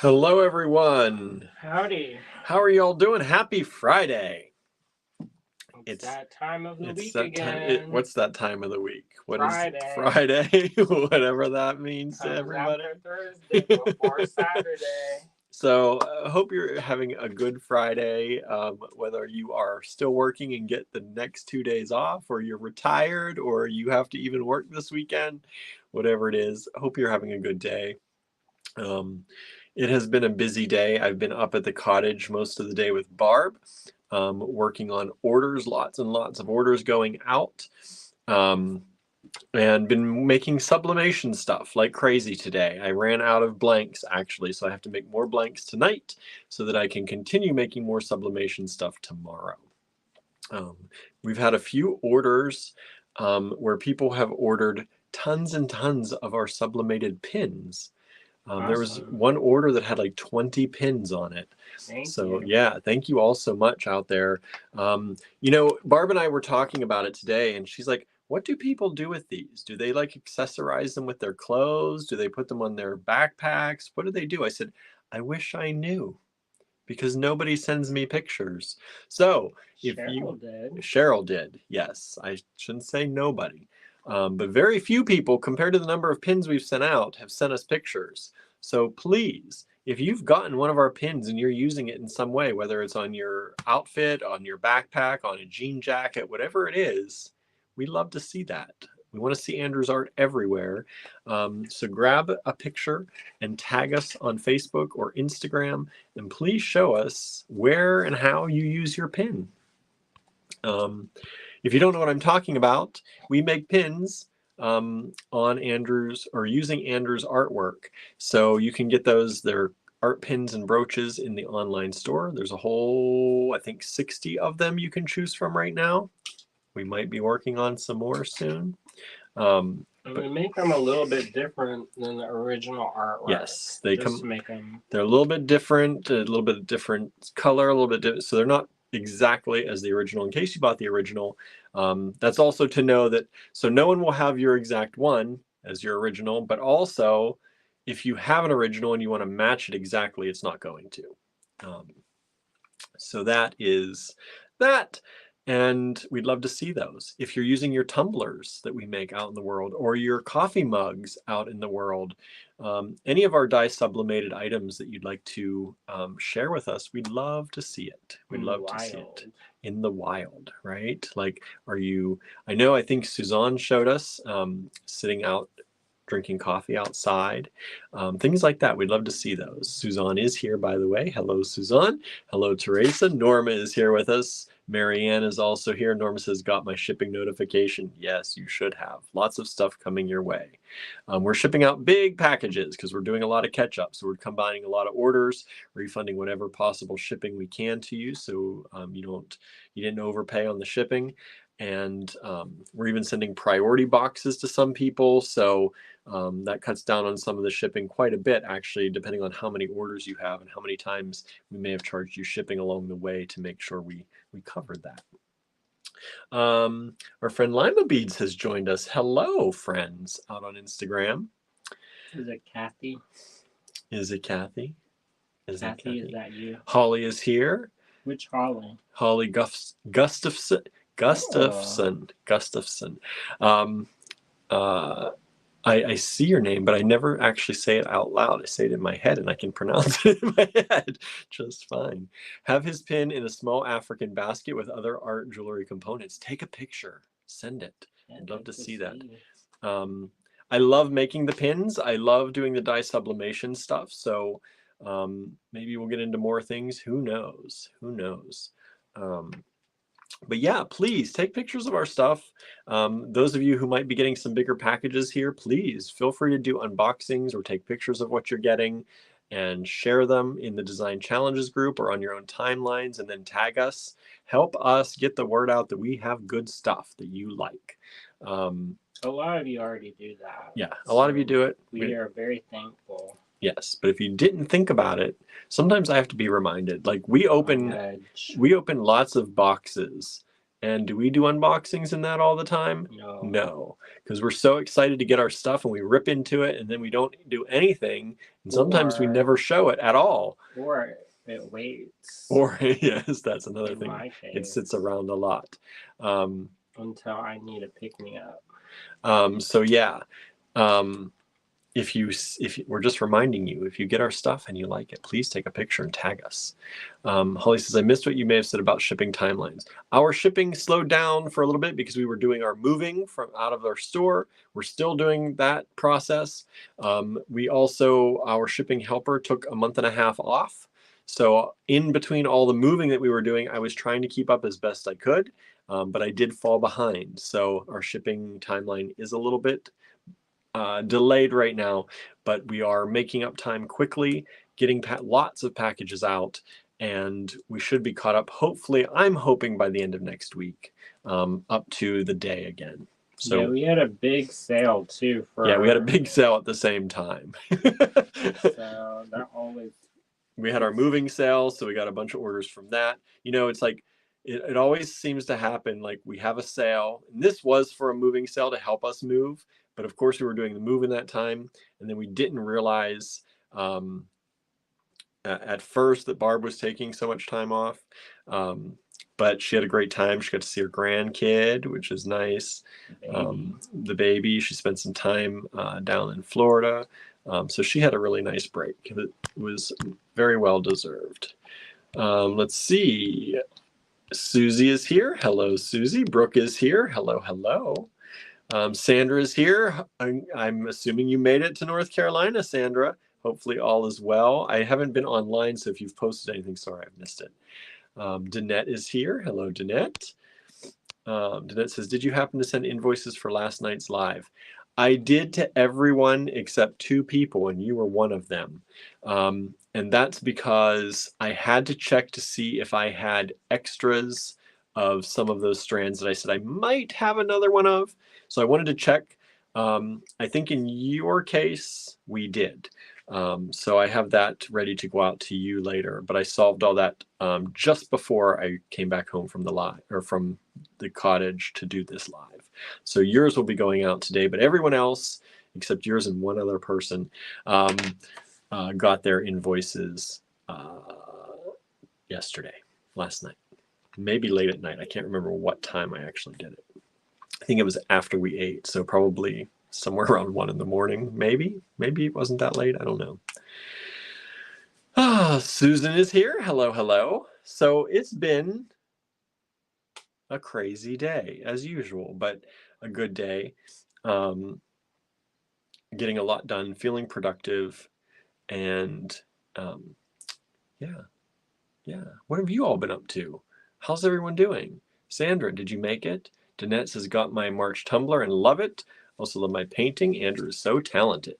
Hello, everyone. Howdy. How are y'all doing? Happy Friday. It's that time of the It's week that time. again. What's that time of the week? What is Friday. Friday? Whatever that means to Comes everybody. after Thursday before Saturday. So I hope you're having a good Friday, whether you are still working and get the next 2 days off, or you're retired, or you have to even work this weekend, whatever it is. I hope you're having a good day. Um, it has been a busy day. I've been up at the cottage most of the day with Barb, working on orders, lots and lots of orders going out, and been making sublimation stuff like crazy today. I ran out of blanks actually, so I have to make more blanks tonight so that I can continue making more sublimation stuff tomorrow. We've had a few orders where people have ordered tons and tons of our sublimated pins. There was Awesome. one order that had like 20 pins on it. Thank So you. yeah, thank you all so much out there. Barb and I were talking about it today, and she's like, what do people do with these? Do they like accessorize them with their clothes? Do they put them on their backpacks? What do they do? I said, I wish I knew, because nobody sends me pictures. So if Cheryl did. Cheryl did, yes. I shouldn't say nobody. But very few people, compared to the number of pins we've sent out, have sent us pictures. So please, if you've gotten one of our pins and you're using it in some way, whether it's on your outfit, on your backpack, on a jean jacket, whatever it is, we'd love to see that. We want to see Andrew's art everywhere. So grab a picture and tag us on Facebook or Instagram, and please show us where and how you use your pin. If you don't know what I'm talking about, we make pins on Andrew's or using Andrew's artwork. So you can get those. They're art pins and brooches in the online store. There's a whole, I think, 60 of them you can choose from right now. We might be working on some more soon. And we make them a little bit different than the original artwork. Yes, they just come. To make them. They're a little bit different, a little bit different color, a little bit different. So they're not exactly as the original. In case you bought the original, that's also to know that. So no one will have your exact one as your original, but also if you have an original and you want to match it exactly, it's not going to. So that is that. And we'd love to see those. If you're using your tumblers that we make out in the world, or your coffee mugs out in the world, any of our dye sublimated items that you'd like to share with us, we'd love to see it. We'd love to see it in the wild, right? Like, I think Suzanne showed us sitting out drinking coffee outside, things like that. We'd love to see those. Suzanne is here, by the way. Hello, Suzanne. Hello, Teresa. Norma is here with us. Marianne is also here. Norma says, got my shipping notification. Yes, you should have. Lots of stuff coming your way. We're shipping out big packages because we're doing a lot of catch up. So we're combining a lot of orders, refunding whatever possible shipping we can to you, so you didn't overpay on the shipping. And we're even sending priority boxes to some people. So that cuts down on some of the shipping quite a bit, actually, depending on how many orders you have and how many times we may have charged you shipping along the way to make sure we covered that. Our friend Lima Beads has joined us. Hello, friends, out on Instagram. Is it Kathy? Is it Kathy? Is that you? Holly is here. Which Holly? Holly Gustafson. I see your name, but I never actually say it out loud. I say it in my head, and I can pronounce it in my head just fine. Have his pin in a small African basket with other art jewelry components. Take a picture. Send it. I'd love to see that. I love making the pins. I love doing the dye sublimation stuff. So maybe we'll get into more things. Who knows? But yeah, please take pictures of our stuff. Those of you who might be getting some bigger packages here, please feel free to do unboxings or take pictures of what you're getting and share them in the Design Challenges group or on your own timelines, and then tag us. Help us get the word out that we have good stuff that you like. A lot of you already do that. Yeah, a lot of you do it. We are very thankful. Yes, but if you didn't think about it, sometimes I have to be reminded. Like we open lots of boxes, And do we do unboxings in that all the time? No. No, because we're so excited to get our stuff and we rip into it and then we don't do anything. And sometimes we never show it at all. Or it waits. Or, yes, that's another in thing. My case. It sits around a lot. Until I need a pick-me-up. So, yeah. If we're just reminding you, if you get our stuff and you like it, please take a picture and tag us. Holly says, I missed what you may have said about shipping timelines. Our shipping slowed down for a little bit because we were doing our moving from out of our store. We're still doing that process. Our shipping helper took a month and a half off. So in between all the moving that we were doing, I was trying to keep up as best I could, but I did fall behind. So our shipping timeline is a little bit delayed right now, but we are making up time quickly, getting lots of packages out, and we should be caught up. Hopefully, I'm hoping by the end of next week, up to the day again. So yeah, we had a big sale too. We had a big sale at the same time. So that always. We had our moving sale, so we got a bunch of orders from that. It's like it always seems to happen. Like we have a sale, and this was for a moving sale to help us move. But of course, we were doing the move in that time, and then we didn't realize at first that Barb was taking so much time off. But she had a great time. She got to see her grandkid, which is nice. The baby. She spent some time down in Florida. So she had a really nice break. It was very well deserved. Let's see. Susie is here. Hello, Susie. Brooke is here. Hello, hello. Sandra is here. I'm assuming you made it to North Carolina, Sandra. Hopefully all is well. I haven't been online, so if you've posted anything, sorry, I've missed it. Danette is here. Hello, Danette. Danette says, did you happen to send invoices for last night's live? I did to everyone except 2 people, and you were one of them. And that's because I had to check to see if I had extras of some of those strands that I said I might have another one of. So I wanted to check. I think in your case, we did. So I have that ready to go out to you later. But I solved all that just before I came back home from from the cottage to do this live. So yours will be going out today, but everyone else, except yours and one other person, got their invoices last night, maybe late at night. I can't remember what time I actually did it. I think it was after we ate, so probably somewhere around 1 in the morning, maybe it wasn't that late. I don't know. Susan is here. Hello, hello. So it's been a crazy day as usual, but a good day. Getting a lot done, feeling productive, and yeah. What have you all been up to? How's everyone doing? Sandra, did you make it? Danette says, got my March tumbler and love it. Also love my painting. Andrew is so talented.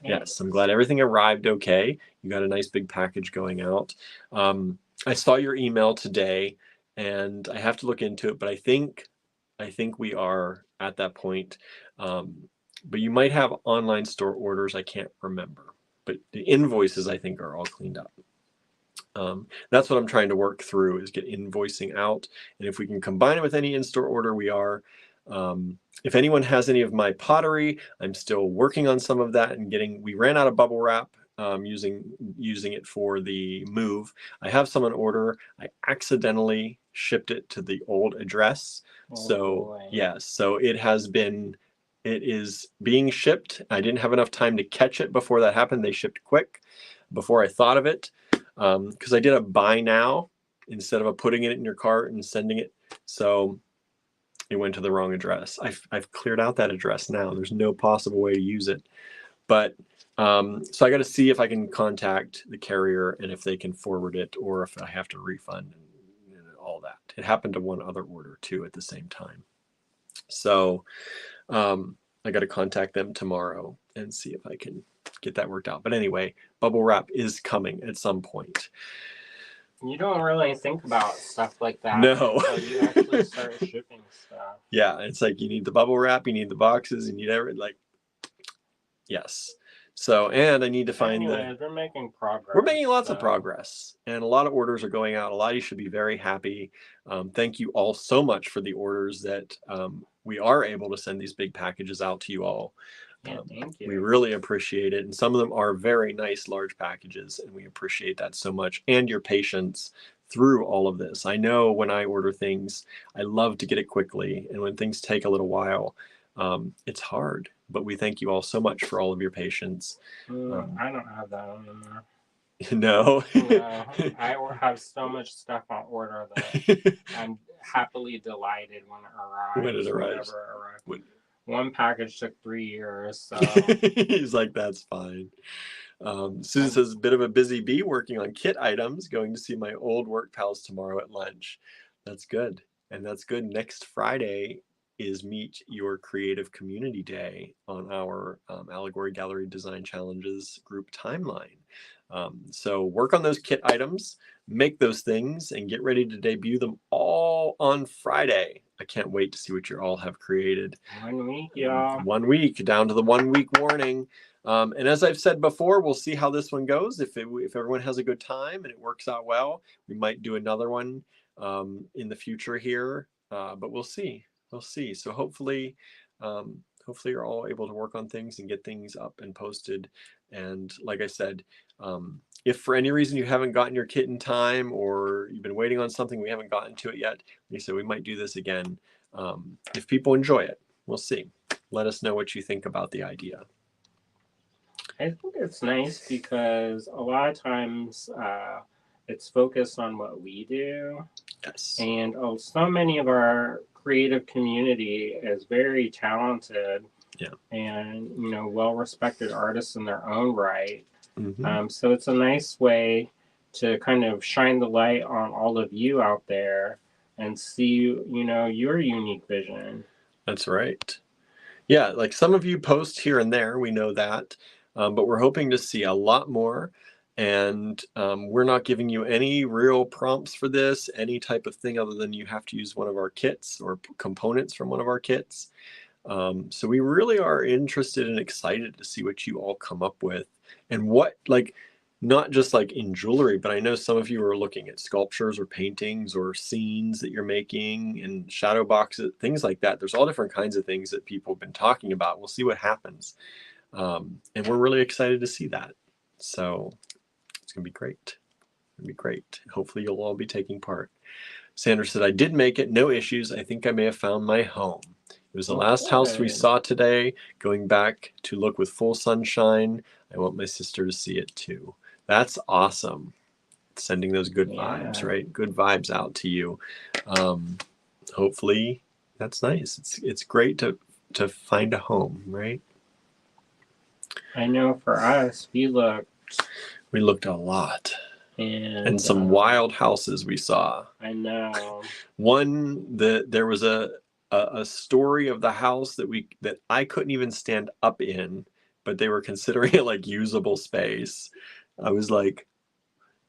Yes, I'm glad everything arrived okay. You got a nice big package going out. I saw your email today, and I have to look into it, but I think we are at that point. But you might have online store orders. I can't remember. But the invoices, I think, are all cleaned up. That's what I'm trying to work through, is get invoicing out. And if we can combine it with any in-store order, we are. If anyone has any of my pottery, I'm still working on some of that and we ran out of bubble wrap using it for the move. I have some on order. I accidentally shipped it to the old address. Yes, so it is being shipped. I didn't have enough time to catch it before that happened. They shipped quick before I thought of it, because I did a buy now instead of putting it in your cart and sending it. So it went to the wrong address. I've cleared out that address now. There's no possible way to use it. But so I got to see if I can contact the carrier and if they can forward it, or if I have to refund and all that. It happened to one other order too at the same time. So I got to contact them tomorrow and see if I can get that worked out. But anyway, bubble wrap is coming at some point. You don't really think about stuff like that. No. Until you actually start shipping stuff. Yeah, it's like you need the bubble wrap, you need the boxes, you need everything. Yes. So, and I need to find Anyways, we're making progress. we're making lots of progress, and a lot of orders are going out. A lot of you should be very happy. Thank you all so much for the orders that we are able to send these big packages out to you all. Yeah, thank you. We really appreciate it. And some of them are very nice, large packages, and we appreciate that so much, and your patience through all of this. I know when I order things, I love to get it quickly. And when things take a little while, it's hard. But we thank you all so much for all of your patience. I don't have that on there. No. No, I have so much stuff on order that I'm happily delighted when it arrives. When it arrives. Whenever it arrives. One package took 3 years, so he's like, that's fine. Susan says, bit of a busy bee working on kit items, going to see my old work pals tomorrow at lunch. That's good. And that's good. Next Friday is Meet Your Creative Community Day on our Allegory Gallery Design Challenges group timeline. So work on those kit items, make those things, and get ready to debut them all on Friday. I can't wait to see what you all have created. 1 week, y'all. 1 week, down to the 1 week warning. And as I've said before, we'll see how this one goes. If everyone has a good time and it works out well, we might do another one in the future here. But we'll see. We'll see. So hopefully you're all able to work on things and get things up and posted. And like I said, if for any reason you haven't gotten your kit in time, or you've been waiting on something, we haven't gotten to it yet, like I said, we might do this again. If people enjoy it, we'll see. Let us know what you think about the idea. I think it's nice because a lot of times it's focused on what we do. Yes. And so many of our creative community is very talented. Yeah. And, well-respected artists in their own right. Mm-hmm. So it's a nice way to kind of shine the light on all of you out there and see, your unique vision. That's right. Yeah, like some of you post here and there, we know that, but we're hoping to see a lot more. And we're not giving you any real prompts for this, any type of thing other than you have to use one of our kits or components from one of our kits. So we really are interested and excited to see what you all come up with, and what, like, not just like in jewelry, but I know some of you are looking at sculptures or paintings or scenes that you're making and shadow boxes, things like that. There's all different kinds of things that people have been talking about. We'll see what happens. And we're really excited to see that. So it's going to be great. It's going to be great. Hopefully you'll all be taking part. Sandra said, I did make it. No issues. I think I may have found my home. It was the last house we saw today. Going back to look with full sunshine. I want my sister to see it too. That's awesome. Sending those good vibes, right? Good vibes out to you. Hopefully that's nice. It's great to find a home, right? I know for us, we looked a lot. And some wild houses we saw. I know. There was a story of the house that I couldn't even stand up in, but they were considering it like usable space. I was like,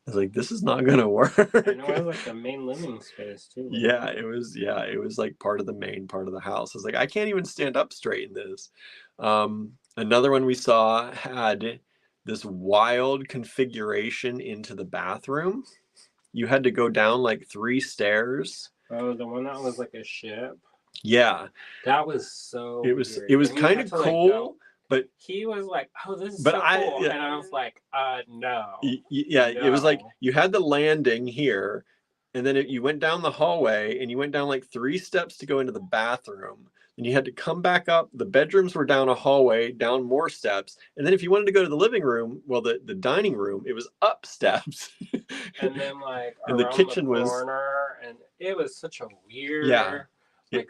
this is not gonna work. I know, it was like the main living space too. Yeah, it was like part of the main part of the house. I was like, I can't even stand up straight in this. Another one we saw had this wild configuration into the bathroom. You had to go down like 3 stairs. Oh, the one that was like a ship. Yeah, that was so. It was kind of cool, but he was like, "Oh, this is so cool," and I was like, no." Yeah, no. It was like you had the landing here, and then you went down the hallway, and you went down like 3 steps to go into the bathroom. And you had to come back up. The bedrooms were down a hallway, down more steps. And then if you wanted to go to the living room, well, the dining room, it was up steps. And then like and the kitchen was, and it was such a weird,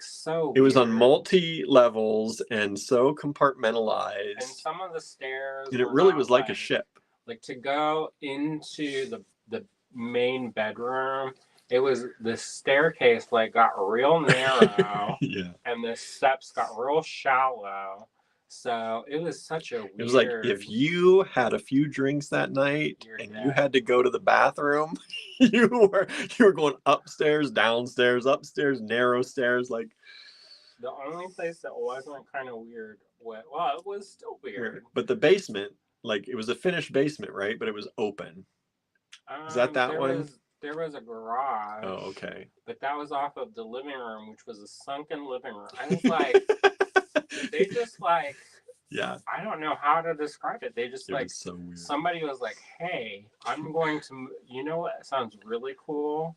so it was on multi-levels and so compartmentalized. And some of the stairs, and it really was like a ship. Like to go into the main bedroom, it was the staircase got real narrow. Yeah. And the steps got real shallow. So it was such a weird... It was like if you had a few drinks that night and you had to go to the bathroom, you were going upstairs, downstairs, upstairs, narrow stairs. Like, the only place that wasn't kind of weird, well, it was still weird. But the basement like it was a finished basement, right? But it was open. Is that There one? was a garage, Oh, okay. but that was off of the living room, which was a sunken living room. I was like, did they just like, Yeah, I don't know how to describe it. They just it like, was so weird. somebody was like, hey, I'm going to, you know what sounds really cool?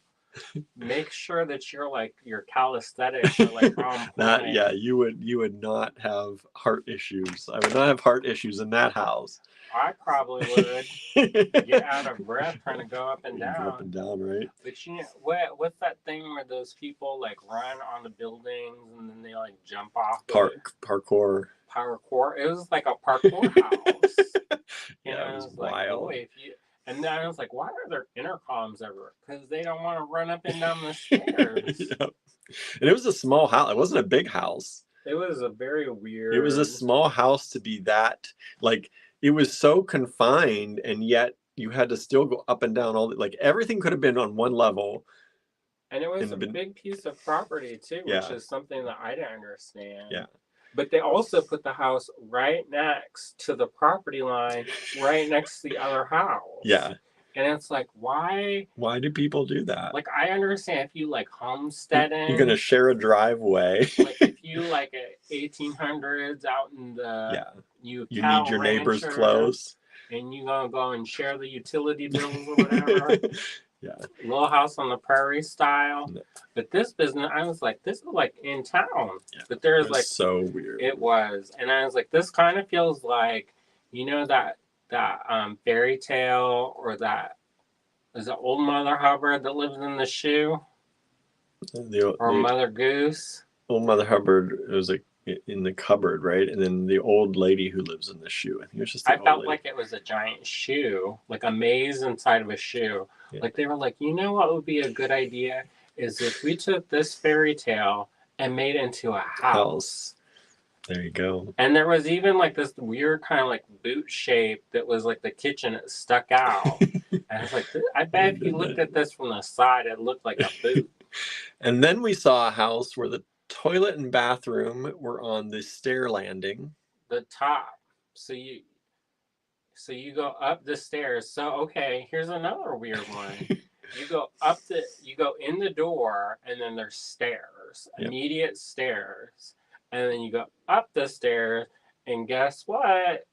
Make sure that your calisthenics are like on That, point. yeah, you would not have heart issues. I would not have heart issues in that house. I probably would get out of breath trying to go up and You go up down. and down, right? But you know what's that thing where those people like run on the buildings and then they like jump off it? Parkour. Parkour. It was like a parkour house. And Yeah, it I was was like, wild. boy, if you. And then I was like, why are there intercoms everywhere? Because they don't want to run up and down the stairs. Yep. And it was a small house. It wasn't a big house. It was a very It was a weird. small house to be that, like, it was so confined, and yet you had to still go up and down like everything could have been on one level And it was a and been, big piece of property too, which yeah, is something that I didn't understand. yeah. But they also put the house right next to the property line, right next to the other house. Yeah. And it's like, why? Why do people do that? Like, I understand if you like homesteading. You're gonna share a driveway. Like, if you like at 1800s out in the. Yeah. You need your neighbor's clothes. And you gonna go and share the utility bills or whatever. Yeah. Little House on the Prairie style. No. But this business, I was like, this is like in town. Yeah. But there's It was like so weird. It was, and I was like, this kind of feels like, you know, that fairy tale or that is it Old Mother Hubbard that lives in the shoe or Mother Goose? Old Mother Hubbard, it was like in the cupboard, right? And then the old lady who lives in the shoe. I think it was just the I old felt lady. like it was a giant shoe, like a maze inside of a shoe. Yeah. Like they were like, you know what would be a good idea is if we took this fairy tale and made it into a house. There you go. And there was even like this weird kind of like boot shape that was like the kitchen that stuck out. And I was like, I bet if you looked at this from the side, it looked like a boot. And then we saw a house where the toilet and bathroom were on the stair landing. The top. So you go up the stairs. So okay, here's another weird one. You go in the door and then there's stairs, Yep. Immediate stairs. And then you go up the stairs and guess what?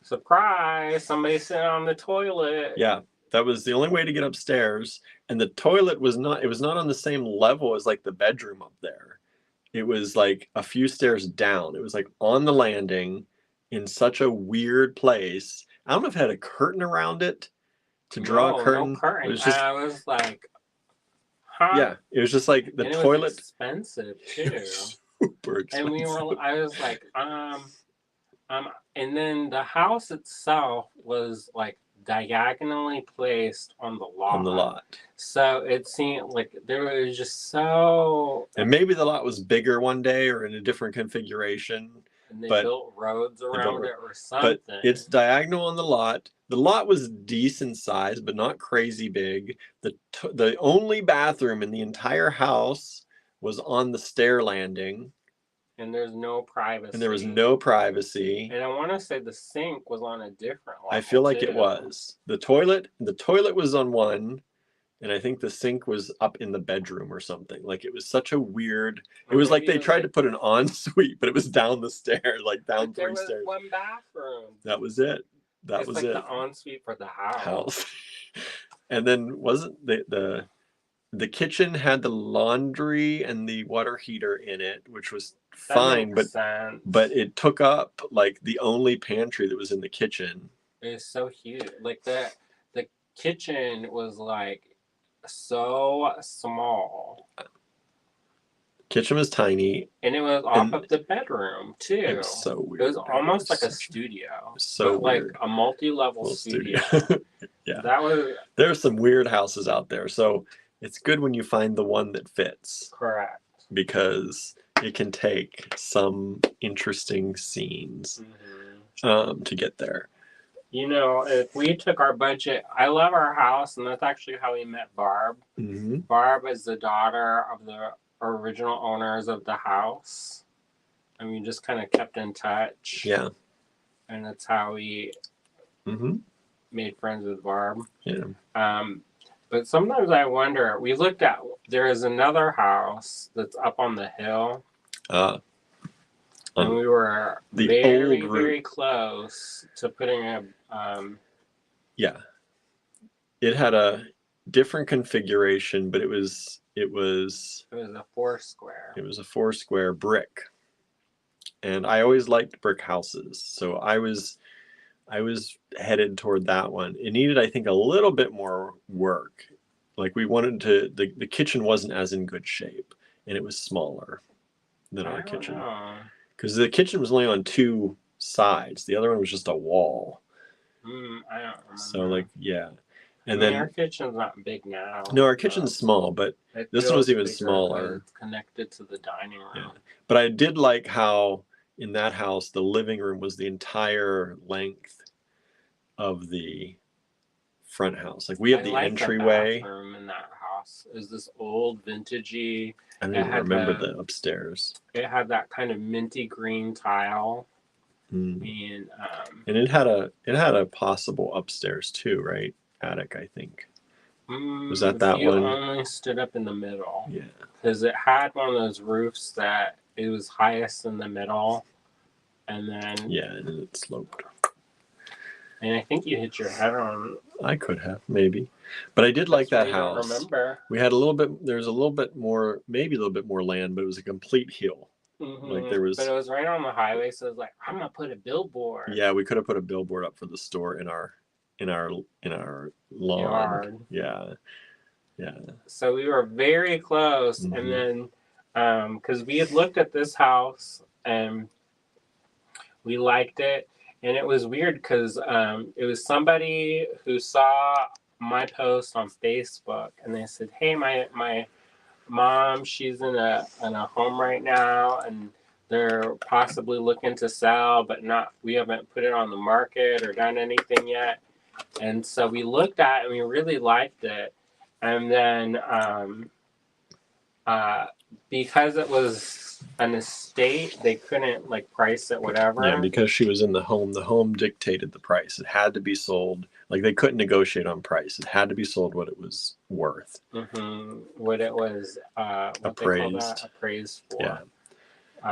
Surprise, somebody's sitting on the toilet. Yeah, that was the only way to get upstairs. And the toilet was not on the same level as like the bedroom up there. It was like a few stairs down. It was like on the landing in such a weird place. I don't know if it had a curtain around it to draw a curtain. No curtain. It was just, I was like, huh? yeah, it was just like the and toilet. It was expensive too. Super expensive. And I was like, and then the house itself was like diagonally placed on the lot. On the lot. So it seemed like there was just so. And maybe the lot was bigger one day or in a different configuration. And they built roads around it or something. But it's diagonal on the lot. The lot was decent size, but not crazy big. The only bathroom in the entire house was on the stair landing. And there's no privacy. And there was no privacy. And I want to say the sink was on a different level. I feel like it was. The toilet was on one, and I think the sink was up in the bedroom or something. Like it was such a weird. It was like they tried to put an ensuite, but it was down the stairs, like down 3 stairs. There was one bathroom. That was it. That was it. The ensuite for the house. And then wasn't the kitchen had the laundry and the water heater in it, which was fine, but it took up like the only pantry that was in the kitchen. It was so huge. Like the kitchen was like so small. Kitchen was tiny, and it was off of the bedroom too. It was so weird. It was almost like a studio, so like weird. a multi-level studio. Yeah, there are some weird houses out there, so it's good when you find the one that fits. Correct. Because it can take some interesting scenes to get there. You know, if we took our budget, I love our house, and that's actually how we met Barb. Mm-hmm. Barb is the daughter of the original owners of the house, and we just kind of kept in touch. Yeah. And that's how we Mm-hmm. made friends with Barb. Yeah. But sometimes I wonder. We looked at. There is another house that's up on the hill, and we were the very, old very route. close to putting a. Yeah. It had a different configuration, but it was a 4-square. It was a 4-square brick, and I always liked brick houses, so I was headed toward that one. It needed, I think, a little bit more work. Like we wanted to, the kitchen wasn't as in good shape, and it was smaller than our kitchen. Because the kitchen was only on 2 sides. The other one was just a wall. I don't remember. So like, yeah. And then our kitchen's not big now. No, our kitchen's small, but this one was even smaller. It's connected to the dining room. Yeah. But I did like how in that house the living room was the entire length of the front house. Like we have the entryway. The bathroom in that house is this old vintagey. I don't even remember the upstairs. It had that kind of minty green tile. And it had a possible upstairs too, right? Attic, I think. Was that one? You only stood up in the middle. Yeah. Because it had one of those roofs that it was highest in the middle, and then and then it sloped. And I think you hit your head on. I could have, maybe. But I did like that house. I don't remember. We had a little bit, there's a little bit more, maybe a little bit more land, but it was a complete hill. Like there was. But it was right on the highway, so it was like, I'm gonna put a billboard. Yeah, we could have put a billboard up for the store in our lawn. Yard. Yeah. So we were very close, and then because we had looked at this house and we liked it. And it was weird because it was somebody who saw my post on Facebook, and they said, "Hey, my mom, she's in a home right now, and they're possibly looking to sell, but we haven't put it on the market or done anything yet." And so we looked at it, and we really liked it. And then because it was an estate, they couldn't like price it whatever. Yeah, because she was in the home dictated the price. It had to be sold. Like they couldn't negotiate on price. It had to be sold what it was worth. What it was appraised for. Yeah.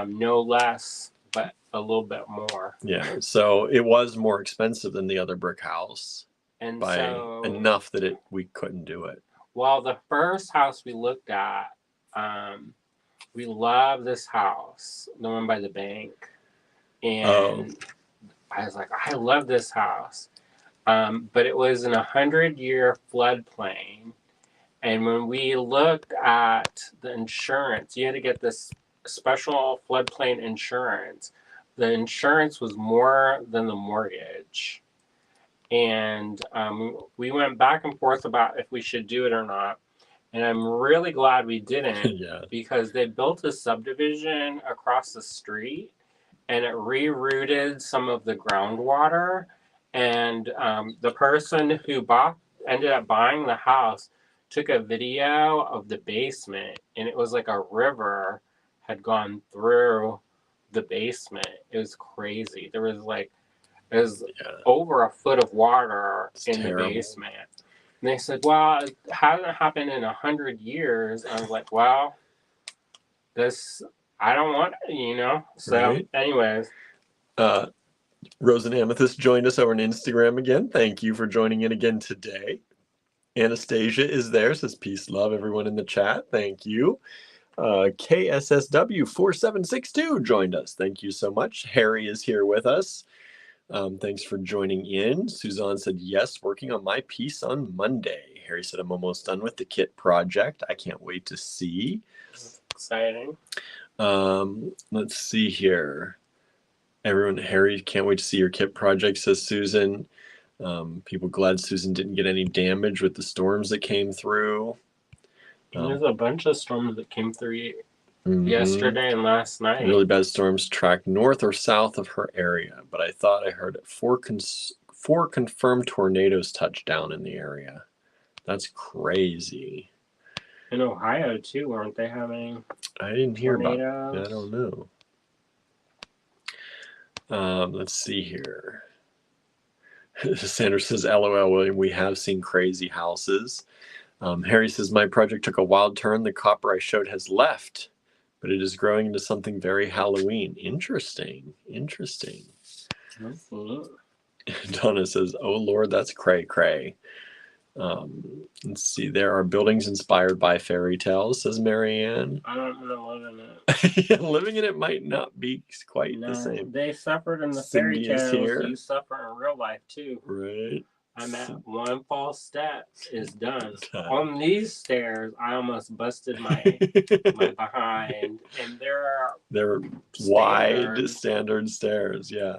No less, but a little bit more. Yeah. So it was more expensive than the other brick house, and by enough that we couldn't do it. Well, the first house we looked at, we love this house, the one by the bank. And I was like, I love this house. But it was in 100-year floodplain. And when we looked at the insurance, you had to get this special floodplain insurance. The insurance was more than the mortgage. And we went back and forth about if we should do it or not. And I'm really glad we didn't because they built a subdivision across the street and it rerouted some of the groundwater. And the person who ended up buying the house took a video of the basement, and it was like a river had gone through the basement. It was crazy. There was over a foot of water in the basement. And they said, well, it hasn't happened in 100 years. I was like, well, I don't want it, So anyways. Rose and Amethyst joined us over on Instagram again. Thank you for joining in again today. Anastasia is there, says peace, love, everyone in the chat. Thank you. KSSW4762 joined us. Thank you so much. Harry is here with us. Thanks for joining in. Suzanne said, yes, working on my piece on Monday. Harry said, I'm almost done with the kit project. I can't wait to see. Exciting. Let's see here. Everyone, Harry, can't wait to see your kit project, says Susan. People glad Susan didn't get any damage with the storms that came through. There's a bunch of storms that came through yesterday and last night. Really bad storms tracked north or south of her area, but I thought I heard 4 confirmed tornadoes touched down in the area. That's crazy. In Ohio too, weren't they having? I didn't hear tornadoes? About it. I don't know. Let's see here. Sandra says, LOL, William, we have seen crazy houses. Harry says, my project took a wild turn. The copper I showed has left, but it is growing into something very Halloween. Interesting. Donna says, oh Lord, that's cray cray. Let's see, there are buildings inspired by fairy tales, says Marianne. I don't want to live in it. Yeah, living in it might not be quite the same. They suffered in the Cindy fairy tales. here. You suffer in real life too. Right. I'm at one false step is done. On these stairs, I almost busted my behind, and they're wide standard stairs. Yeah.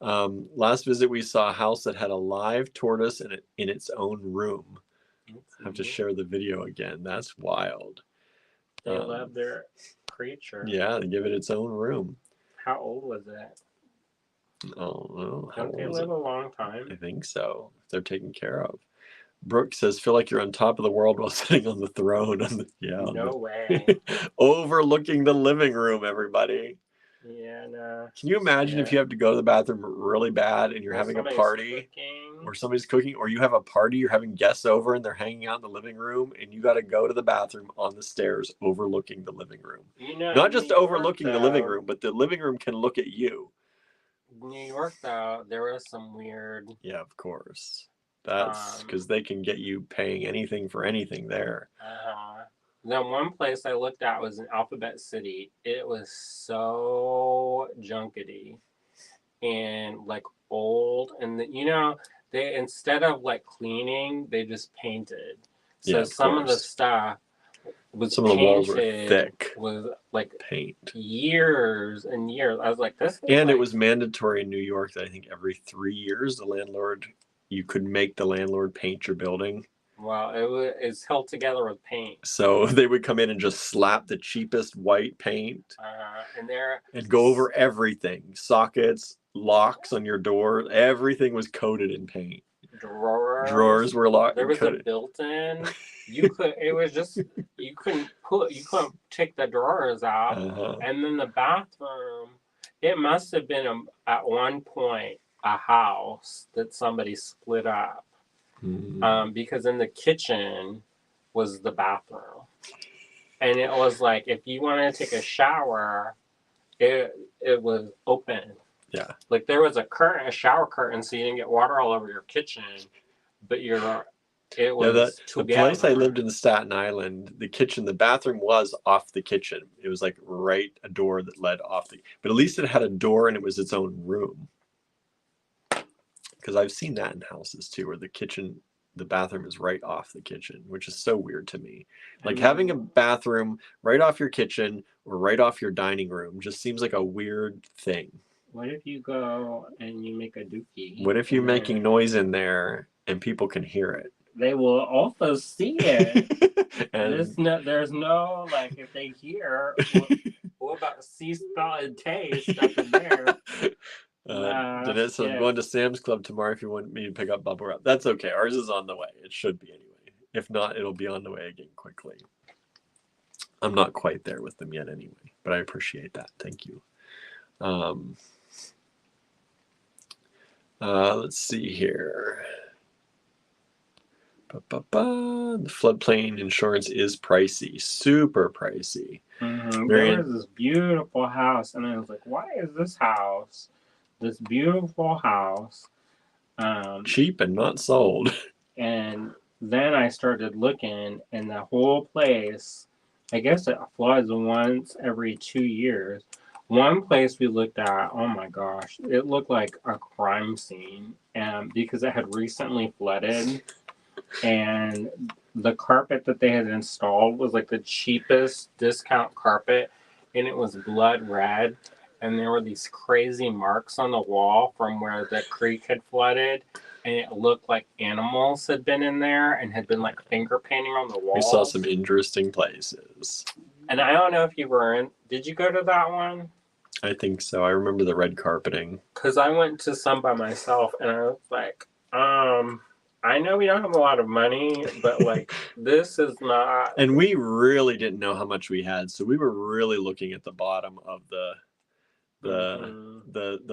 Last visit, we saw a house that had a live tortoise in its own room. I have to share the video again. That's wild. They love their creature. Yeah, they give it its own room. How old was it? Oh, no. Don't they live a long time? I think so. If they're taken care of. Brooke says, feel like you're on top of the world while sitting on the throne. No way. Overlooking the living room, everybody. Yeah, no. Can you imagine if you have to go to the bathroom really bad and you're having a party or somebody's cooking, or you have a party, you're having guests over and they're hanging out in the living room and you got to go to the bathroom on the stairs overlooking the living room. Not just overlooking the living room, but the living room can look at you. New York, though, there was some weird... Yeah, of course. That's because they can get you paying anything for anything there. The one place I looked at was in Alphabet City. It was so junkety and like old, and they instead of like cleaning, they just painted. So some of the stuff was some of the walls were thick with like paint, years and years. I was like, this. And it was mandatory in New York that I think every 3 years you could make the landlord paint your building. Well, it's held together with paint. So they would come in and just slap the cheapest white paint and go over everything. Sockets, locks on your door, everything was coated in paint. Drawers were locked. There was a built-in. You couldn't take the drawers out. And then the bathroom, it must have been at one point a house that somebody split up. Because in the kitchen was the bathroom, and it was like if you wanted to take a shower, it was open. Yeah, like there was a shower curtain, so you didn't get water all over your kitchen, but it was the place I lived in Staten Island. The bathroom was off the kitchen. It was like a door that led off but at least it had a door and it was its own room. Because I've seen that in houses too, where the bathroom is right off the kitchen, which is so weird to me. Like having a bathroom right off your kitchen or right off your dining room just seems like a weird thing. What if you go and you make a dookie? What if you're making noise in there and people can hear it? They will also see it. And there's no, like, if they hear, what about see, smell, and taste up in there? Danette says, I'm going to Sam's Club tomorrow if you want me to pick up bubble wrap. That's okay. Ours is on the way. It should be anyway. If not, it'll be on the way again quickly. I'm not quite there with them yet anyway, but I appreciate that. Thank you. Let's see here. The floodplain insurance is pricey, super pricey. There was this beautiful house, and I was like, why is this beautiful house cheap and not sold? And then I started looking, and the whole place, I guess it floods once every 2 years. One place we looked at, oh my gosh, it looked like a crime scene, because it had recently flooded. And the carpet that they had installed was like the cheapest discount carpet, and it was blood red, and there were these crazy marks on the wall from where the creek had flooded, and it looked like animals had been in there and had been like finger painting on the walls. We saw some interesting places. And I don't know if you were in. Did you go to that one? I think so. I remember the red carpeting. Because I went to some by myself, and I was like, I know we don't have a lot of money, but like this is not. And we really didn't know how much we had, so we were really looking at the bottom of the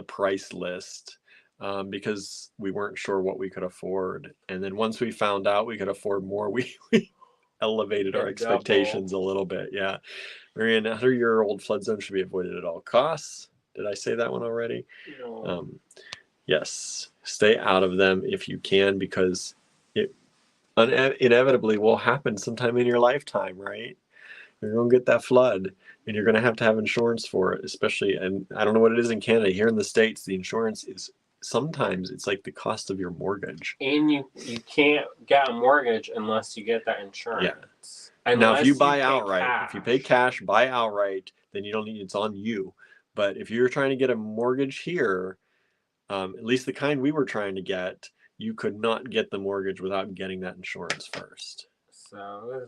price list. because we weren't sure what we could afford. And then once we found out we could afford more, we elevated our expectations a little bit. Yeah. Marianne, 100-year-old flood zone should be avoided at all costs. Did I say that one already? No. Yes. Stay out of them if you can, because it inevitably will happen sometime in your lifetime, right? You're going to get that flood and you're going to have insurance for it, especially, and I don't know what it is in Canada. Here in the States, the insurance is sometimes it's like the cost of your mortgage. And you can't get a mortgage unless you get that insurance. Yeah. Now, if you buy pay outright, cash. if you pay cash, buy outright, then you don't need, it's on you. But if you're trying to get a mortgage here, at least the kind we were trying to get, you could not get the mortgage without getting that insurance first. So,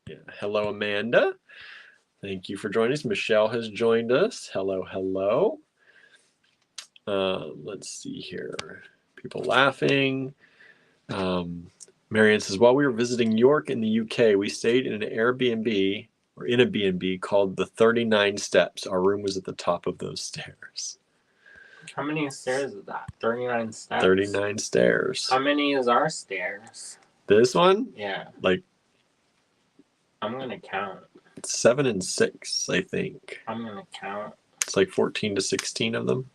yeah. Hello, Amanda. Thank you for joining us. Michelle has joined us. Hello, hello. Let's see here. People laughing. Marianne says, while we were visiting York in the UK, we stayed in an Airbnb or in a B&B called the 39 Steps. Our room was at the top of those stairs. How many stairs is that? 39 steps? 39 stairs. How many is our stairs? This one? Yeah. Like, I'm going to count. 7 and 6, I think. I'm going to count. It's like 14 to 16 of them.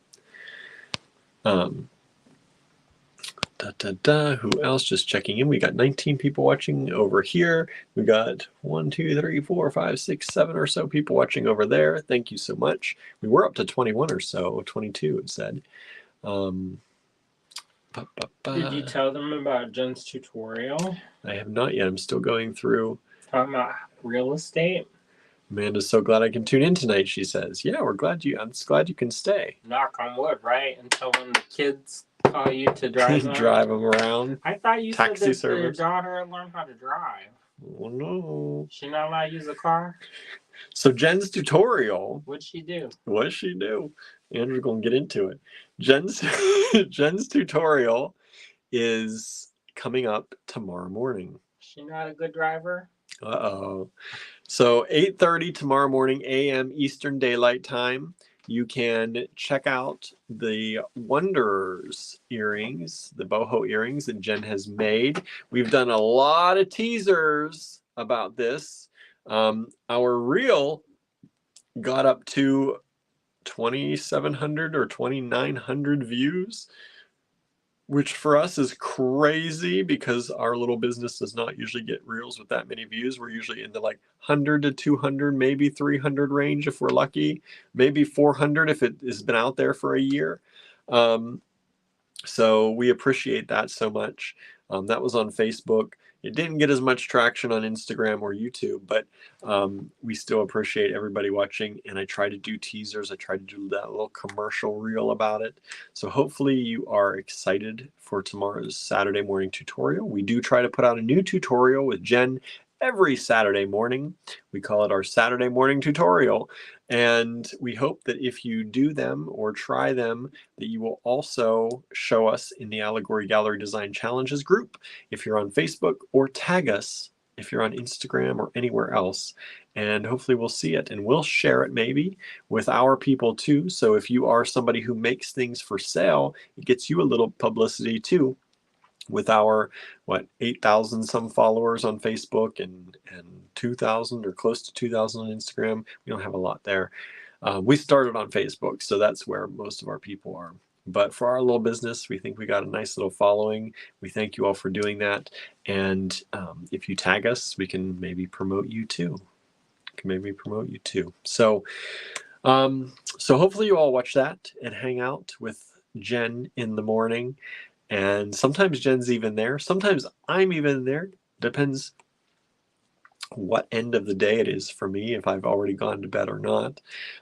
Who else just checking in? We got 19 people watching over here. We got 1, 2, 3, 4, 5, 6, 7 or so people watching over there. Thank you so much. We were up to 21 or so, 22 it said. Did you tell them about Jen's tutorial? I have not yet. I'm still going through. Talking about real estate? Amanda's so glad I can tune in tonight, she says. Yeah, I'm glad you can stay. Knock on wood, right? Until when the kids call you to drive them. Drive them around. I thought you Taxi said that your service. daughter learned how to drive. Oh, no. She not allowed to use a car? So Jen's tutorial. What'd she do? What does she do? Andrew's going to get into it. Jen's tutorial is coming up tomorrow morning. She not a good driver? Uh-oh. So 8:30 tomorrow morning, a.m. Eastern Daylight Time. You can check out the Wanderers earrings, the boho earrings that Jen has made. We've done a lot of teasers about this. Our reel got up to 2,700 or 2,900 views, which for us is crazy because our little business does not usually get reels with that many views. We're usually in the like 100 to 200, maybe 300 range if we're lucky, maybe 400 if it has been out there for a year. So we appreciate that so much. That was on Facebook. It didn't get as much traction on Instagram or YouTube, but we still appreciate everybody watching. And I try to do teasers. I try to do that little commercial reel about it. So hopefully you are excited for tomorrow's Saturday morning tutorial. We do try to put out a new tutorial with Jen every Saturday morning. We call it our Saturday morning tutorial. And we hope that if you do them or try them, that you will also show us in the Allegory Gallery Design Challenges group if you're on Facebook, or tag us if you're on Instagram or anywhere else. And hopefully we'll see it and we'll share it maybe with our people too. So if you are somebody who makes things for sale, it gets you a little publicity too. With our 8,000 some followers on Facebook and 2,000 or close to 2,000 on Instagram. We don't have a lot there. We started on Facebook, so that's where most of our people are. But for our little business, we think we got a nice little following. We thank you all for doing that. And if you tag us, we can maybe promote you too. So hopefully you all watch that and hang out with Jen in the morning. And sometimes Jen's even there. Sometimes I'm even there. Depends what end of the day it is for me, if I've already gone to bed or not,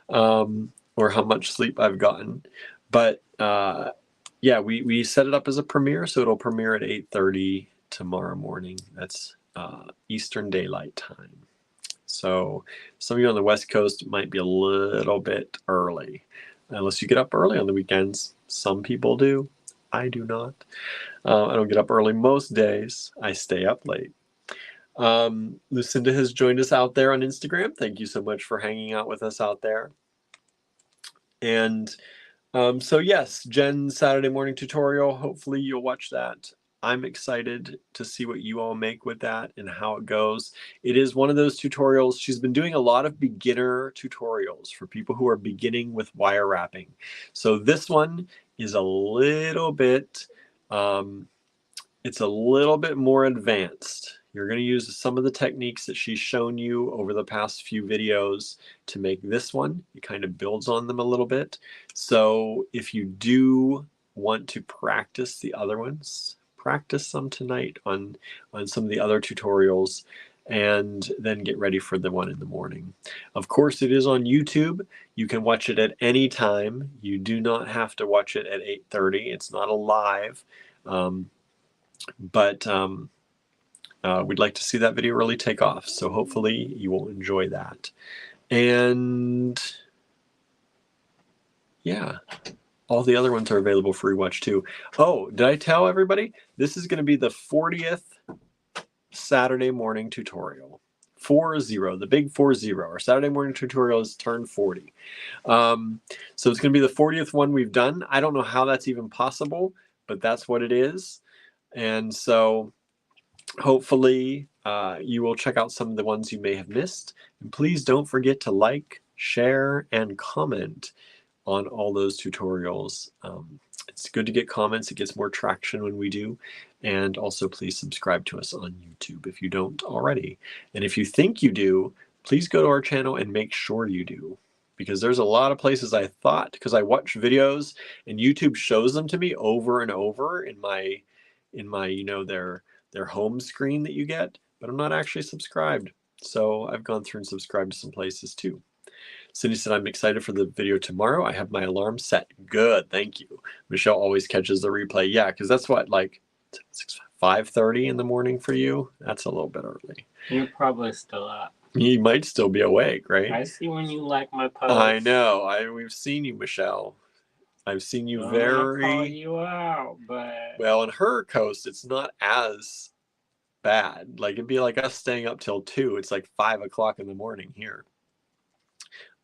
or how much sleep I've gotten. But yeah, we set it up as a premiere, so it'll premiere at 8:30 tomorrow morning. That's Eastern Daylight Time. So some of you on the West Coast might be a little bit early, unless you get up early on the weekends. Some people do. I do not. I don't get up early most days. I stay up late. Lucinda has joined us out there on Instagram. Thank you so much for hanging out with us out there. And So yes, Jen's Saturday morning tutorial. Hopefully you'll watch that. I'm excited to see what you all make with that and how it goes. It is one of those tutorials. She's been doing a lot of beginner tutorials for people who are beginning with wire wrapping. So this one is a little bit, it's a little bit more advanced. You're going to use some of the techniques that she's shown you over the past few videos to make this one. It kind of builds on them a little bit. So if you do want to practice the other ones, practice some tonight on some of the other tutorials and then get ready for the one in the morning. Of course, it is on YouTube. You can watch it at any time. You do not have to watch it at 8:30. It's not a live. But we'd like to see that video really take off. So hopefully you will enjoy that. And yeah, all the other ones are available for rewatch too. Oh, did I tell everybody? This is going to be the 40th Saturday morning tutorial. 40, the big 40. Our Saturday morning tutorial is turned 40. So it's going to be the 40th one we've done. I don't know how that's even possible, but that's what it is. And so hopefully you will check out some of the ones you may have missed. And please don't forget to like, share, and comment on all those tutorials. It's good to get comments. It gets more traction when we do. And also please subscribe to us on YouTube if you don't already. And if you think you do, please go to our channel and make sure you do. Because there's a lot of places I thought, because I watch videos and YouTube shows them to me over and over in my their home screen that you get, but I'm not actually subscribed. So I've gone through and subscribed to some places too. Cindy said, I'm excited for the video tomorrow. I have my alarm set. Good, thank you. Michelle always catches the replay. Yeah, because that's what, like 5:30 in the morning for you? That's a little bit early. You're probably still up. You might still be awake, right? I see when you like my post. I know. We've seen you, Michelle. I've seen you I'm gonna call you out, but well, in her coast, it's not as bad. Like it'd be like us staying up till 2. It's like 5 o'clock in the morning here.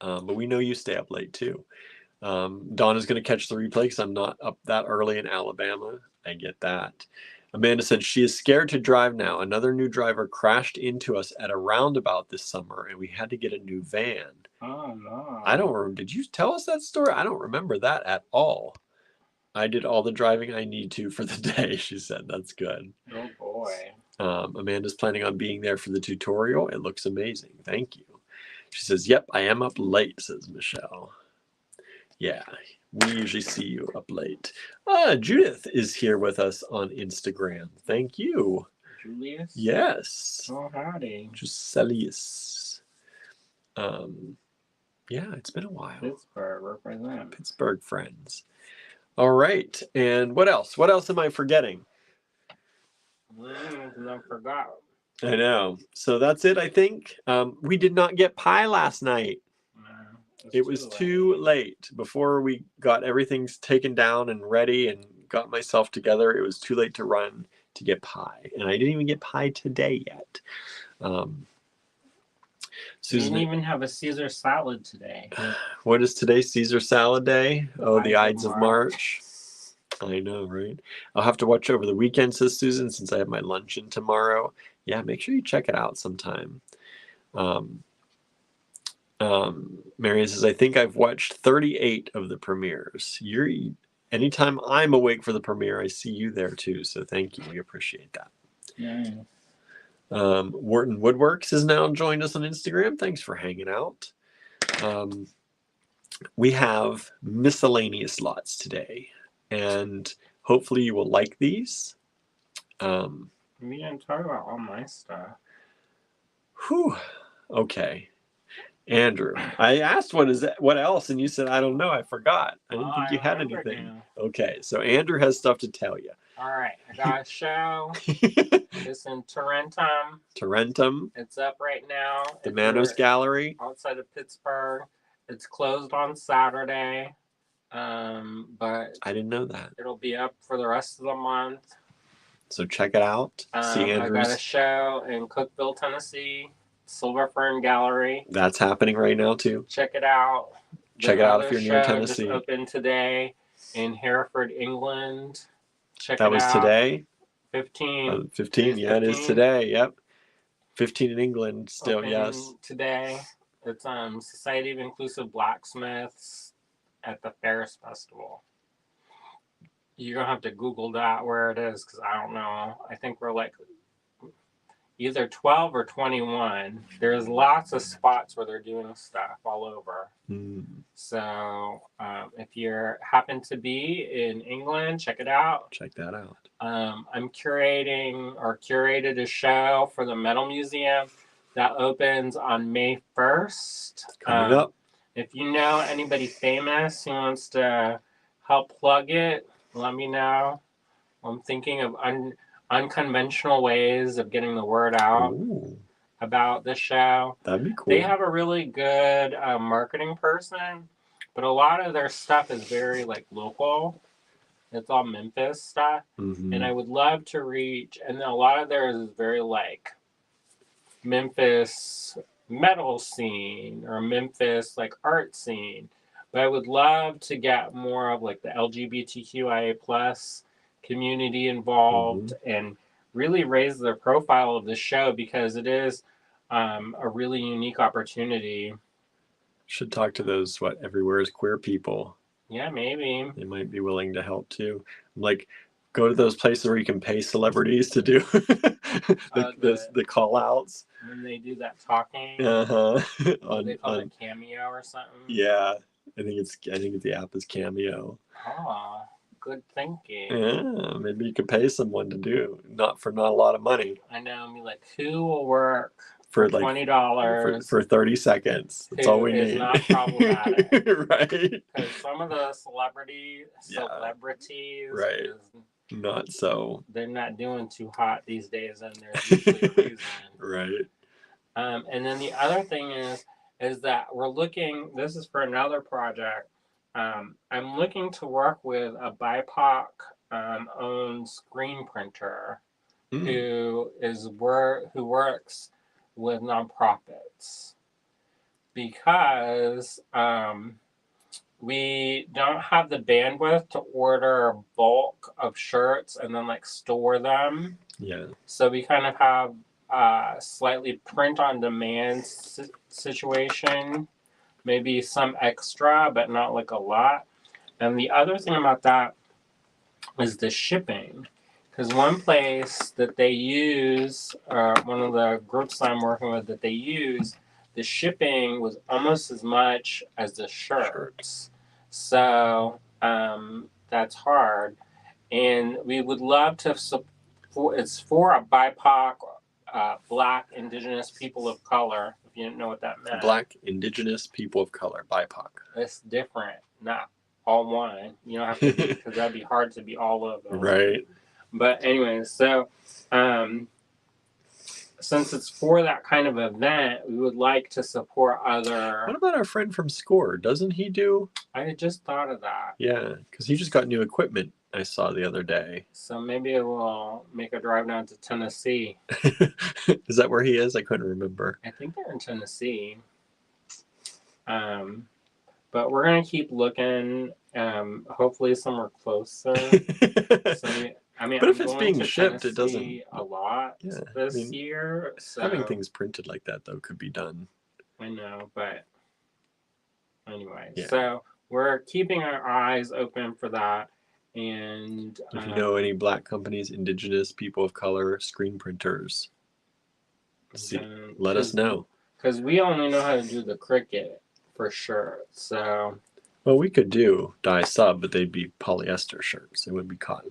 But we know you stay up late too. Donna's going to catch the replay because I'm not up that early in Alabama. I get that. Amanda said she is scared to drive now. Another new driver crashed into us at a roundabout this summer and we had to get a new van. Oh no. I don't remember. Did you tell us that story? I don't remember that at all. I did all the driving I need to for the day, she said. That's good. Oh boy. Amanda's planning on being there for the tutorial. It looks amazing. Thank you. She says, yep, I am up late, says Michelle. Yeah, we usually see you up late. Judith is here with us on Instagram. Thank you. Julius? Yes. Oh, howdy. Miscellaneous. Yeah, it's been a while. Pittsburgh, represent. Pittsburgh friends. All right, and what else? What else am I forgetting? I forgot. I know. So that's it, I think. We did not get pie last night. It was too late. Before we got everything taken down and ready and got myself together, it was too late to run to get pie. And I didn't even get pie today yet. Susan, you didn't even have a Caesar salad today. What is today? Caesar salad day? Oh, the Ides of March. I know, right? I'll have to watch over the weekend, says Susan, since I have my luncheon tomorrow. Yeah, make sure you check it out sometime. Marion says, I think I've watched 38 of the premieres. Anytime I'm awake for the premiere, I see you there too. So thank you. We appreciate that. Nice. Wharton Woodworks has now joined us on Instagram. Thanks for hanging out. We have miscellaneous lots today, and hopefully you will like these. We didn't talk about all my stuff. Whew. Okay. Andrew, I asked what else, and you said, I don't know, I forgot. I didn't think you had anything. Now. Okay, so Andrew has stuff to tell you. All right, I got a show. It's in Tarentum. Tarentum. It's up right now. The Manos Gallery. Outside of Pittsburgh. It's closed on Saturday, but I didn't know that. It'll be up for the rest of the month. So check it out. See Andrew's. I got a show in Cookeville, Tennessee. Silver Fern Gallery. That's happening right now too. Check it out. Check The it out if other you're near show just Tennessee. opened today in Hereford, England. Check That it was out. today? 15. 15, yeah, it is today. Yep. 15 in England still, Open yes. today. It's Society of Inclusive Blacksmiths at the Ferris Festival. You're going to have to Google that where it is because I don't know. I think we're like either 12 or 21. There's lots of spots where they're doing stuff all over. So if you happen to be in England, check it out. Check that out. I'm curated a show for the Metal Museum that opens on May 1st. Coming up. If you know anybody famous who wants to help plug it, let me know. I'm thinking of unconventional ways of getting the word out about the show. That'd be cool. They have a really good marketing person, but a lot of their stuff is very like local. It's all Memphis stuff, and I would love to reach. And a lot of theirs is very like Memphis metal scene or Memphis like art scene. But I would love to get more of like the LGBTQIA plus community involved and really raise the profile of the show because it is a really unique opportunity. Should talk to those everywhere is queer people. Yeah, maybe they might be willing to help too. Like, go to those places where you can pay celebrities to do the call outs. When they do that talking. They call it Cameo or something. Yeah, I think the app is Cameo. Oh, good thinking. Yeah, maybe you could pay someone to do not a lot of money. I know. I mean, like, who will work for $20 for 30 seconds? That's all we need. Not problematic, right? Because some of the celebrities, right, not so. They're not doing too hot these days, and there's usually a reason. Right. And then the other thing is that we're looking. This is for another project. I'm looking to work with a BIPOC owned screen printer who works with nonprofits because we don't have the bandwidth to order bulk of shirts and then like store them. Yeah. So we kind of have a slightly print on demand situation, maybe some extra, but not like a lot. And the other thing about that is the shipping. Because one place that they use, one of the groups I'm working with that they use, the shipping was almost as much as the shirts. So that's hard. And we would love to support, it's for a BIPOC, Black, Indigenous people of color, if you didn't know what that meant. Black, Indigenous people of color, BIPOC. It's different, not all one. You don't have to be, because that'd be hard to be all of them. Right. But anyway, so since it's for that kind of event, we would like to support other... What about our friend from SCORE? Doesn't he do... I just thought of that. Yeah, because he just got new equipment I saw the other day. So maybe we'll make a drive down to Tennessee. Is that where he is? I couldn't remember. I think they're in Tennessee. But we're going to keep looking. Hopefully somewhere closer. But if it's being shipped, it doesn't... a lot this year. So having things printed like that, though, could be done. I know, but anyway. Yeah. So we're keeping our eyes open for that. And if you know any Black companies, Indigenous people of color, screen printers, let us know. Because we only know how to do the Cricut for sure. So... Well, we could do dye sub, but they'd be polyester shirts. They wouldn't be cotton.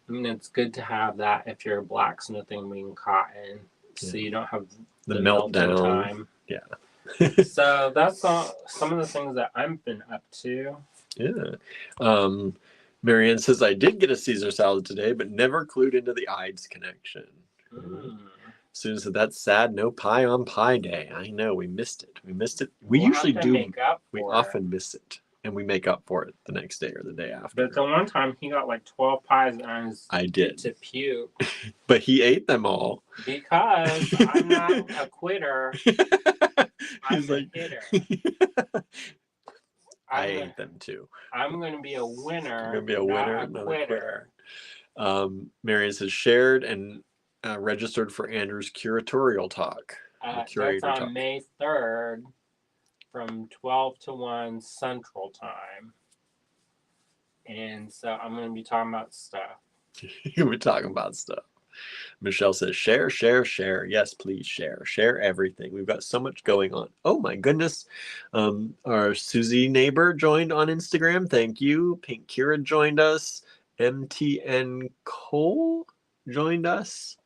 I mean, it's good to have that if you're blacksmithing being cotton, so you don't have the meltdown time. Yeah. So that's some of the things that I've been up to. Yeah. Marianne says, I did get a Caesar salad today, but never clued into the Ides connection. Susan said, that's sad. No pie on Pie Day. I know. We missed it. We usually do. We often miss it. And we make up for it the next day or the day after. But the one time he got like 12 pies and I did. To puke. But he ate them all. Because I'm not a quitter. I'm a hitter. I ate them too. I'm going to be a winner. You're gonna be a winner, not a not quitter. a quitter. Marion says shared and registered for Andrew's curatorial talk. That's on May 3rd from 12 to 1 Central Time. And so I'm going to be talking about stuff. We're talking about stuff. Michelle says, share, share, share. Yes, please share. Share everything. We've got so much going on. Oh my goodness. Our Susie neighbor joined on Instagram. Thank you. Pink Kira joined us. MTN Cole joined us.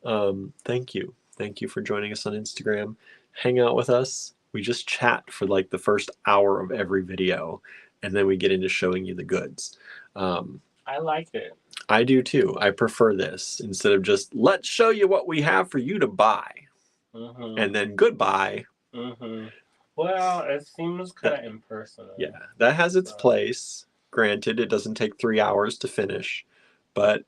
Thank you. Thank you for joining us on Instagram. Hang out with us. We just chat for like the first hour of every video, and then we get into showing you the goods. I like it. I do too. I prefer this instead of just let's show you what we have for you to buy, and then goodbye. Well, it seems kind of impersonal. Yeah, that has its place. Granted, it doesn't take 3 hours to finish, but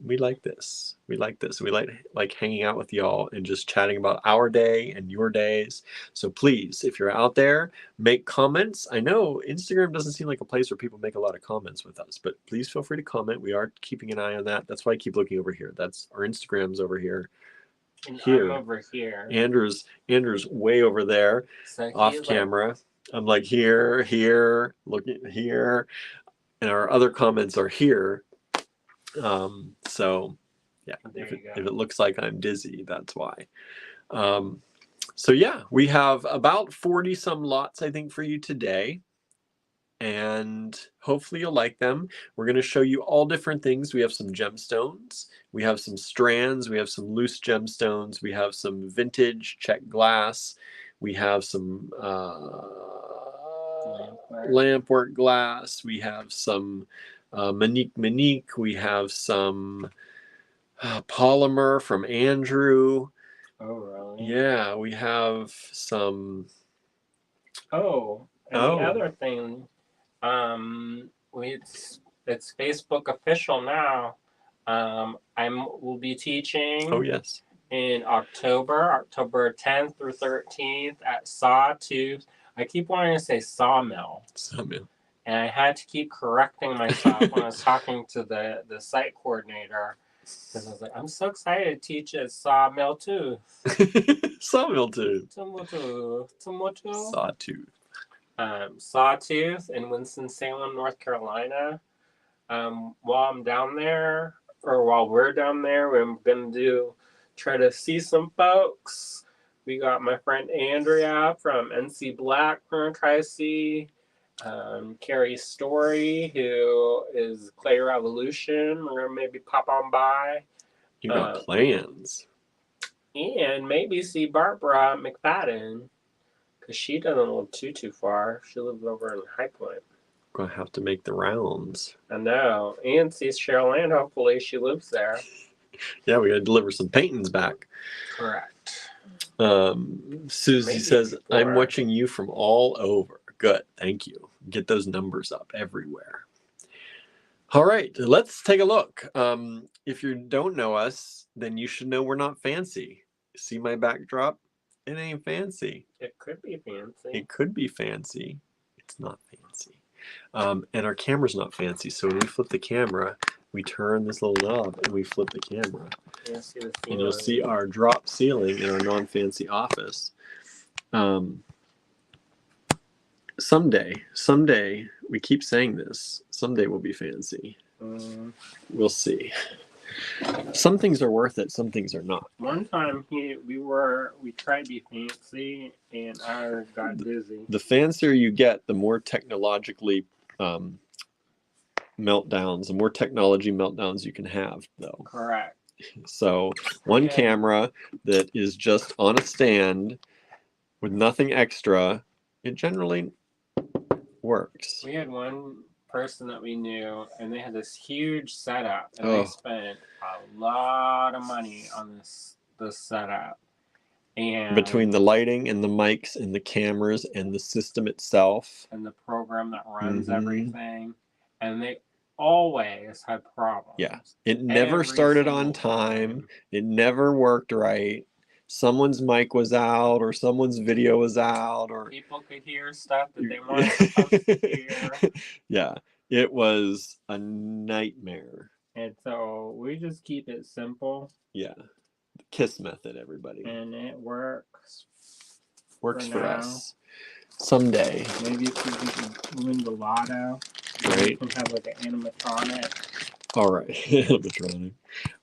we like this. We like this. We like hanging out with y'all and just chatting about our day and your days. So please, if you're out there, make comments. I know Instagram doesn't seem like a place where people make a lot of comments with us, but please feel free to comment. We are keeping an eye on that. That's why I keep looking over here. That's our Instagram's over here. And I'm over here. Andrew's way over there, so off camera. I'm like here, looking here, and our other comments are here. So yeah, if it looks like I'm dizzy, that's why. So yeah, we have about 40 some lots, I think, for you today. And hopefully you'll like them. We're going to show you all different things. We have some gemstones. We have some strands. We have some loose gemstones. We have some vintage check glass. We have some lampwork glass. We have some Monique. We have some polymer from Andrew. Oh, really? Yeah, we have some. Oh, and the other thing, it's Facebook official now. Will be teaching. Oh yes. In October 10th through 13th at Sawtooth. I keep wanting to say Sawmill. Sawmill. And I had to keep correcting myself when I was talking to the site coordinator. Because I was like, I'm so excited to teach at Sawmill Tooth. Sawmill Tooth. Sawtooth. Sawtooth in Winston-Salem, North Carolina. While I'm down there, or while we're down there, we're going to try to see some folks. We got my friend Andrea from NC Black we're going to try to see. Carrie Story, who is Clay Revolution. We're going to maybe pop on by. You got plans. And maybe see Barbara McFadden, because she doesn't live too far. She lives over in High Point. Gonna have to make the rounds. I know. And see Cheryl Ann, hopefully she lives there. Yeah, we gotta deliver some paintings back. Correct. Susie says, I'm watching you from all over. Good, thank you. Get those numbers up everywhere. All right, let's take a look. If you don't know us, then you should know we're not fancy. See my backdrop? It ain't fancy. It could be fancy. It could be fancy. It's not fancy. And our camera's not fancy, so when we flip the camera, we turn this little knob and we flip the camera. And you'll see our drop ceiling in our non-fancy office. Someday, we keep saying this, someday we'll be fancy. We'll see. Some things are worth it, some things are not. One time we tried to be fancy and I got dizzy. The fancier you get, the more technologically meltdowns, the more technology meltdowns you can have, though. Correct. So one camera that is just on a stand with nothing extra, it generally works. We had one person that we knew, and they had this huge setup, and they spent a lot of money on this setup. And between the lighting and the mics and the cameras and the system itself and the program that runs everything, and they always had problems. Yeah, it never started on time. It never worked right. someone's mic was out or someone's video was out, or people could hear stuff that they weren't supposed to hear. Yeah, it was a nightmare. And so we just keep it simple. Yeah, the KISS method, everybody. And it works. Works for us. Someday. Maybe if we can win the lotto. Right. We can have like an animatronic. All right. Animatronic.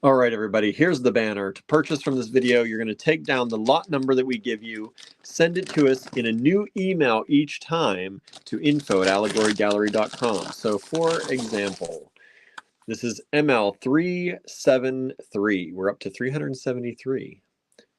All right, everybody. Here's the banner. To purchase from this video, you're going to take down the lot number that we give you, send it to us in a new email each time to info@allegorygallery.com. So, for example, this is ML373. We're up to 373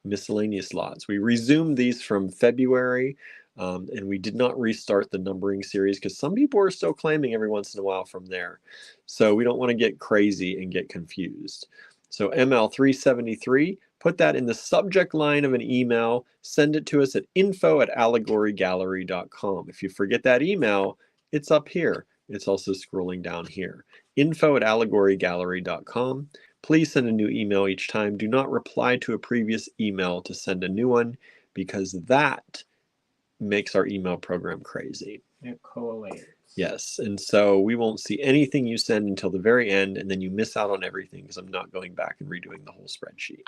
miscellaneous lots. We resumed these from February, and we did not restart the numbering series because some people are still claiming every once in a while from there. So we don't want to get crazy and get confused. So ML373, put that in the subject line of an email, send it to us at info@allegorygallery.com. If you forget that email, it's up here. It's also scrolling down here. info@allegorygallery.com. Please send a new email each time. Do not reply to a previous email to send a new one, because that makes our email program crazy. It collates. Yes, and so we won't see anything you send until the very end, and then you miss out on everything because I'm not going back and redoing the whole spreadsheet.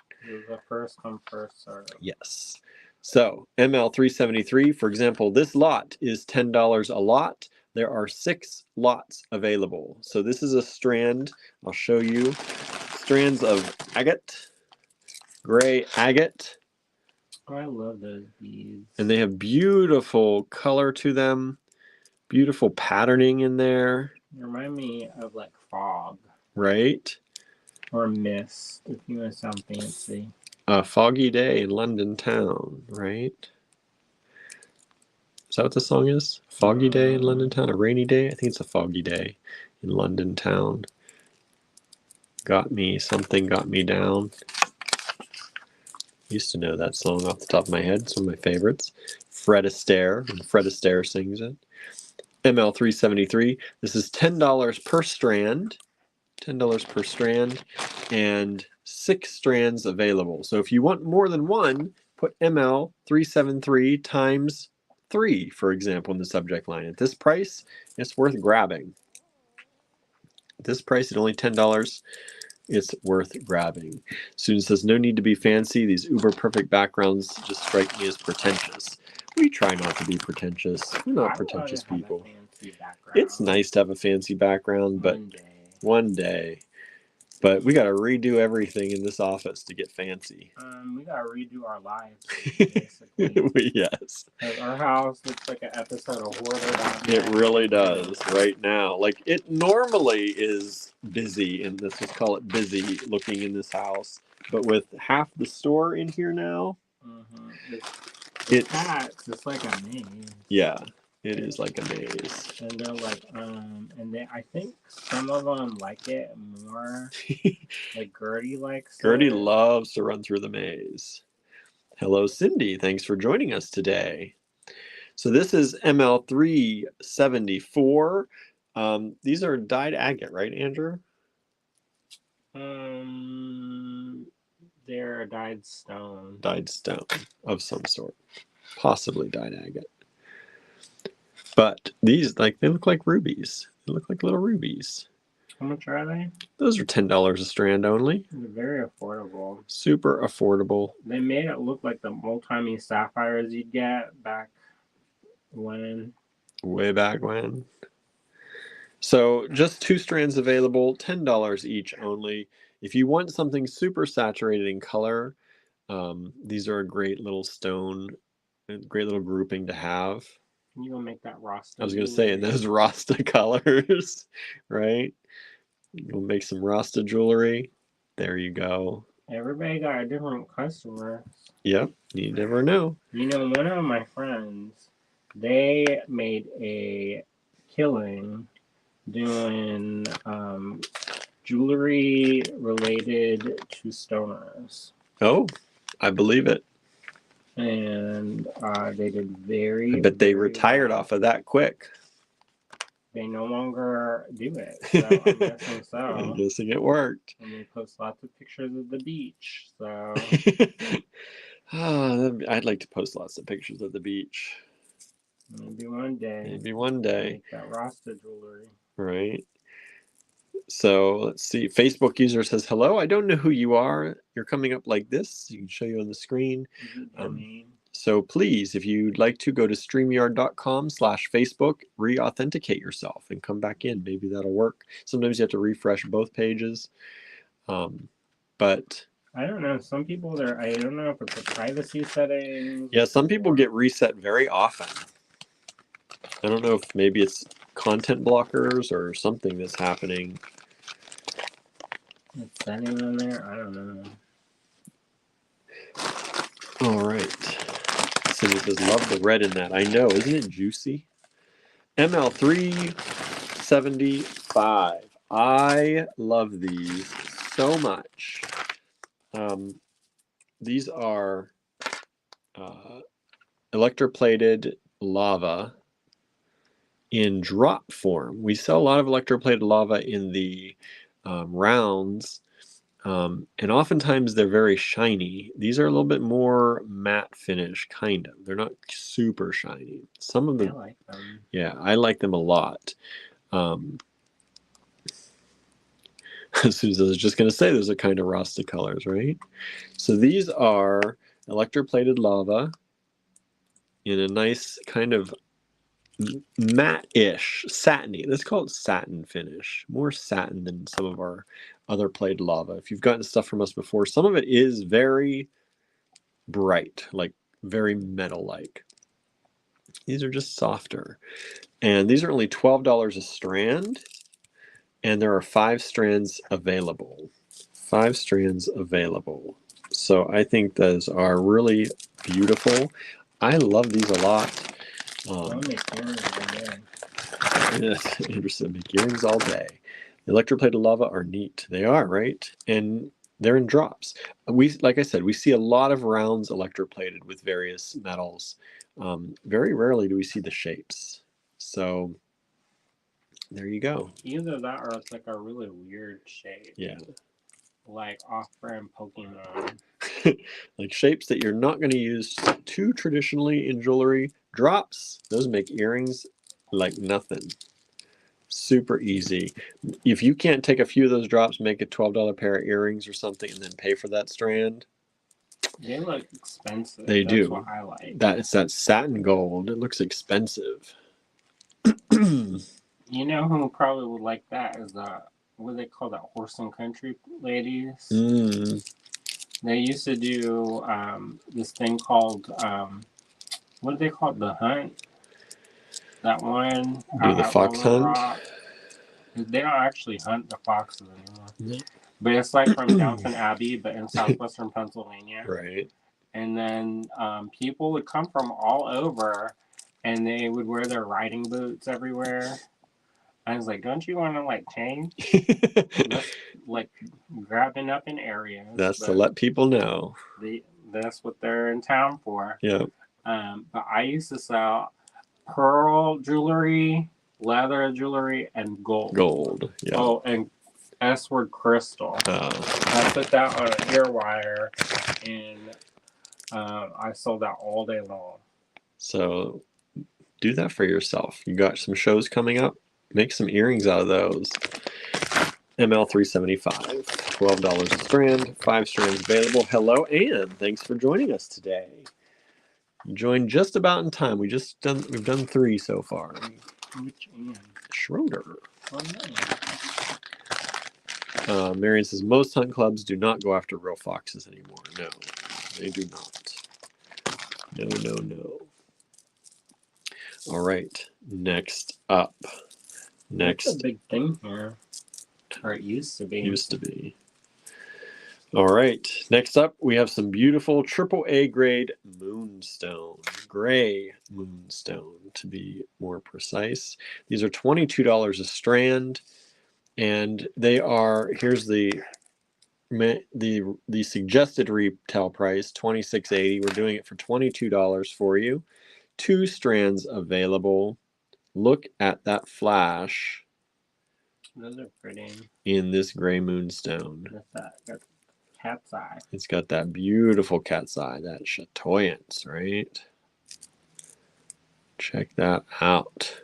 The first come, first serve. Yes. So ML373, for example, this lot is $10 a lot. There are 6 lots available. So this is a strand. I'll show you. Strands of agate, gray agate. Oh, I love those beads. And they have beautiful color to them, beautiful patterning in there. They remind me of like fog. Right? Or mist, if you want to sound fancy. A foggy day in London town, right? Is that what the song is? Foggy day in London town? A rainy day? I think it's a foggy day in London town. Got me, something got me down. Used to know that song off the top of my head. It's one of my favorites. Fred Astaire, and Fred Astaire sings it. ML373. This is $10 per strand. $10 per strand, and 6 strands available. So if you want more than one, put ML373 times 3, for example, in the subject line. At this price, it's worth grabbing. At this price, at only $10, it's worth grabbing. Student says, no need to be fancy. These uber perfect backgrounds just strike me as pretentious. We try not to be pretentious. We're not pretentious people. It's nice to have a fancy background, but one day. But we got to redo everything in this office to get fancy. We got to redo our lives, basically. Yes. Our house looks like an episode of Hoarder. It really does right now. Like, it normally is busy, and let's just call it busy looking in this house. But with half the store in here now, it's like a maze. Yeah. It is like a maze. And they're like, and I think some of them like it more. Like Gertie likes Gertie it. loves to run through the maze. Hello, Cindy. Thanks for joining us today. So this is ML374. These are dyed agate, right, Andrew? They're dyed stone. Dyed stone of some sort. Possibly dyed agate. But these, they look like rubies. They look like little rubies. How much are they? Those are $10 a strand only. They're very affordable. Super affordable. They made it look like the old-timey sapphires you'd get back when. Way back when. So just 2 strands available, $10 each only. If you want something super saturated in color, these are a great little stone, a great little grouping to have. You gonna make that Rasta? I was gonna say, in those Rasta colors, right? You'll make some Rasta jewelry. There you go. Everybody got a different customer. Yep, you never know. You know, one of my friends, they made a killing doing jewelry related to stoners. Oh, I believe it. And they did very. I bet they retired off of that quick. They no longer do it. So I'm guessing so. I'm guessing it worked. And they post lots of pictures of the beach. So I'd like to post lots of pictures of the beach. Maybe one day. Maybe one day. Make that Rasta jewelry. Right. So let's see. Facebook user says, hello, I don't know who you are. You're coming up like this. You can show you on the screen. So please, if you'd like to, go to streamyard.com/Facebook, re-authenticate yourself and come back in. Maybe that'll work. Sometimes you have to refresh both pages. But I don't know. Some people, I don't know if it's a privacy setting. Yeah, some people get reset very often. I don't know if maybe it's content blockers or something that's happening. It's setting on there? I don't know. All right. Cindy says, love the red in that. I know. Isn't it juicy? ML375. I love these so much. These are electroplated lava in drop form. We sell a lot of electroplated lava in the rounds, and oftentimes they're very shiny. These are a little bit more matte finish, kind of. They're not super shiny. Some of them, I like them. Yeah, I like them a lot. Susan was just going to say those are kind of Rasta colors, right? So these are electroplated lava in a nice kind of matte-ish, satiny. Let's call it satin finish. More satin than some of our other plated lava. If you've gotten stuff from us before, some of it is very bright, like very metal-like. These are just softer. And these are only $12 a strand. And there are 5 strands available. 5 strands available. So I think those are really beautiful. I love these a lot. Yes, Anderson, make earrings all day. The electroplated lava are neat. They are, right? And they're in drops. Like I said, we see a lot of rounds electroplated with various metals. Very rarely do we see the shapes. So there you go. Either that or it's like a really weird shape. Yeah. Like off-brand Pokemon. Like shapes that you're not going to use too traditionally in jewelry. Drops, those make earrings like nothing. Super easy. If you can't take a few of those drops, make a $12 pair of earrings or something, and then pay for that strand. They look expensive. They That's do. What I like. It's that satin gold. It looks expensive. You know who probably would like that is what do they call that, horse and country ladies? They used to do this thing called what do they call it? The hunt. That one. Do the fox hunt? Rock. They don't actually hunt the foxes anymore. But it's like from Downton Abbey, but in southwestern Pennsylvania. Right. And then people would come from all over, and they would wear their riding boots everywhere. I was like, don't you want to like change? That's like grabbing up in areas. That's to let people know. That's what they're in town for. Yeah. But I used to sell pearl jewelry, leather jewelry, and gold. Gold. Yeah. Oh, and S-word crystal. I put that on an ear wire, and I sold that all day long. So do that for yourself. You got some shows coming up. Make some earrings out of those. ML375, $12 a strand, 5 strands available. Hello, Anne. Thanks for joining us today. You joined just about in time. We've done 3 so far. Which Anne? Schroeder. Oh, nice. Marion says most hunt clubs do not go after real foxes anymore. No, they do not. No. All right. Next up. That's a big thing here. Or it used to be. All right. Next up, we have some beautiful AAA grade moonstone. Gray moonstone, to be more precise. These are $22 a strand. And they are, here's the suggested retail price, $26.80. We're doing it for $22 for you. 2 strands available. Look at that flash. Those are pretty. In this gray moonstone. That's cat's eye. It's got that beautiful cat's eye, that chatoyance, right? Check that out.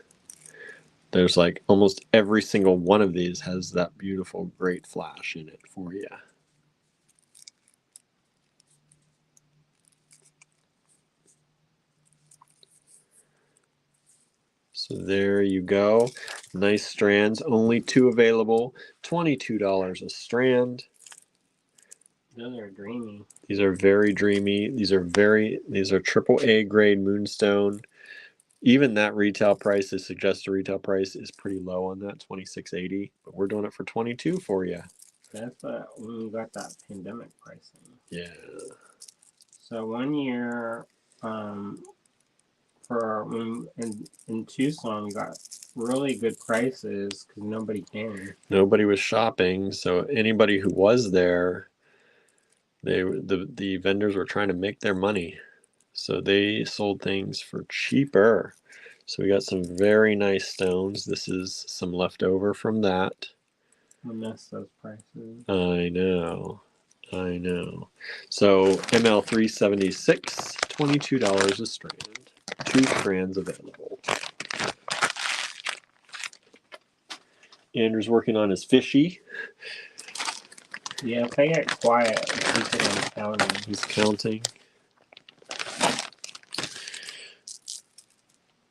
There's like almost every single one of these has that beautiful great flash in it for you. So there you go. Nice strands, only 2 available, $22 a strand. Those are dreamy. These are very dreamy. These are AAA grade moonstone. Even that retail price, the suggested retail price, is pretty low on that, $26.80. But we're doing it for $22 for you. That's when we got that pandemic pricing. Yeah. So 1 year, for when in Tucson, we got really good prices because nobody came. Nobody was shopping, so anybody who was there, the vendors were trying to make their money. So they sold things for cheaper. So we got some very nice stones. This is some leftover from that. I miss those prices. I know. So ML 376, $22 a strand. 2 strands available. Andrew's working on his fishy. Yeah, if I get quiet, it's because I'm counting. He's counting.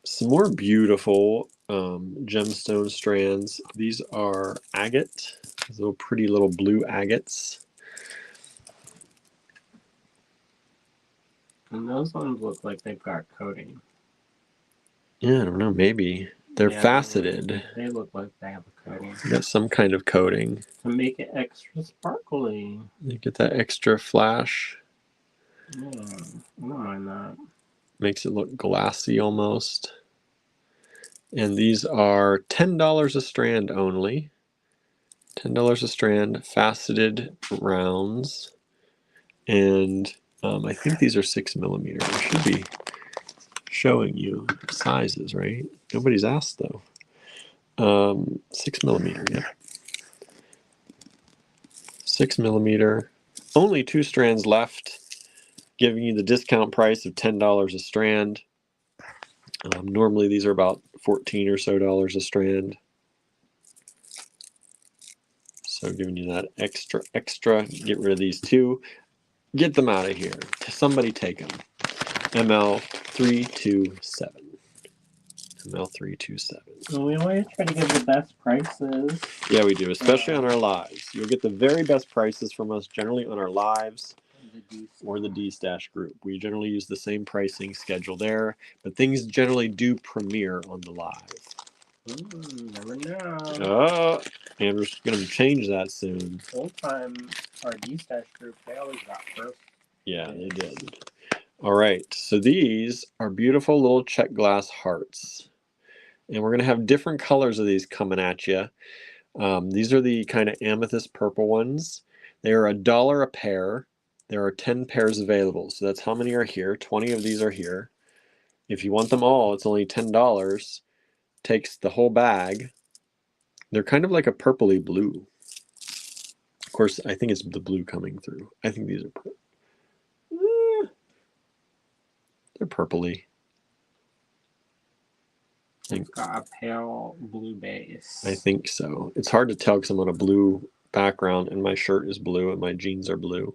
Some more beautiful gemstone strands. These are agate, these little pretty little blue agates. And those ones look like they've got coating. Yeah, I don't know, maybe. They're faceted. They look like they have a coating. They got some kind of coating. To make it extra sparkly. You get that extra flash. Yeah, I don't mind that. Makes it look glassy almost. And these are $10 a strand only. $10 a strand, faceted rounds. And I think these are 6mm. I should be showing you sizes, right? Nobody's asked though. 6mm, yeah. 6mm. Only 2 strands left, giving you the discount price of $10 a strand. Normally these are about $14 or so a strand. So giving you that extra. Get rid of these 2. Get them out of here. Somebody take them. ML 327. ML 327. Well, we always try to get the best prices. Yeah, we do, especially on our lives. You'll get the very best prices from us generally on our lives or the D-Stash group. We generally use the same pricing schedule there, but things generally do premiere on the live. Never know. Oh, and we're going to change that soon. Old time, our D-Stash group, they always got first. Yeah, they did. All right, so these are beautiful little check glass hearts. And we're going to have different colors of these coming at you. These are the kind of amethyst purple ones. They are $1 a pair. There are 10 pairs available. So that's how many are here. 20 of these are here. If you want them all, it's only $10. Takes the whole bag. They're kind of like a purpley blue. Of course, I think it's the blue coming through. I think these are they're purpley. It's got a pale blue base. I think so. It's hard to tell because I'm on a blue background and my shirt is blue and my jeans are blue.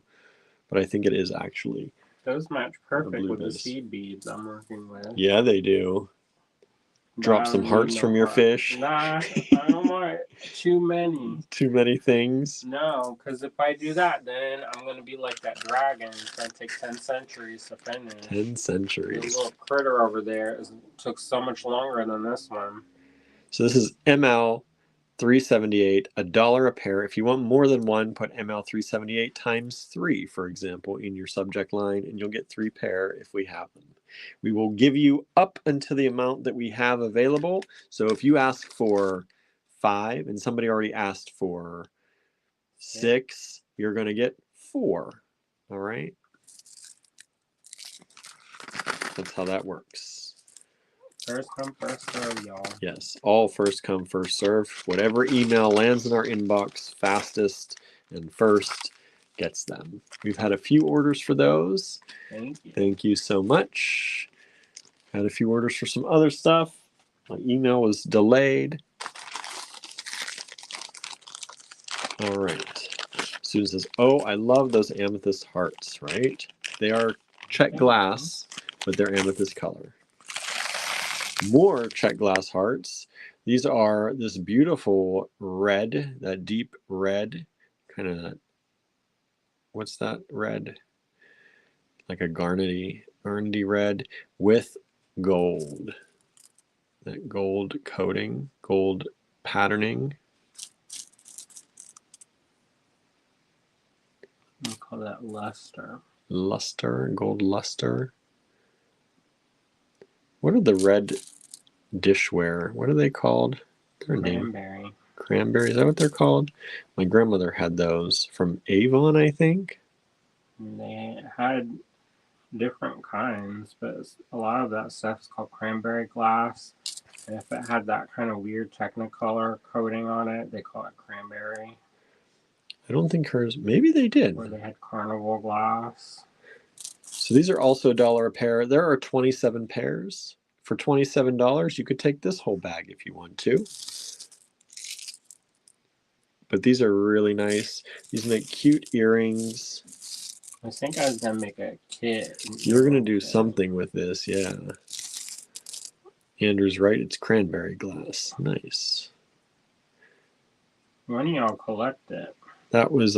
But I think it is actually. Those match perfect with base. the seed beads I'm working with. Yeah, they do. Drop some hearts from your fish. Nah, I don't want too many. Too many things. No, because if I do that, then I'm going to be like that dragon. It's going to take 10 centuries to finish. 10 centuries. The little critter over there took so much longer than this one. So this is ML 378, $1 a pair. If you want more than one, put ML 378 times 3, for example, in your subject line, and you'll get 3 pair if we have them. We will give you up until the amount that we have available. So if you ask for 5 and somebody already asked for 6, you're going to get 4. All right? That's how that works. First come, first serve, y'all. Yes, all first come, first serve. Whatever email lands in our inbox fastest and first gets them. We've had a few orders for those. Thank you. Thank you so much. Had a few orders for some other stuff. My email was delayed. All right. Susan says, oh, I love those amethyst hearts, right? They are check glass, but they're amethyst color. More check glass hearts. These are this beautiful red, that deep red, kind of, what's that red? Like a garnety red with gold. That gold coating, gold patterning. We call that luster. Luster, gold luster. What are the red dishware? What are they called? Their name? Cranberry. Cranberry, is that what they're called? My grandmother had those from Avon, I think. They had different kinds, but a lot of that stuff's called cranberry glass. And if it had that kind of weird technicolor coating on it, they call it cranberry. I don't think hers, maybe they did. Or they had carnival glass. So these are also $1 a pair. There are 27 pairs. For $27, you could take this whole bag if you want to. But these are really nice. These make cute earrings. I think I was going to make a kit. You're going to do something with this, yeah. Andrew's right, it's cranberry glass. Nice. When do y'all collect it? That was,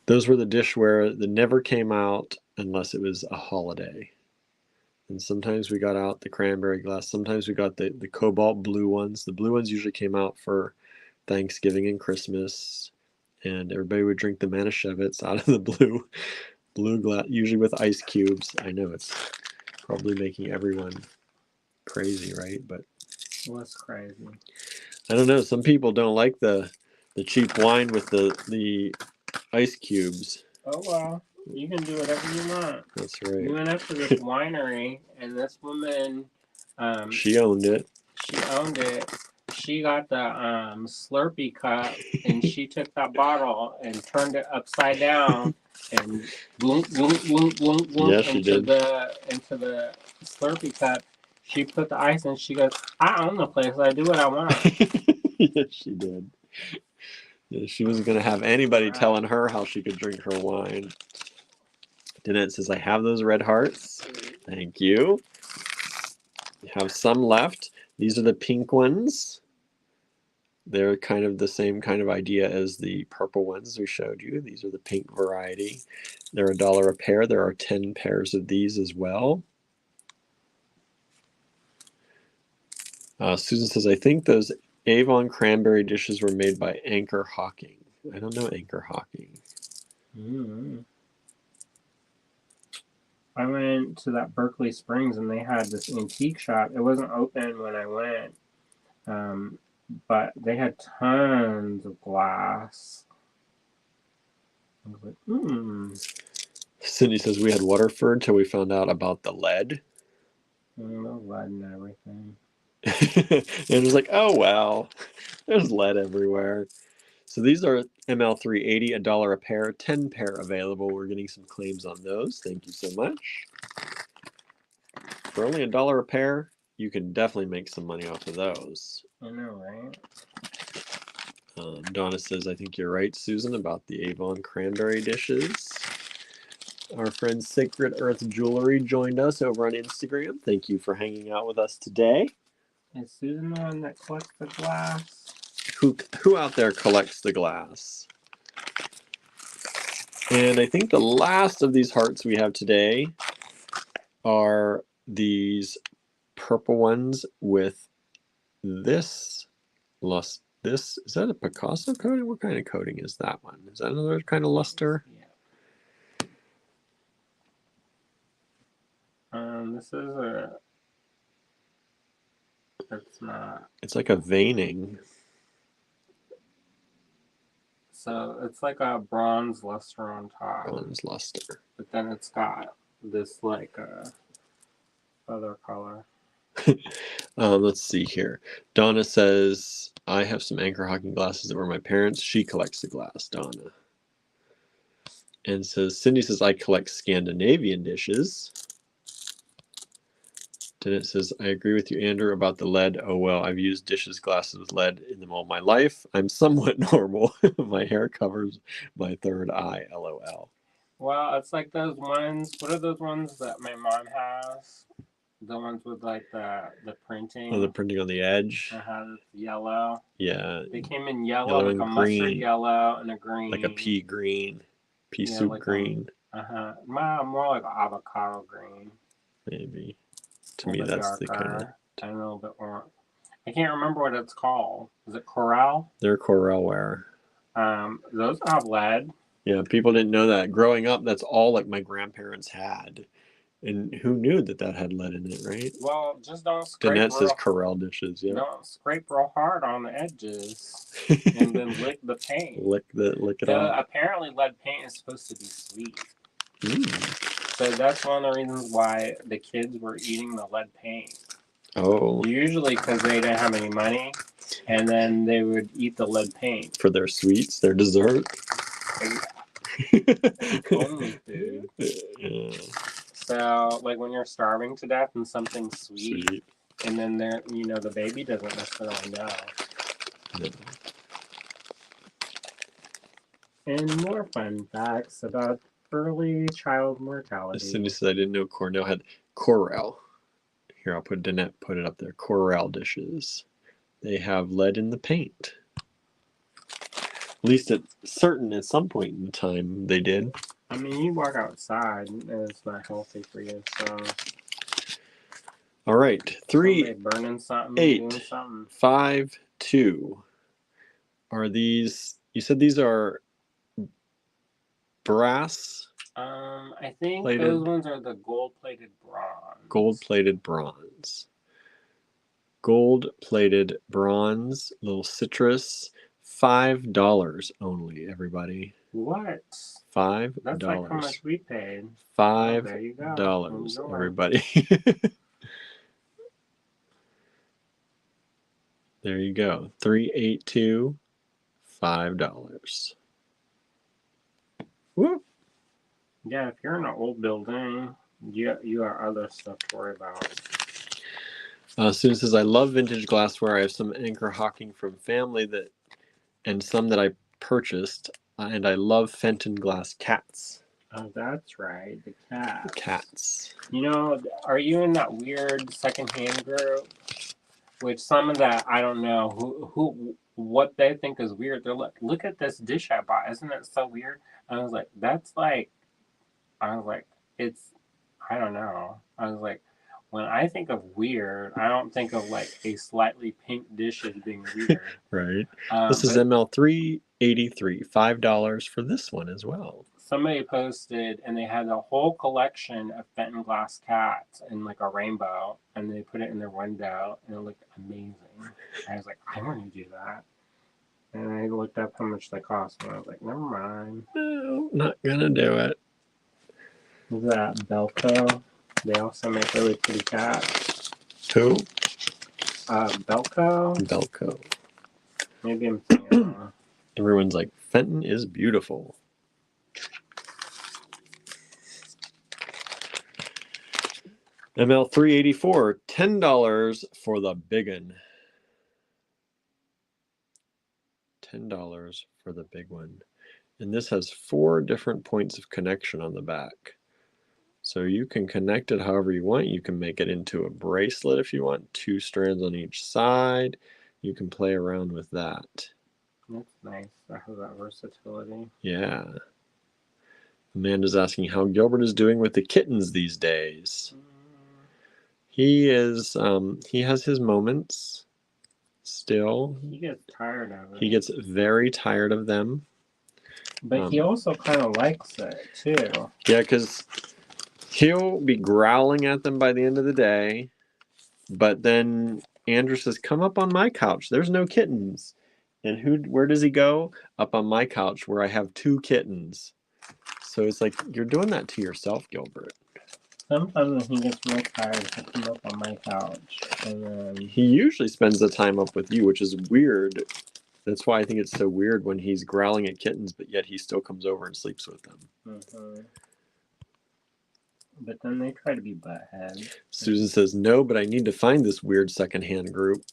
those were the dishware that never came out unless it was a holiday. And sometimes we got out the cranberry glass. Sometimes we got the cobalt blue ones. The blue ones usually came out for Thanksgiving and Christmas. And everybody would drink the Manischewitz out of the blue glass, usually with ice cubes. I know it's probably making everyone crazy, right? But What's crazy? I don't know. Some people don't like the cheap wine with the ice cubes. Oh, well, you can do whatever you want. That's right. We went up to this winery, and this woman, she owned it. She owned it. She got the Slurpee cup, and she took that bottle and turned it upside down, and blunk, blunk, blunk, blunk, blunk Yes, she into did. the Slurpee cup. She put the ice in. She goes, "I own the place. I do what I want." Yes, she did. Yeah, she wasn't going to have anybody telling her how she could drink her wine. Danette says, I have those red hearts. Thank you. You have some left. These are the pink ones. They're kind of the same kind of idea as the purple ones we showed you. These are the pink variety. They're $1 a pair. There are 10 pairs of these as well. Susan says, I think those Avon cranberry dishes were made by Anchor Hawking. I don't know Anchor Hawking. Mm-hmm. I went to that Berkeley Springs, and they had this antique shop. It wasn't open when I went, but they had tons of glass. I was like, Cindy says, we had Waterford till we found out about the lead. No lead and everything. And it was like, oh, well, there's lead everywhere. So these are ML380, $1 a pair, 10 pair available. We're getting some claims on those. Thank you so much. For only $1 a pair, you can definitely make some money off of those. I know, right? Donna says, I think you're right, Susan, about the Avon cranberry dishes. Our friend Sacred Earth Jewelry joined us over on Instagram. Thank you for hanging out with us today. Is Susan the one that collects the glass? Who out there collects the glass? And I think the last of these hearts we have today are these purple ones with this is that a Picasso coating? What kind of coating is that one? Is that another kind of luster? Yeah. This is it's not. It's like a veining. So it's like a bronze luster on top. Bronze luster. But then it's got this like other color. Let's see here. Donna says, I have some Anchor Hawking glasses that were my parents. She collects the glass, Donna. And Cindy says, I collect Scandinavian dishes. Then it says, I agree with you, Andrew, about the lead. Oh, well, I've used dishes glasses with lead in them all my life. I'm somewhat normal. My hair covers my third eye, LOL. Well, it's like those ones. What are those ones that my mom has? The ones with like the printing. Oh, the printing on the edge. It's yellow. Yeah. They came in yellow, Yellow like and a mustard green. yellow and a green. Like a pea green. Pea soup like green. More like avocado green. Maybe. To me, that's darker, the kind of. and a little bit more. I can't remember what it's called. Is it Corel? They're Corelware. Those have lead. Yeah, people didn't know that. Growing up, that's all like my grandparents had. And who knew that had lead in it, right? Well, just don't scrape. Danette says Corel dishes. Yeah. Don't scrape real hard on the edges, and then lick the paint. lick it off. Apparently, lead paint is supposed to be sweet. Mm. So that's one of the reasons why the kids were eating the lead paint. Oh. Usually because they didn't have any money, and then they would eat the lead paint for their sweets, their dessert. Only food. Yeah. So, like when you're starving to death and something sweet. And then the baby doesn't necessarily know. No. And more fun facts about early child mortality. Cindy says I didn't know Cornell had Corel. Here, I'll put Danette put it up there. Corel dishes. They have lead in the paint. At least at some point in time they did. I mean, you walk outside and it's not healthy for you, so. All right, 3, burning something, 8, doing something. 5, 2. Are these? You said these are brass. I think plated, those ones are the gold-plated bronze. Gold-plated bronze. Gold-plated bronze. Little citrus. $5 only, everybody. What? $5. That's like how much we paid. $5, there you go. everybody. There you go. 382, $5. Whoop. Yeah, if you're in an old building, you got other stuff to worry about. Susan says, I love vintage glassware. I have some Anchor Hocking from family and some that I purchased. And I love Fenton glass cats. Oh, that's right. The cats. Cats. Are you in that weird secondhand group? Which some of that, I don't know what they think is weird. They're like, look at this dish I bought. Isn't it so weird? I was like, it's, I don't know. I was like, when I think of weird, I don't think of like a slightly pink dish as being weird. Right. This is ML383, $5 for this one as well. Somebody posted, and they had a whole collection of Fenton glass cats in like a rainbow, and they put it in their window, and it looked amazing. I was like, I want to do that. And I looked up how much they cost, and I was like, never mind. No, not gonna do it. Is that Belco? They also make really pretty cats. Who? Belco? Belco. Maybe I'm saying it wrong. Everyone's like, Fenton is beautiful. ML384, $10 for the big one. $10 for the big one. And this has 4 different points of connection on the back. So you can connect it however you want. You can make it into a bracelet if you want, 2 strands on each side. You can play around with that. That's nice. I have that versatility. Yeah. Amanda's asking how Gilbert is doing with the kittens these days. He is, he has his moments still. He gets tired of it. He gets very tired of them. But he also kind of likes it, too. Yeah, because he'll be growling at them by the end of the day. But then Andrew says, come up on my couch. There's no kittens. And where does he go? Up on my couch where I have 2 kittens. So it's like, you're doing that to yourself, Gilbert. Sometimes when he gets real tired, he'll come up on my couch. And then he usually spends the time up with you, which is weird That's why I think it's so weird when he's growling at kittens, but yet he still comes over and sleeps with them. Mm-hmm. But then they try to be buttheads. Susan says, no, but I need to find this weird secondhand group.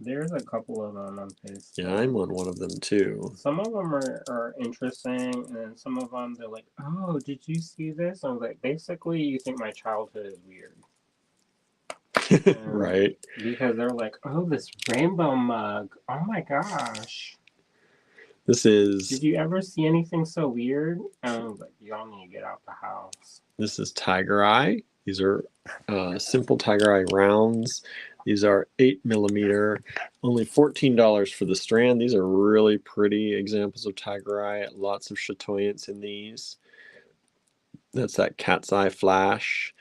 There's a couple of them on Facebook. Yeah, I'm on one of them too. Some of them are interesting, and then some of them they're like, "Oh, did you see this?" I was like, basically, you think my childhood is weird, Right? Because they're like, "Oh, this rainbow mug! Oh my gosh! This is. Did you ever see anything so weird?" And I was like, "Y'all need to get out the house." This is Tiger Eye. These are simple Tiger Eye rounds. These are 8mm, only $14 for the strand. These are really pretty examples of Tiger Eye. Lots of chatoyance in these. That's that cat's eye flash.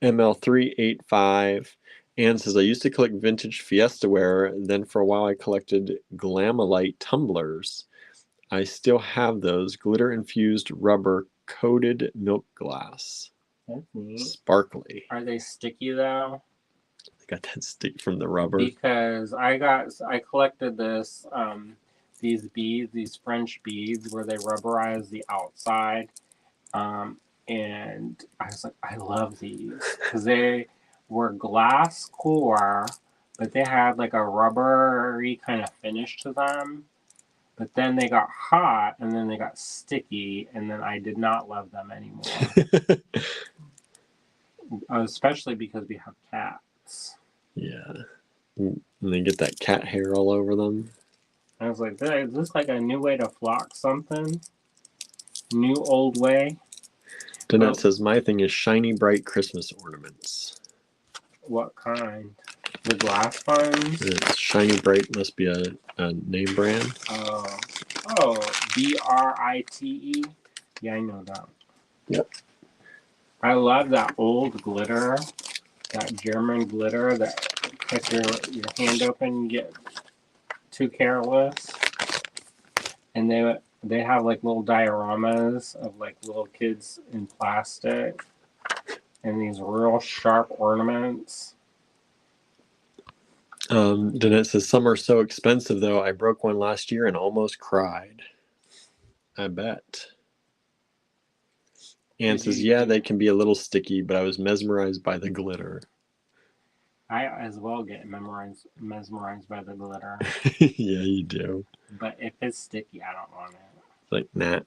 ML385. Anne says, I used to collect vintage Fiesta ware, and then for a while I collected Glamalite tumblers. I still have those glitter-infused rubber coated milk glass. That's neat. Sparkly. Are they sticky though? They got that stick from the rubber. Because I collected these beads, these French beads, where they rubberize the outside, and I was like, I love these because they were glass core, but they had like a rubbery kind of finish to them. But then they got hot, and then they got sticky, and then I did not love them anymore. Especially because we have cats. Yeah. And they get that cat hair all over them. I was like, is this like a new way to flock something? New old way? Danette says, my thing is shiny, bright Christmas ornaments. What kind? The glass ones? It's shiny, bright must be a name brand. Oh, BRITE? Yeah, I know that. Yep. I love that old glitter, that German glitter that cuts your hand open and get too careless. And they have like little dioramas of like little kids in plastic and these real sharp ornaments. Danette says, some are so expensive though. I broke one last year and almost cried. I bet. Anne says, yeah, they can be a little sticky, but I was mesmerized by the glitter. I as well get mesmerized by the glitter. Yeah, you do. But if it's sticky, I don't want it. It's like, nah.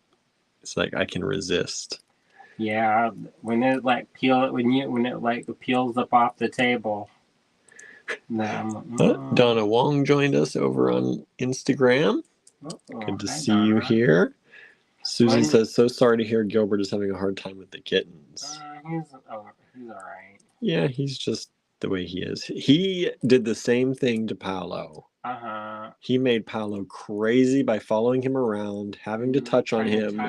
It's like I can resist. Yeah, when it like peels up off the table. Donna Wong joined us over on Instagram. Good to see you here. Susan says, so sorry to hear Gilbert is having a hard time with the kittens. He's all right. Yeah, he's just the way he is. He did the same thing to Paolo. He made Paolo crazy by following him around, having to touch on him,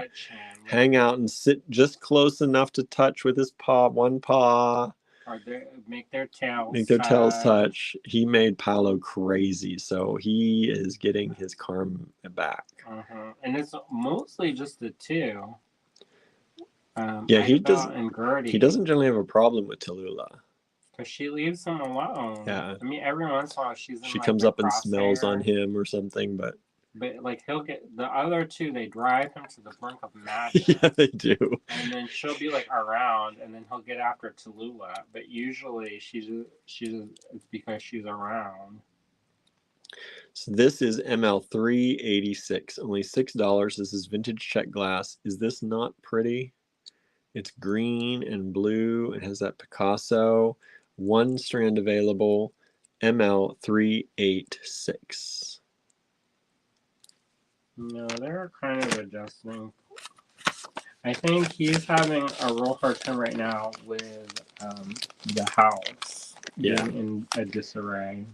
hang out and sit just close enough to touch with his one paw. Or make their tails touch. He made Paolo crazy, so he is getting his karma back. And it's mostly just the two. Yeah, he doesn't generally have a problem with Tallulah. Because she leaves him alone. Yeah. I mean, every once in a while she comes up and smells on him or something, but like he'll get the other two. They drive him to the brink of madness. Yeah, they do. And then she'll be like around, and then he'll get after Tallulah. But usually it's because she's around. So this is ML386, only $6. This is vintage check glass. Is this not pretty? It's green and blue. It has that Picasso. One strand available. ML386. No, they're kind of adjusting. I think he's having a real hard time right now with the house being in a disarray.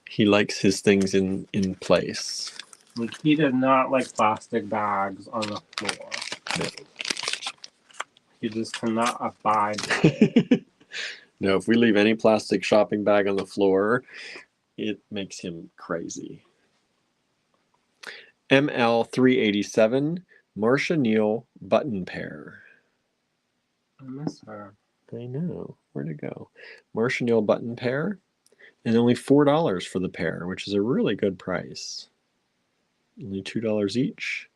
He likes his things in place. Like, he does not like plastic bags on the floor. No. He just cannot abide with it. No, if we leave any plastic shopping bag on the floor, it makes him crazy. ML387, Marcia Neal button pair. I miss her. I know. Where'd it go? Marcia Neal button pair. And only $4 for the pair, which is a really good price. only $2 each.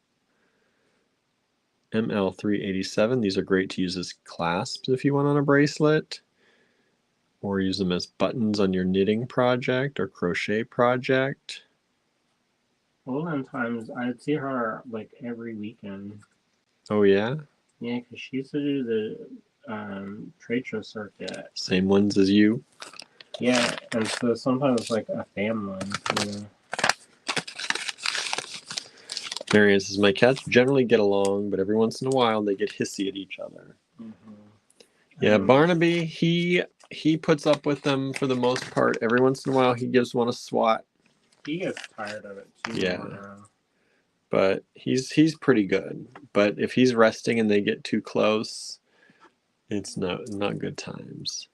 ML387. These are great to use as clasps if you want on a bracelet, or use them as buttons on your knitting project or crochet project. Olden times, I'd see her like every weekend. Oh yeah? Yeah, because she used to do the trade show circuit. Same ones as you? Yeah, and so sometimes like a family, you know. Marianne says, my cats generally get along, but every once in a while they get hissy at each other. Yeah, Barnaby, he puts up with them for the most part. Every once in a while he gives one a swat. He gets tired of it too. Yeah. But he's pretty good. But if he's resting and they get too close, it's not good times.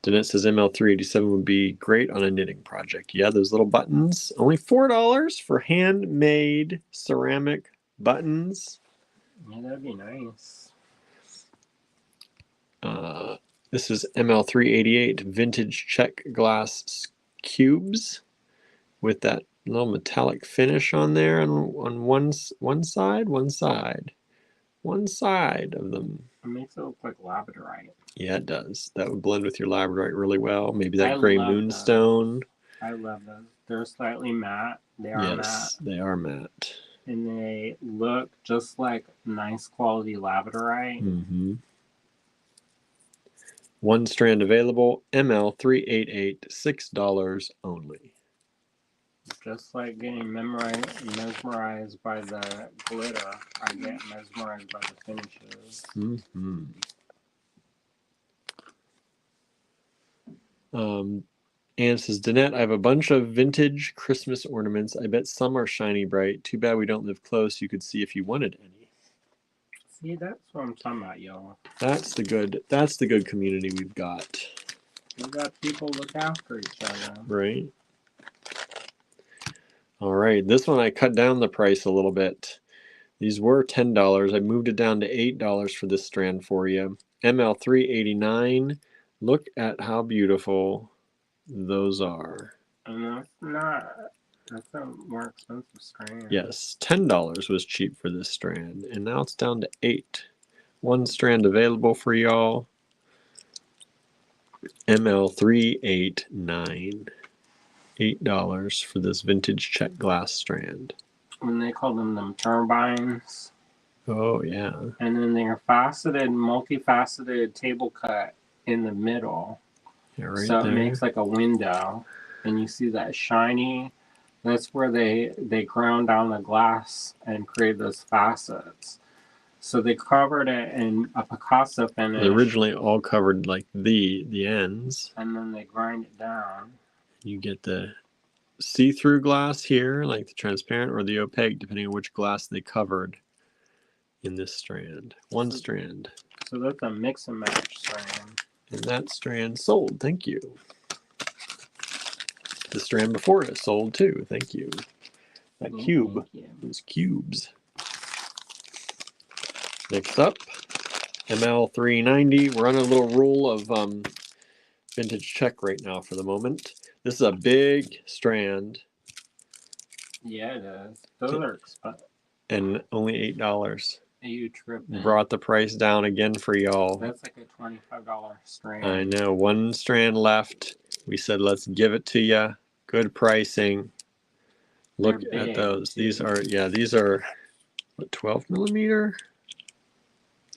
Danette says ML387 would be great on a knitting project. Yeah, those little buttons. Only $4 for handmade ceramic buttons. Yeah, that'd be nice. This is ML388 vintage Czech glass cubes with that little metallic finish on there on one side of them. It makes it look like labradorite. Yeah, it does. That would blend with your labradorite really well. Maybe that I gray love moonstone. I love those. They're slightly matte. They are matte. Yes, they are matte. And they look just like nice quality labradorite. Mm-hmm. One strand available. ML388, $6 only. Just like getting mesmerized by the glitter, I get mesmerized by the finishes. Mm-hmm. Anne says, Danette, I have a bunch of vintage Christmas ornaments. I bet some are shiny bright. Too bad we don't live close. You could see if you wanted any. See, that's what I'm talking about, y'all. That's the good community we've got. We got people look after each other. Right. All right. This one I cut down the price a little bit. These were $10. I moved it down to $8 for this strand for you. ML389. Look at how beautiful those are. And that's a more expensive strand. Yes, $10 was cheap for this strand, and now it's down to $8. One strand available for y'all. ML389. $8 for this vintage Czech glass strand. And they call them turbines. Oh yeah. And then they're faceted, multifaceted table cut in the middle. Yeah, right so there. It makes like a window. And you see that shiny. That's where they ground down the glass and create those facets. So they covered it in a Picasso finish. They originally all covered like the ends. And then they grind it down. You get the see-through glass here, like the transparent, or the opaque, depending on which glass they covered in this strand. One strand. So that's a mix and match strand. And that strand sold. Thank you. The strand before it sold too. Thank you. That cube. Those cubes. Next up, ML390. We're on a little roll of vintage Czech right now for the moment. This is a big strand. Yeah, it is. Those are expensive. And only $8. You tripping. Brought the price down again for y'all. That's like a $25 strand. I know. One strand left. We said, let's give it to you. Good pricing. Look at those. Too. These are what, 12 millimeter?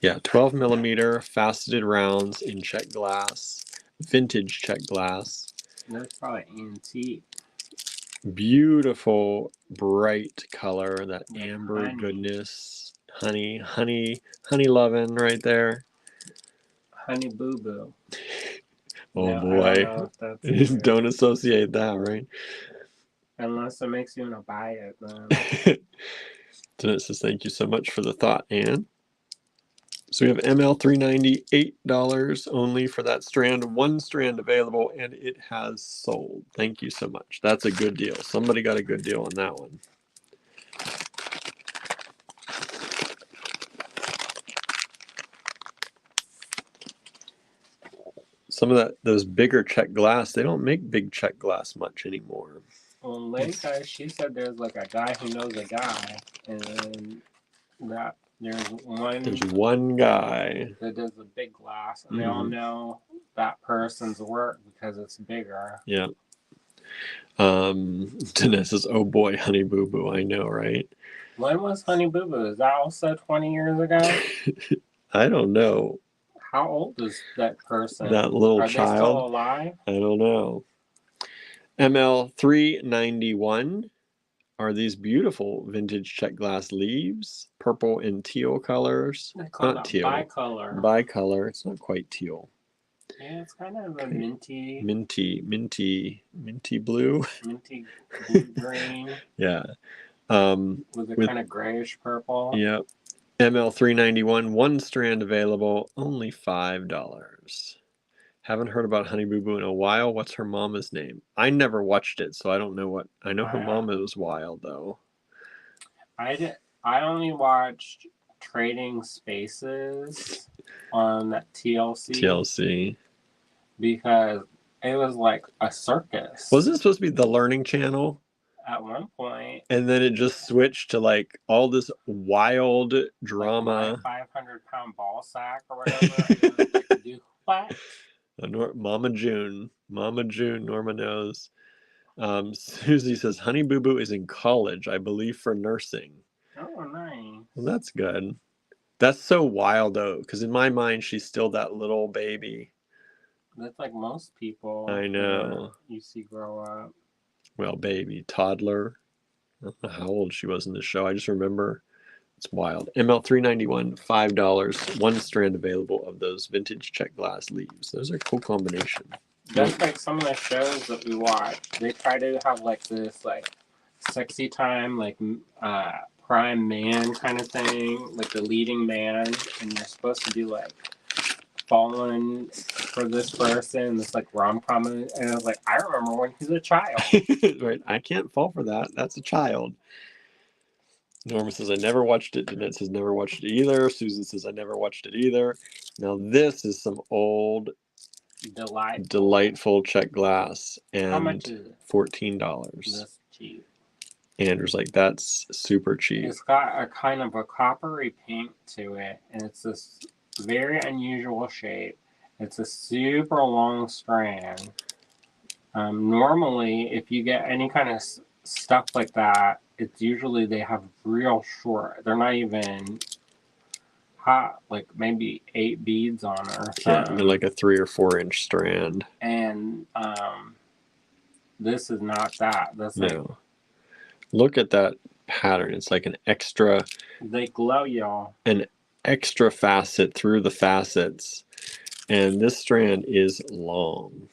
Yeah, 12 millimeter faceted rounds in Czech glass. Vintage Czech glass. That's probably antique. Beautiful, bright color. That amber goodness. Honey loving right there. Honey boo boo. Oh no, boy. Don't associate that, right? Unless it makes you want to buy it, then. Dennis says, thank you so much for the thought, Anne. So we have ML390, $8 only for that strand. One strand available, and it has sold. Thank you so much. That's a good deal. Somebody got a good deal on that one. Some of those bigger Czech glass, they don't make big Czech glass much anymore. Well, Lenka, she said there's like a guy who knows a guy, and that there's one guy. that does a big glass, and they all know that person's work because it's bigger. Yeah. Dana says, "Oh boy, Honey Boo Boo." I know, right? When was Honey Boo Boo? Is that also 20 years ago? I don't know. How old is that person? That little Are child. they still alive? I don't know. ML 391 are these beautiful vintage check glass leaves, purple and teal colors. They call Not that teal. bicolor. Bicolor. It's not quite teal. Yeah, it's kind of a minty blue. Minty blue green. Yeah. With a kind of grayish purple. Yep. ML 391, one strand available, only $5. Haven't heard about Honey Boo Boo in a while. What's her mama's name? I never watched it, so I don't know what. I know her mama was wild though. I only watched Trading Spaces on TLC because it was like a circus. Wasn't it supposed to be the Learning Channel? At one point. And then it just switched to like all this wild drama. Like 500-pound ball sack or whatever. And like, do what? Mama June, Norma knows. Susie says Honey Boo Boo is in college, I believe, for nursing. Oh, nice. Well, that's good. That's so wild though, because in my mind she's still that little baby. That's like most people. I know. You see grow up. Well, baby, toddler. I don't know how old she was in the show. I just remember it's wild. ML 391, $5, one strand available of those vintage check glass leaves. Those are a cool combination. That's like some of the shows that we watch. They try to have like this like sexy time, like prime man kind of thing, like the leading man, and you're supposed to be like falling for this person, this like rom-com, and I was like, I remember when he was a child. Right, I can't fall for that. That's a child. Norma says I never watched it. Danette says never watched it either. Susan says I never watched it either. Now this is some old delightful check glass, and how much is it? $14. That's cheap. Andrew's like, that's super cheap. It's got a kind of a coppery pink to it, and it's this very unusual shape. It's a super long strand. Normally, if you get any kind of stuff like that, it's usually they have real short. They're not even hot, like maybe 8 beads on it or something. Yeah, like a 3 or 4 inch strand. And this is not that. That's like, no. Look at that pattern. It's like an extra. They glow, y'all. An extra facet through the facets, and this strand is long.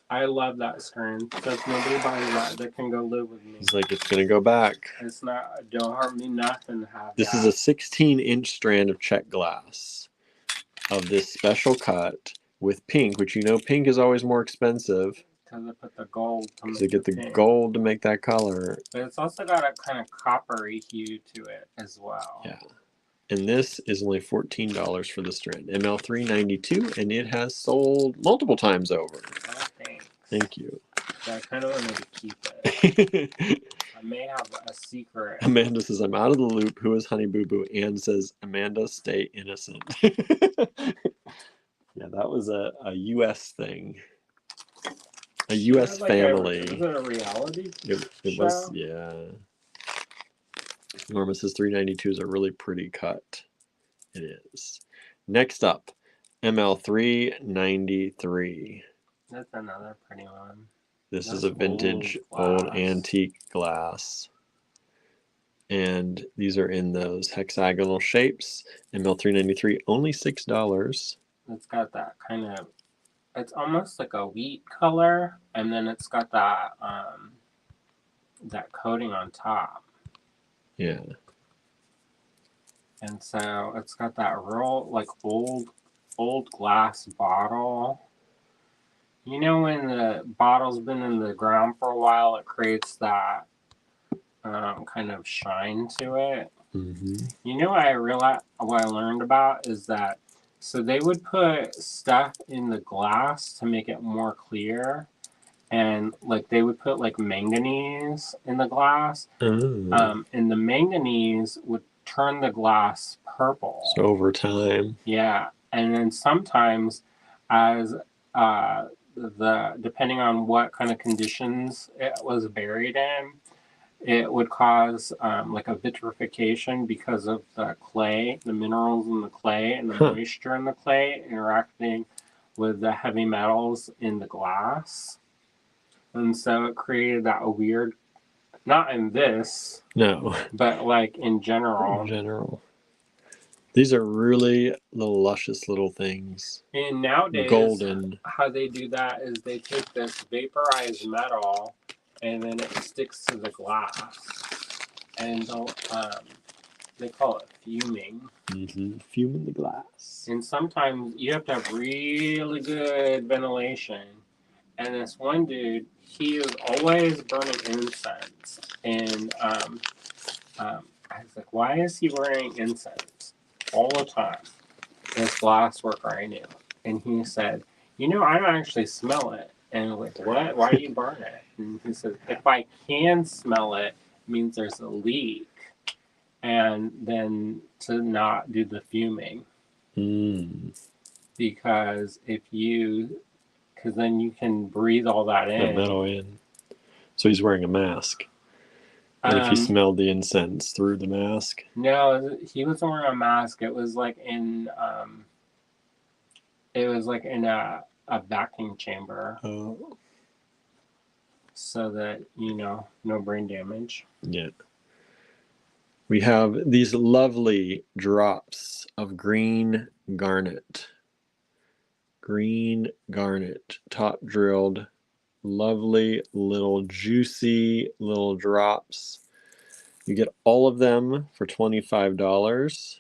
I love that strand. So if nobody buys that, they can go live with me. It's like it's gonna go back. It's not. Don't hurt me nothing to have. This is a 16-inch strand of check glass of this special cut with pink, which you know pink is always more expensive. Because they put the gold. Because they get the gold to make that color. But it's also got a kind of coppery hue to it as well. Yeah. And this is only $14 for the strand. ML 392, and it has sold multiple times over. Oh, thanks. Thank you. So I kind of wanted to keep it. I may have a secret. Amanda says, I'm out of the loop. Who is Honey Boo Boo? Anne says, Amanda, stay innocent. Yeah, that was a U.S. thing. A U.S. family. Was it a reality it show? Was, yeah. Norma says 392 is a really pretty cut. It is. Next up, ML 393. That's another pretty one. This is a vintage old antique glass. And these are in those hexagonal shapes. ML 393, only $6. It's got that kind of, it's almost like a wheat color, and then it's got that that coating on top. Yeah. And so it's got that real like old glass bottle. You know when the bottle's been in the ground for a while, it creates that kind of shine to it. Mm-hmm. You know what what I learned about is that so they would put stuff in the glass to make it more clear, and like they would put like manganese in the glass, Oh. and the manganese would turn the glass purple. So over time. Yeah, and then sometimes, as depending on what kind of conditions it was buried in, it would cause like a vitrification because of the clay, the minerals in the clay, and the Huh. moisture in the clay interacting with the heavy metals in the glass. And so it created that weird, not in this, No. but like in In general. general. These are really little luscious little things. And nowadays, Golden. how they do that is they take this vaporized metal and then it sticks to the glass. And they call it fuming. Mm-hmm. Fuming the glass. And sometimes you have to have really good ventilation. And this one dude, he was always burning incense. And I was like, why is he wearing incense all the time? This glass worker I knew. And he said, I don't actually smell it. And I'm like, what? Why do you burn it? And he says, if I can smell it, it means there's a leak. And then to not do the fuming. Because because then you can breathe all that That in. metal in. So he's wearing a mask. And if he smelled the incense through the mask? No, he wasn't wearing a mask. It was like in a vacuum chamber. Oh. So that, no brain damage. Yeah. We have these lovely drops of green garnet. Green garnet, top drilled. Lovely little juicy little drops. You get all of them for $25.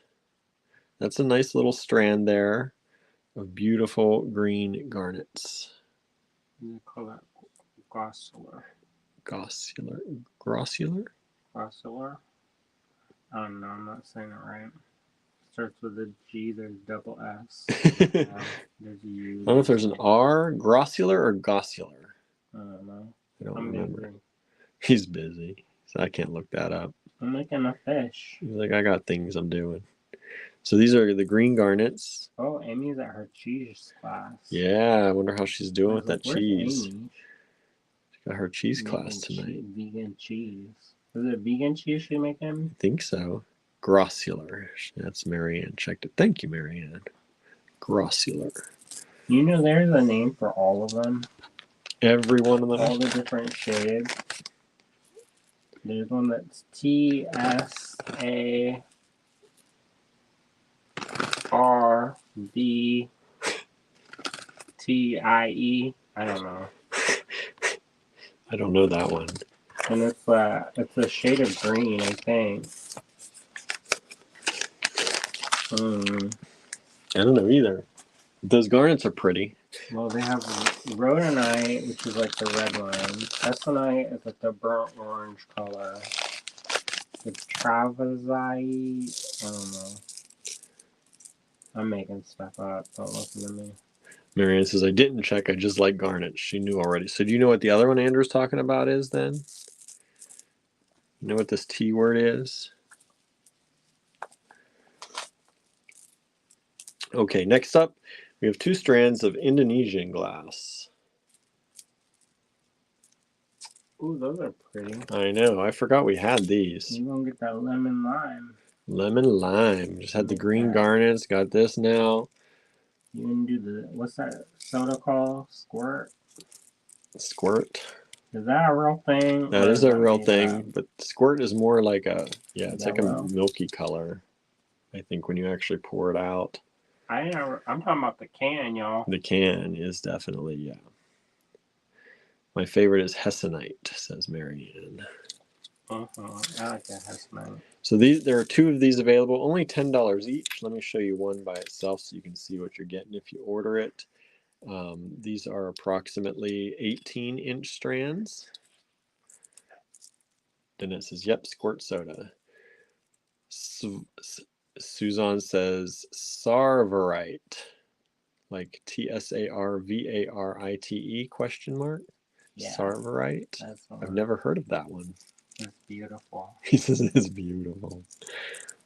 That's a nice little strand there of beautiful green garnets. You call that grossular. Grossular? Grossular? I don't know, I'm not saying it right. Starts with a G, there's double S. There's a U. I don't know if there's an R, grossular or gossular. I don't know. I don't I'm remember. busy. He's busy, so I can't look that up. I'm making a fish. He's like, I got things I'm doing. So these are the green garnets. Oh, Amy's at her cheese class. Yeah, I wonder how she's doing with that cheese. Amy? She got her cheese class tonight. Vegan cheese. Is it vegan cheese she making? I think so. Grossular. That's Marianne checked it. Thank you, Marianne. Grossular. There's a name for all of them. Every one of them? All the different shades. There's one that's TSARB. TIE. I don't know. I don't know that one. And it's a shade of green, I think. I don't know either. Those garnets are pretty. Well, they have rhodonite, which is like the red one. Essonite is like the burnt orange color. The travasite, I don't know. I'm making stuff up. Don't listen to me. Marianne says, I didn't check. I just like garnets. She knew already. So do you know what the other one Andrew's talking about is then? You know what this T word is? Okay, next up, we have 2 strands of Indonesian glass. Ooh, those are pretty. I know. I forgot we had these. You're going to get that lemon lime. Lemon lime. Just had the green garnets. Got this now. You can do what's that soda called? Squirt? Squirt. Is that a real thing? That is a real thing, but squirt is more like it's like a milky color, I think, when you actually pour it out. I'm talking about the can, y'all. The can is definitely, yeah. My favorite is Hessonite, says Marianne. I like that Hessonite. So there are 2 of these available, only $10 each. Let me show you one by itself so you can see what you're getting if you order it. These are approximately 18-inch strands. Then it says, yep, squirt soda. Suzanne says sarvarite, like TSARVARITE question mark. Yeah, Sarverite. that's the I've one. never heard of that one. It's beautiful. He says it's beautiful.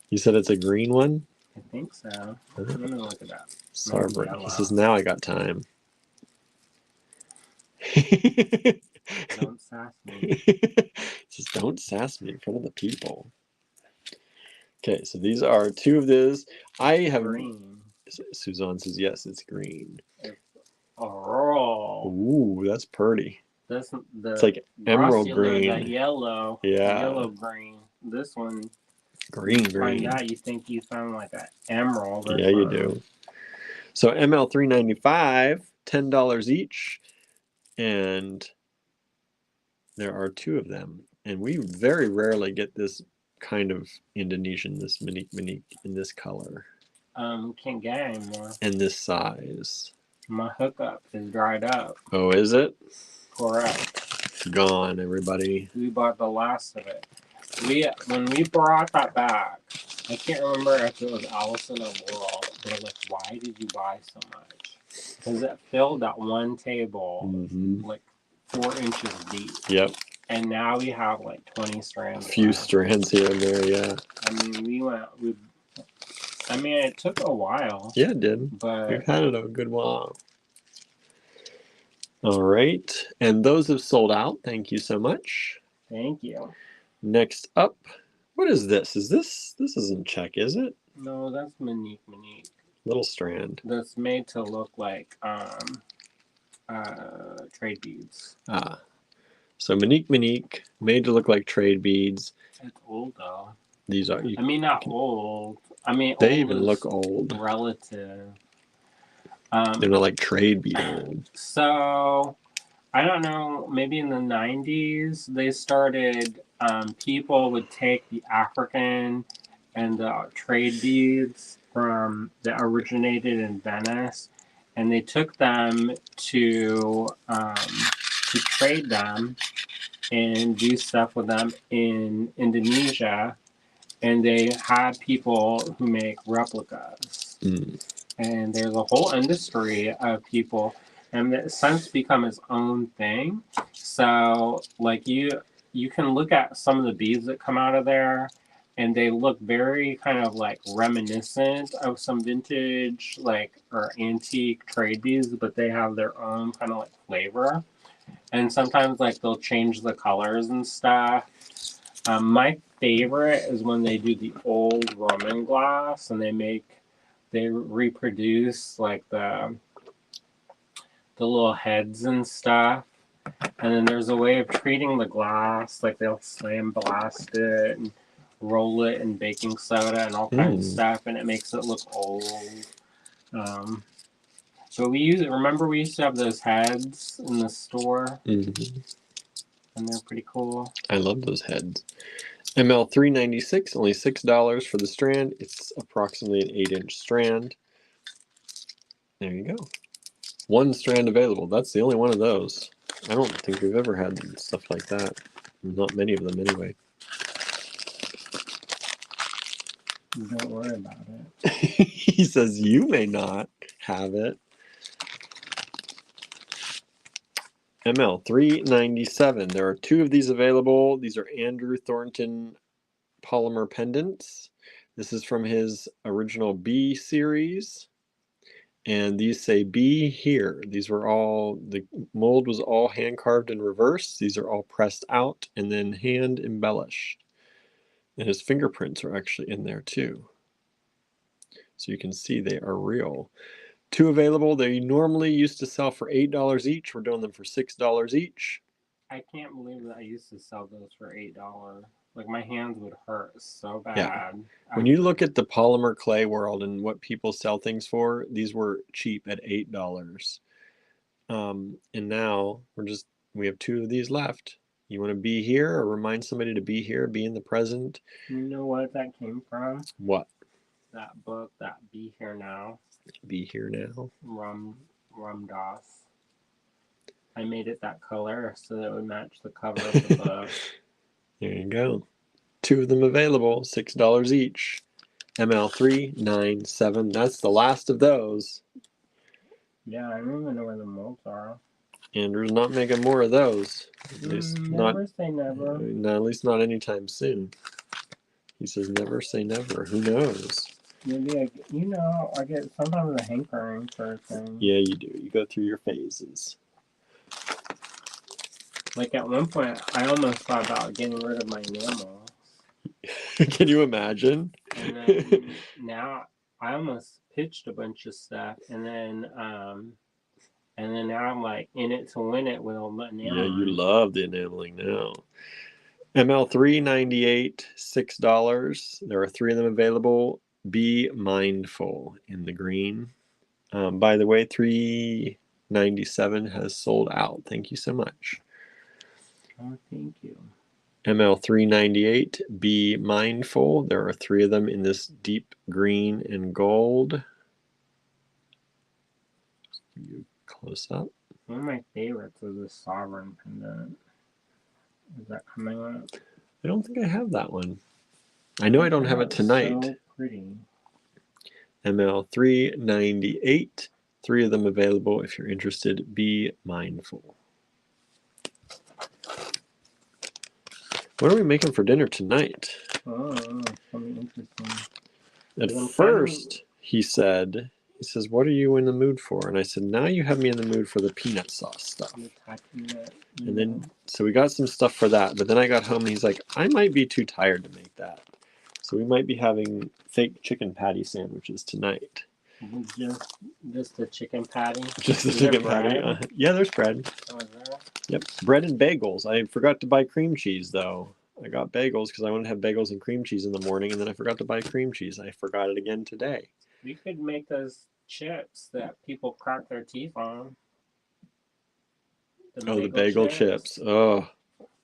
You said it's a green one? I think so. Let me look it up. Sarverite. He says, Yellow. now I got time. Don't sass me. He says, don't sass me in front of the people. Okay, so these are two of these. I have. Green. Suzanne says, yes, it's green. It's oh. Ooh, that's pretty. This the It's like emerald green. that yellow. Yeah. Yellow green. This one. Green. Find out you think you found like an emerald or Yeah, you something. do. So ML 395, $10 each, and there are two of them. And we very rarely get this kind of Indonesian, this Monique in this color. Can't get anymore. And this size. My hookup is dried up. Oh, is it? Correct. It's gone, everybody. We bought the last of it. When we brought that back, I can't remember if it was Allison or Laurel. They're like, "Why did you buy so much?" Because it filled that one table like 4 inches deep. Yep. And now we have like 20 strands. A few strands here and there, yeah. I mean, it took a while. Yeah, it did. But we've had it a good while. All right. And those have sold out. Thank you so much. Thank you. Next up, what is this? This isn't Czech, is it? No, that's Monique. Little strand. That's made to look like trade beads. Ah. So Monique, made to look like trade beads. It's old though. These are. I mean, not old. I mean, they old even look old. Relative. They're not like trade bead old. So, I don't know. Maybe in the 90s, they started. People would take the African and the trade beads that originated in Venice, and they took them to trade them and do stuff with them in Indonesia, and they had people who make replicas. And there's a whole industry of people, and it's since become its own thing. So, like you can look at some of the beads that come out of there, and they look very kind of like reminiscent of some vintage, like or antique trade beads, but they have their own kind of like flavor. And sometimes like they'll change the colors and stuff. My favorite is when they do the old Roman glass and they reproduce like the little heads and stuff. And then there's a way of treating the glass, like they'll sandblast it and roll it in baking soda and all kinds of stuff, and it makes it look old. So we used to have those heads in the store, and they're pretty cool. I love those heads. ML 396, only $6 for the strand. It's approximately an 8-inch strand. There you go. One strand available. That's the only one of those. I don't think we've ever had stuff like that. Not many of them anyway. Don't worry about it. He says you may not have it. ML 397. There are two of these available. These are Andrew Thornton polymer pendants. This is from his original B series. And these say be here. These were all, the mold was all hand carved in reverse. These are all pressed out and then hand embellished. And his fingerprints are actually in there too. So you can see they are real. Two available. They normally used to sell for $8 each. We're doing them for $6 each. I can't believe that I used to sell those for $8. Like my hands would hurt so bad. Yeah. When you look at the polymer clay world and what people sell things for, these were cheap at $8. And now we have two of these left. You want to be here or remind somebody to be here, be in the present? You know what that came from? What? That book, that Be Here Now. Be Here Now. Rum Dos. I made it that color so that it would match the cover of the book. There you go. Two of them available, $6 each. ML 397. That's the last of those. Yeah, I don't even know where the molds are. Andrew's not making more of those. At least Never say never. at least not anytime soon. He says never say never. Who knows? Maybe I get sometimes a hankering for things. Yeah, you do. You go through your phases. Like at one point, I almost thought about getting rid of my enamels. Can you imagine? And then now I almost pitched a bunch of stuff, and then now I'm like in it to win it with all the enameling. Yeah, you love the enameling now. ML398, $6. There are 3 of them available. Be mindful in the green. By the way, 397 has sold out. Thank you so much. Oh, thank you. ML398, be mindful. There are 3 of them in this deep green and gold. You close up. One of my favorites is the sovereign pendant. Is that coming up? I don't think I have that one. I know I don't have it tonight. So pretty. ML398, 3 of them available if you're interested. Be mindful. What are we making for dinner tonight? Oh, something interesting. At first, he says, what are you in the mood for? And I said, now you have me in the mood for the peanut sauce stuff. And then, so we got some stuff for that. But then I got home and he's like, I might be too tired to make that. So we might be having fake chicken patty sandwiches tonight. Just a chicken patty? Just a chicken patty. Yeah, there's bread. Oh, is there? Yep, bread and bagels. I forgot to buy cream cheese, though. I got bagels because I wanted to have bagels and cream cheese in the morning, and then I forgot to buy cream cheese. I forgot it again today. We could make those chips that people crack their teeth on. The bagel chips. Oh.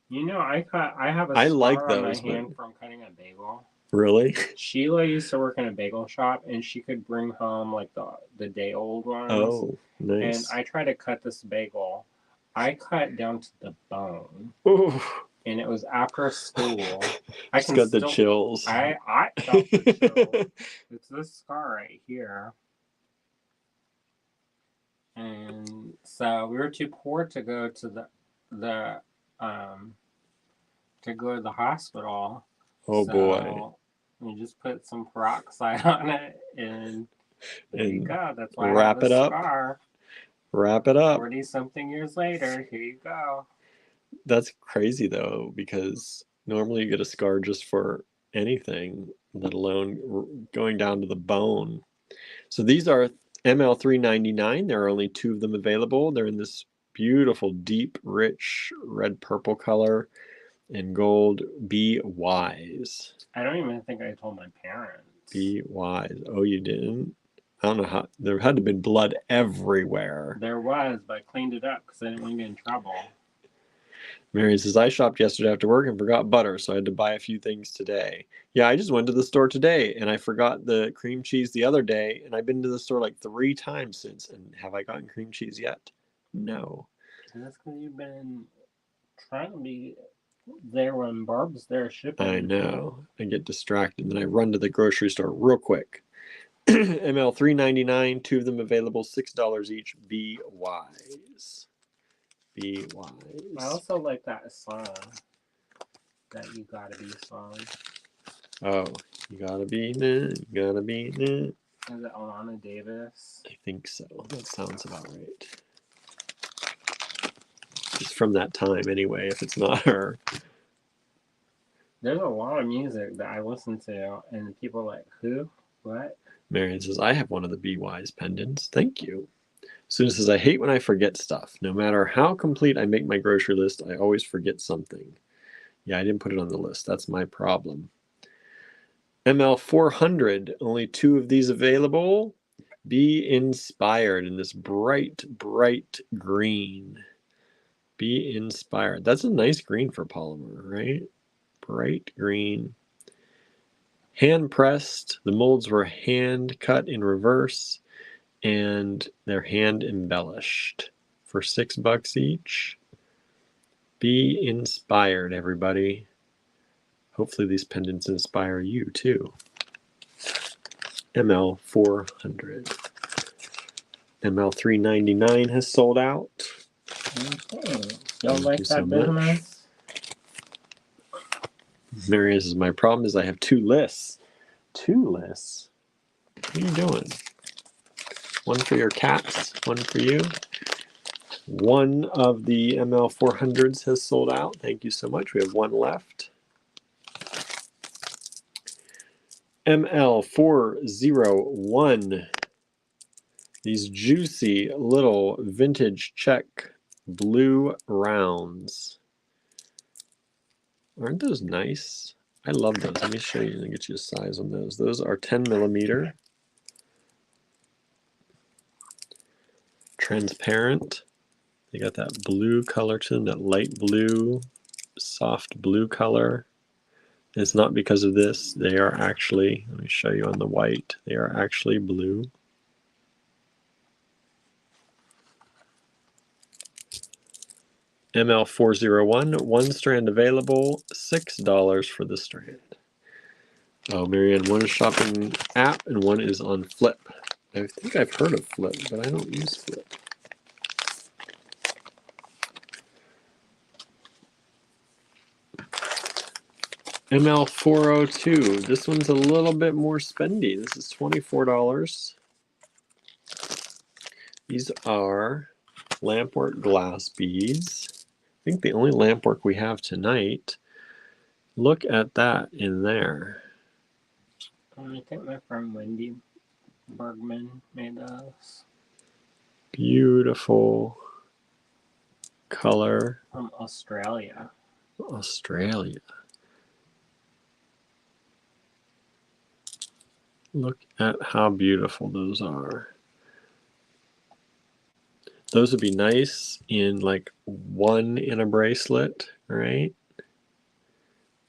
You know, I have a scar on my hand from cutting a bagel. Really? Sheila used to work in a bagel shop, and she could bring home like the day old ones. Oh, nice. And I tried to cut this bagel. I cut down to the bone. Ooh. And it was after school. I got the chills. I felt the chills. It's this scar right here. And so we were too poor to go to the hospital. Oh boy. We just put some peroxide on it and there you go. That's why wrap I have it up. Scar. Wrap it up. 40-something years later, here you go. That's crazy though, because normally you get a scar just for anything, let alone going down to the bone. So these are ML399. There are only 2 of them available. They're in this beautiful, deep, rich red purple color and gold. Be wise. I don't even think I told my parents. Be wise. Oh, you didn't? I don't know how. There had to have been blood everywhere. There was, but I cleaned it up because I didn't want to get in trouble. Mary says, I shopped yesterday after work and forgot butter, so I had to buy a few things today. Yeah, I just went to the store today, and I forgot the cream cheese the other day, and I've been to the store like 3 times since, and have I gotten cream cheese yet? No. And that's because you've been trying to be there when Barb's there shipping. I know. I get distracted, and then I run to the grocery store real quick. ML $3.99, 2 of them available, $6 each. Be wise. Be wise. I also like that song. That You Gotta Be song. Oh, you gotta be you gotta be Is it Alana Davis? I think so. That sounds about right. It's from that time anyway, if it's not her. There's a lot of music that I listen to, and people are like, who? What? Marion says, I have one of the Be Wise pendants. Thank you. Susan says, I hate when I forget stuff. No matter how complete I make my grocery list, I always forget something. Yeah, I didn't put it on the list. That's my problem. ML 400, only 2 of these available. Be inspired in this bright, bright green. Be inspired. That's a nice green for polymer, right? Bright green. Hand pressed. The molds were hand cut in reverse, and they're hand embellished for $6 each. Be inspired, everybody. Hopefully these pendants inspire you too. ML 400. ML 399 has sold out. Okay. Y'all Thank like you that so much. business? Marius, is my problem is I have two lists. Two lists? What are you doing? One for your cats, one for you. One of the ML400s has sold out. Thank you so much. We have one left. ML401. These juicy little vintage check blue rounds. Aren't those nice? I love those. Let me show you and get you a size on those. Those are 10 millimeter. Transparent. They got that blue color to them, that light blue, soft blue color. It's not because of this. They are actually, let me show you on the white, they are actually blue. ML401, one strand available, $6 for the strand. Oh, Marianne, one is shopping app and one is on Flip. I think I've heard of Flip, but I don't use Flip. ML402. This one's a little bit more spendy. This is $24. These are lampwork glass beads. I think the only lampwork we have tonight. Look at that in there. I think my friend Wendy Bergman made those. Beautiful color. From Australia. Australia. Look at how beautiful those are. Those would be nice in like one in a bracelet, right?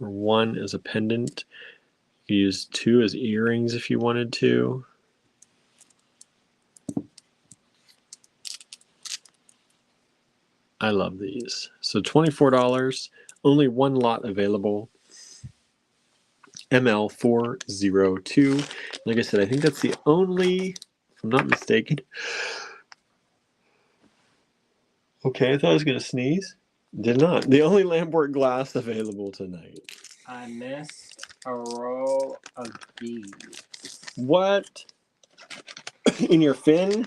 Or one as a pendant. You use two as earrings if you wanted to. I love these. So $24, only one lot available. ML402. Like I said, I think that's the only, if I'm not mistaken. Okay, I thought I was going to sneeze. Did not. The only lampwork glass available tonight. I missed a row of beads. What? In your fin?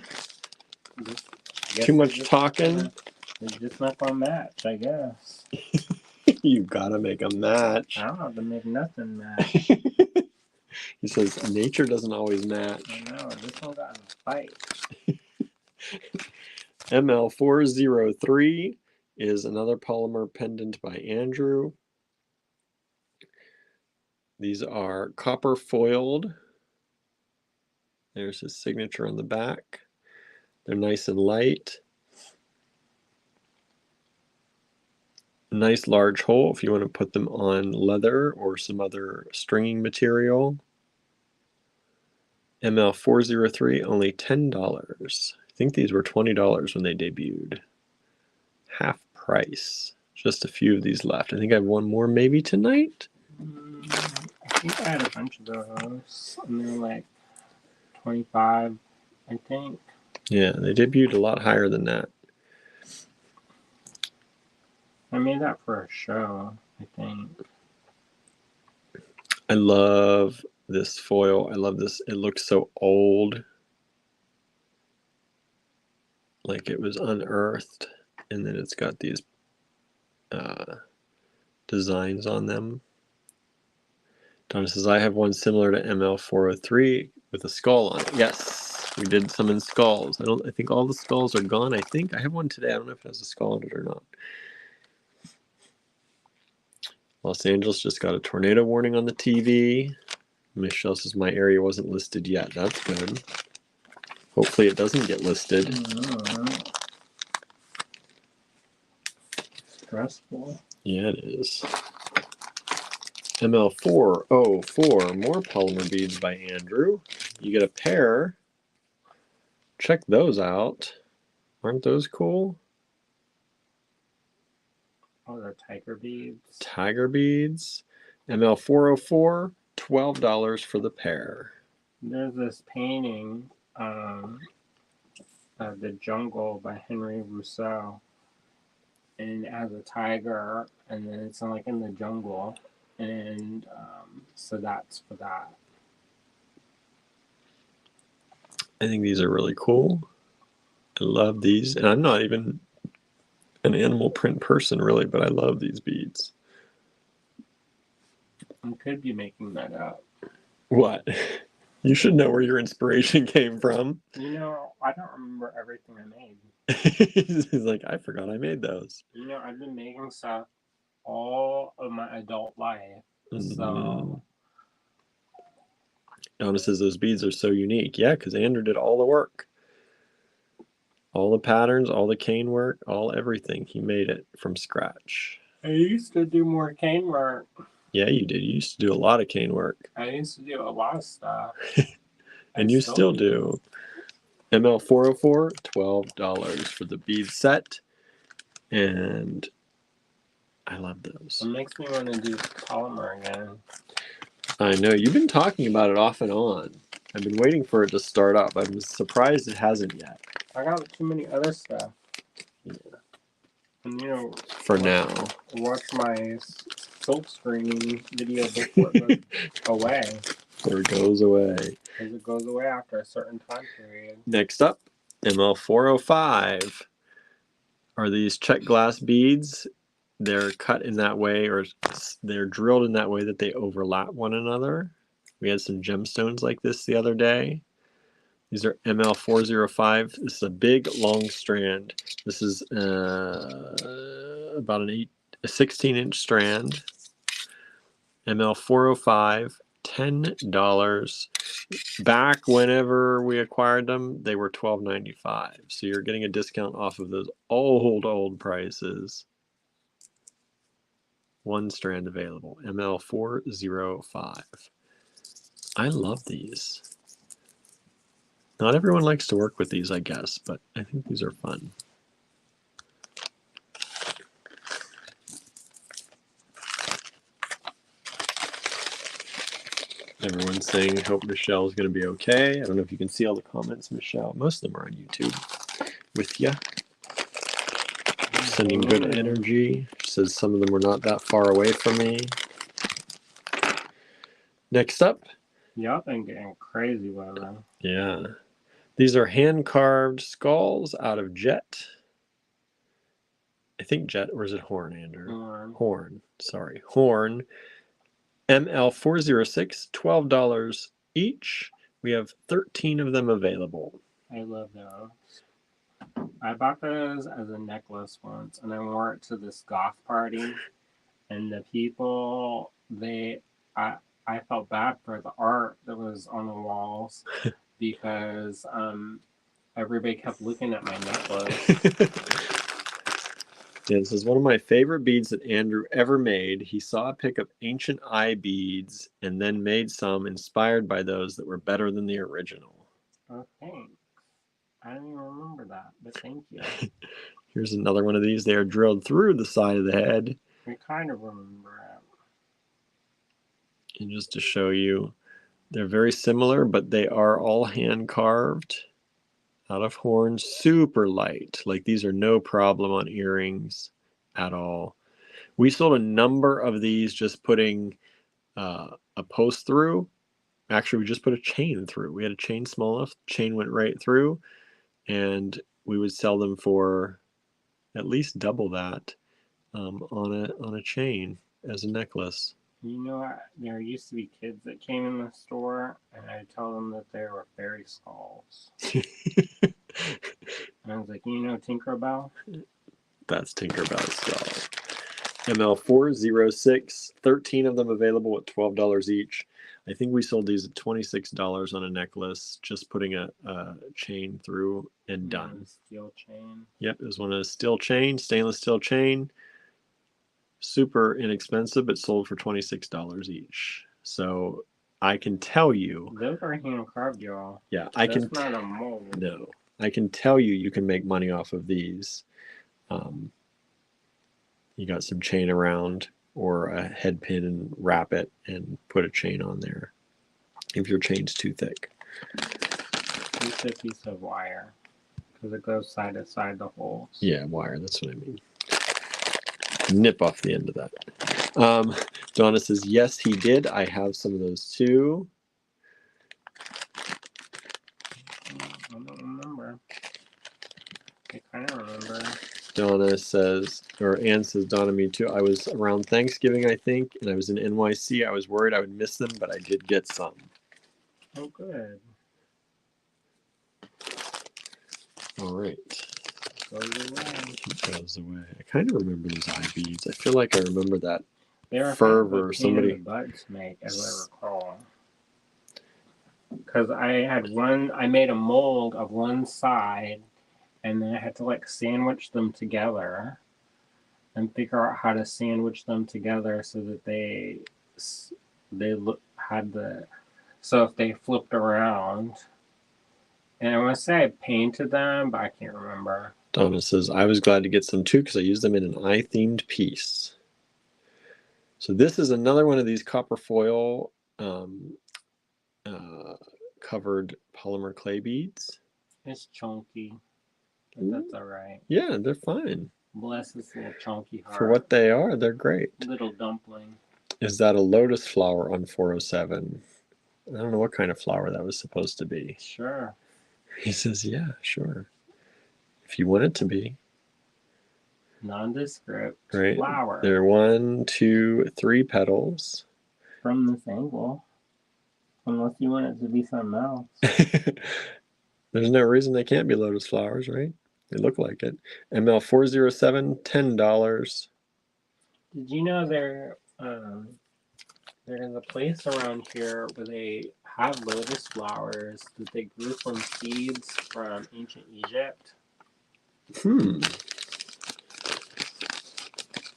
Too much talking? It's just not gonna match, I guess. You gotta make a match. I don't have to make nothing match. He says nature doesn't always match. I know, this one got in a fight. ML403 is another polymer pendant by Andrew. These are copper foiled. There's his signature on the back. They're nice and light. Nice large hole if you want to put them on leather or some other stringing material. ML403, only $10. I think these were $20 when they debuted. Half price. Just a few of these left. I think I have one more maybe tonight. I think I had a bunch of those. And they were like 25, I think. Yeah, they debuted a lot higher than that. I made that for a show, I think. I love this foil. I love this. It looks so old. Like it was unearthed. And then it's got these designs on them. Donna says, I have one similar to ML403 with a skull on it. Yes, we did some in skulls. I think all the skulls are gone. I have one today. I don't know if it has a skull on it or not. Los Angeles just got a tornado warning on the TV. Michelle says my area wasn't listed yet. That's good. Hopefully it doesn't get listed. Stressful. Yeah, it is. ML404, more polymer beads by Andrew. You get a pair. Check those out. Aren't those cool? Oh, the tiger beads. Tiger beads. ML404, $12 for the pair. There's this painting, The Jungle by Henry Rousseau. and it has a tiger, and then it's like in the jungle, and so that's for that. I think these are really cool. I love these, and I'm not even an animal print person really, but I love these beads. I could be making that up. What? You should know where your inspiration came from. You know, I don't remember everything I made. He's like, I forgot I made those. You know, I've been making stuff all of my adult life, so. Donna says those beads are so unique. Yeah, because Andrew did all the work. All the patterns, all the cane work, all everything. He made it from scratch. I used to do more cane work. Yeah, you did. You used to do a lot of cane work. I used to do a lot of stuff. And you still do. ML 404, $12 for the bead set. And I love those. It makes me want to do polymer again. I know. You've been talking about it off and on. I've been waiting for it to start up. I'm surprised it hasn't yet. I got too many other stuff. Yeah. And you know, for now. Watch my silk screening video before it goes away. Or it goes away. Because it goes away after a certain time period. Next up, ML 405 are these check glass beads. They're cut in that way, or they're drilled in that way that they overlap one another. We had some gemstones like this the other day. These are ML 405. This is a big, long strand. This is about a 16-inch strand. ML 405, $10. Back whenever we acquired them, they were $12.95. So you're getting a discount off of those old prices. One strand available. ML 405. I love these. Not everyone likes to work with these, I guess, but I think these are fun. Everyone's saying, hope Michelle's going to be okay. I don't know if you can see all the comments, Michelle. Most of them are on YouTube with you. Sending good energy. She says some of them were not that far away from me. Next up. Y'all been getting crazy with them. Yeah. These are hand-carved skulls out of jet. I think jet, or is it horn, Andrew? Horn. Sorry. Horn. ML 406, $12 each. We have 13 of them available. I love those. I bought those as a necklace once, and I wore it to this goth party. And the people, I felt bad for the art that was on the walls because everybody kept looking at my necklace. Yeah, this is one of my favorite beads that Andrew ever made. He saw a pic of ancient eye beads and then made some inspired by those that were better than the original. Oh, thanks. I don't even remember that, but thank you. Here's another one of these. They are drilled through the side of the head. I kind of remember it. And just to show you, they're very similar, but they are all hand carved out of horn, super light. Like these are no problem on earrings at all. We sold a number of these just putting a post through. Actually, we just put a chain through. We had a chain small enough, chain went right through, and we would sell them for at least double that on a chain as a necklace. You know, there used to be kids that came in the store, and I'd tell them that they were fairy skulls. And I was like, you know Tinkerbell? That's Tinkerbell's skull. ML 406, 13 of them available at $12 each. I think we sold these at $26 on a necklace, just putting a chain through and done. Steel chain. Yep, it was one of the steel chain, stainless steel chain. Super inexpensive, but sold for $26 each. So I can tell you. Those are hand carved, y'all. Yeah, That's not a mold. No, I can tell you can make money off of these. You got some chain around or a head pin and wrap it and put a chain on there if your chain's too thick. Use a piece of wire because it goes side to side the holes. Yeah, wire, that's what I mean. nip off the end of that. Donna says, yes, he did. I have some of those too. I don't remember. I kind of remember. Donna says, or Ann says, Donna, me too. I was around Thanksgiving, I think, and I was in NYC. I was worried I would miss them, but I did get some. Oh, good. All right. Goes away. It goes away. I kind of remember those eye beads. I feel like I remember that They were fervor. kind of a pain in the butt to make, as I recall. Because I made a mold of one side, and then I had to like sandwich them together and figure out how to sandwich them together so that so if they flipped around. And I want to say I painted them, but I can't remember. Donna says, I was glad to get some too because I used them in an eye-themed piece. So this is another one of these copper foil covered polymer clay beads. It's chunky, but that's all right. Yeah, they're fine. Bless this little chunky heart. For what they are, they're great. Little dumpling. Is that a lotus flower on 407? I don't know what kind of flower that was supposed to be. Sure. He says, yeah, sure. If you want it to be. Nondescript right. flower. There are 1, 2, 3 petals. From this angle. Unless you want it to be something else. There's no reason they can't be lotus flowers, right? They look like it. ML 407, $10. Did you know there is a place around here where they have lotus flowers that they grew from seeds from ancient Egypt?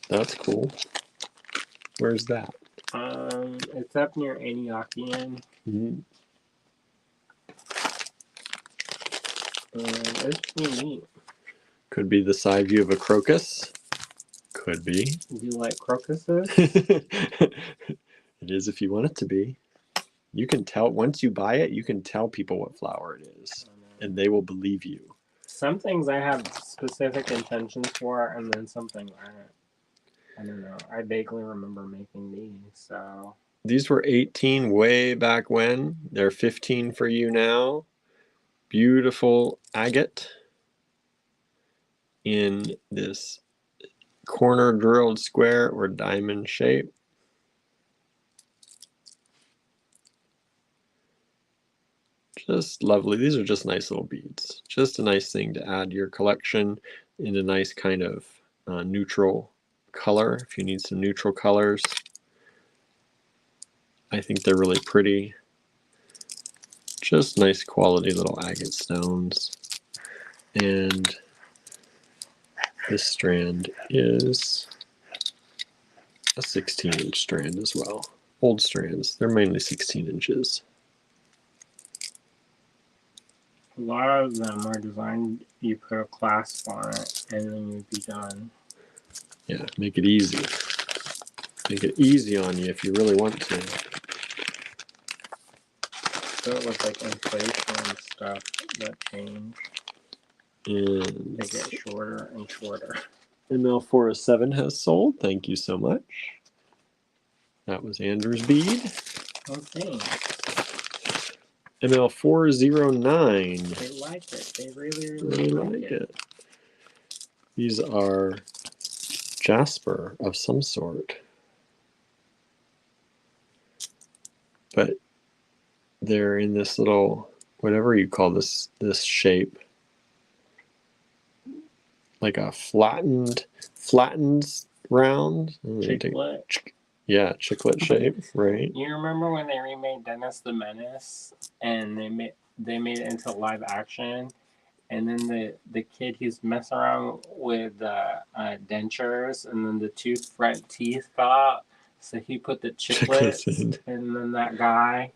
That's cool. Where's that? It's up near Antiochian. It's pretty neat. Could be the side view of a crocus. Could be. Do you like crocuses? It is if you want it to be. You can tell, once you buy it, you can tell people what flower it is, and they will believe you. Some things I have specific intentions for, and then some things I don't know. I vaguely remember making these, so. These were 18 way back when. They're 15 for you now. Beautiful agate in this corner drilled square or diamond shape. Just lovely. These are just nice little beads. Just a nice thing to add to your collection in a nice kind of neutral color. If you need some neutral colors, I think they're really pretty. Just nice quality little agate stones. And this strand is a 16-inch strand as well. Old strands, they're mainly 16 inches. A lot of them are designed, you put a clasp on it, and then you'd be done. Yeah, make it easy. Make it easy on you if you really want to. So it was like inflation and stuff that changed. And they get shorter and shorter. ML 407 has sold. Thank you so much. That was Andrew's bead. Oh, thanks. ML 409. They like it. They really like it. These are jasper of some sort. But they're in this little, whatever you call this shape. Like a flattened round. Chiclet. Yeah, chiclet shape, right? You remember when they remade Dennis the Menace and they made it into live action, and then the kid, he's messing around with dentures, and then the two front teeth fell out, so he put the chiclets in. And then that guy,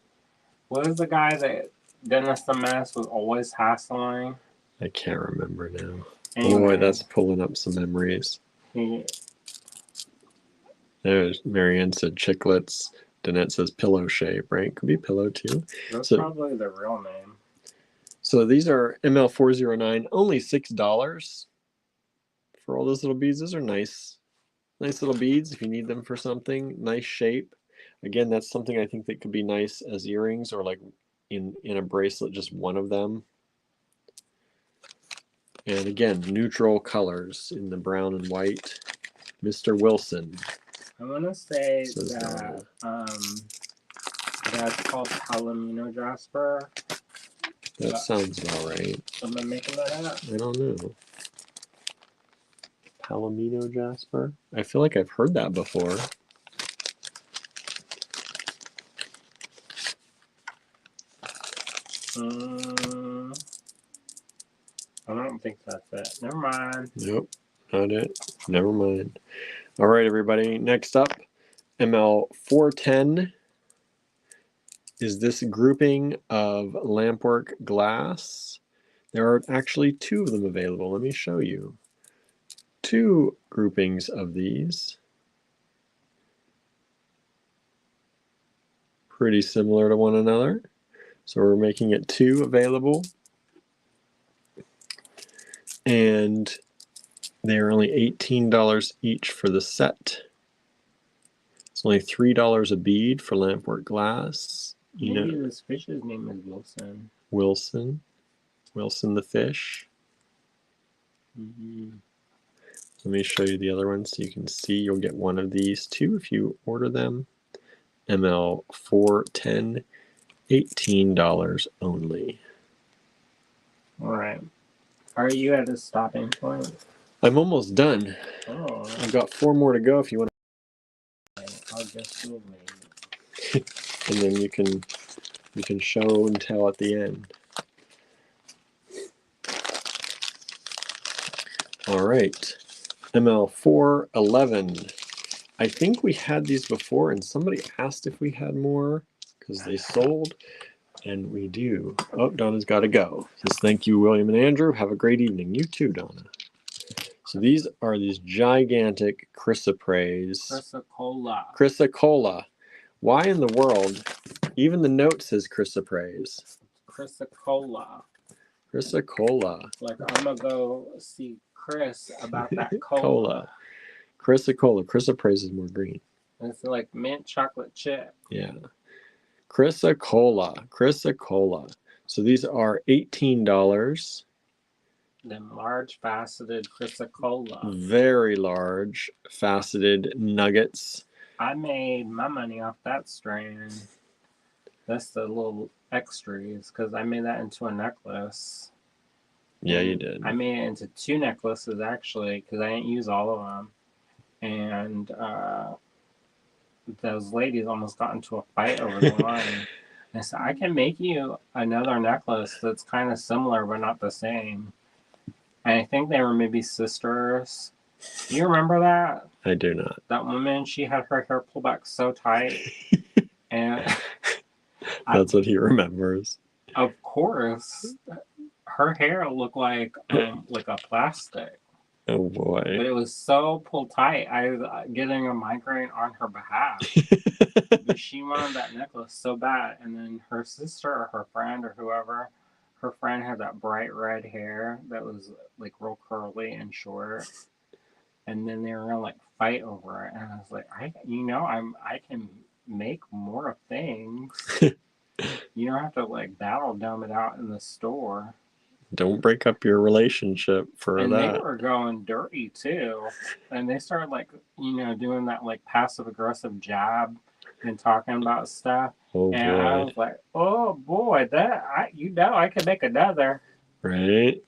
what was the guy that Dennis the Menace was always hassling? I can't remember now. Anyway, boy, that's pulling up some memories. There's Marianne said chiclets. Danette says pillow shape, right? Could be pillow too. That's probably the real name. So these are ML 409, only $6 for all those little beads. Those are nice Nice little beads if you need them for something. Nice shape. Again, that's something I think that could be nice as earrings or like in a bracelet, just one of them. And again, neutral colors in the brown and white. Mr. Wilson. I want to say Says that that's called Palomino Jasper. That sounds about right. Am I making that up? I don't know. Palomino Jasper? I feel like I've heard that before. I don't think that's it. Never mind. Nope, not it. Never mind. All right, everybody. Next up, ML 410 is this grouping of lampwork glass. There are actually two of them available. Let me show you. Two groupings of these. Pretty similar to one another. So we're making it two available. And they are only $18 each for the set. It's only $3 a bead for lampwork glass. Maybe this fish's name is Wilson. Wilson the fish. Let me show you the other one so you can see. You'll get one of these too if you order them. ML 410, $18 only. All right. Are you at a stopping point? I'm almost done. Oh. I've got 4 more to go if you want to. I'll just move it. And then you can show and tell at the end. All right. ML 411. I think we had these before and somebody asked if we had more because they sold. And we do. Oh, Donna's got to go. Says, thank you, William and Andrew. Have a great evening. You too, Donna. So these are these gigantic chrysoprase. Chrysocolla. Why in the world? Even the note says chrysoprase. Chrysocolla. Like I'm going to go see Chris about that cola. Chrysocolla. Chrysoprase is more green. It's like mint chocolate chip. Yeah. Chrysocolla. So these are $18. Them large faceted chrysocolla. Very large faceted nuggets. I made my money off that strand. That's the little extras because I made that into a necklace. Yeah, you did. I made it into 2 necklaces actually because I didn't use all of them. And those ladies almost got into a fight over the line. And so I can make you another necklace that's kind of similar but not the same. And I think they were maybe sisters. Do you remember that? I do not. That woman, she had her hair pulled back so tight. And that's what he remembers. Of course. Her hair looked like a plastic. Oh boy. But it was so pulled tight. I was getting a migraine on her behalf. But she wanted that necklace so bad. And then her sister or her friend or whoever, her friend had that bright red hair that was like real curly and short. And then they were gonna like fight over it. And I was like, I can make more things. You don't have to like battle dumb it out in the store. Don't break up your relationship for and that. And they were going dirty too. And they started like, doing that like passive aggressive jab and talking about stuff. Oh, and boy. I was like, oh boy, I could make another. Right.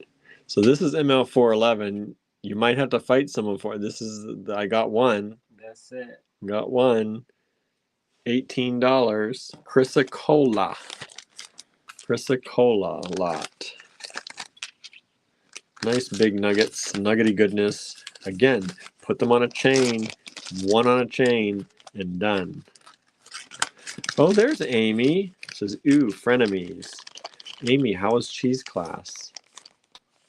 So this is ML 411. You might have to fight someone for it. This is I got one. That's it. Got one. $18. Chrysocolla lot. Nice big nuggets, nuggety goodness. Again, put them on a chain, one on a chain, and done. Oh, there's Amy. It says, ooh, frenemies. Amy, how was cheese class?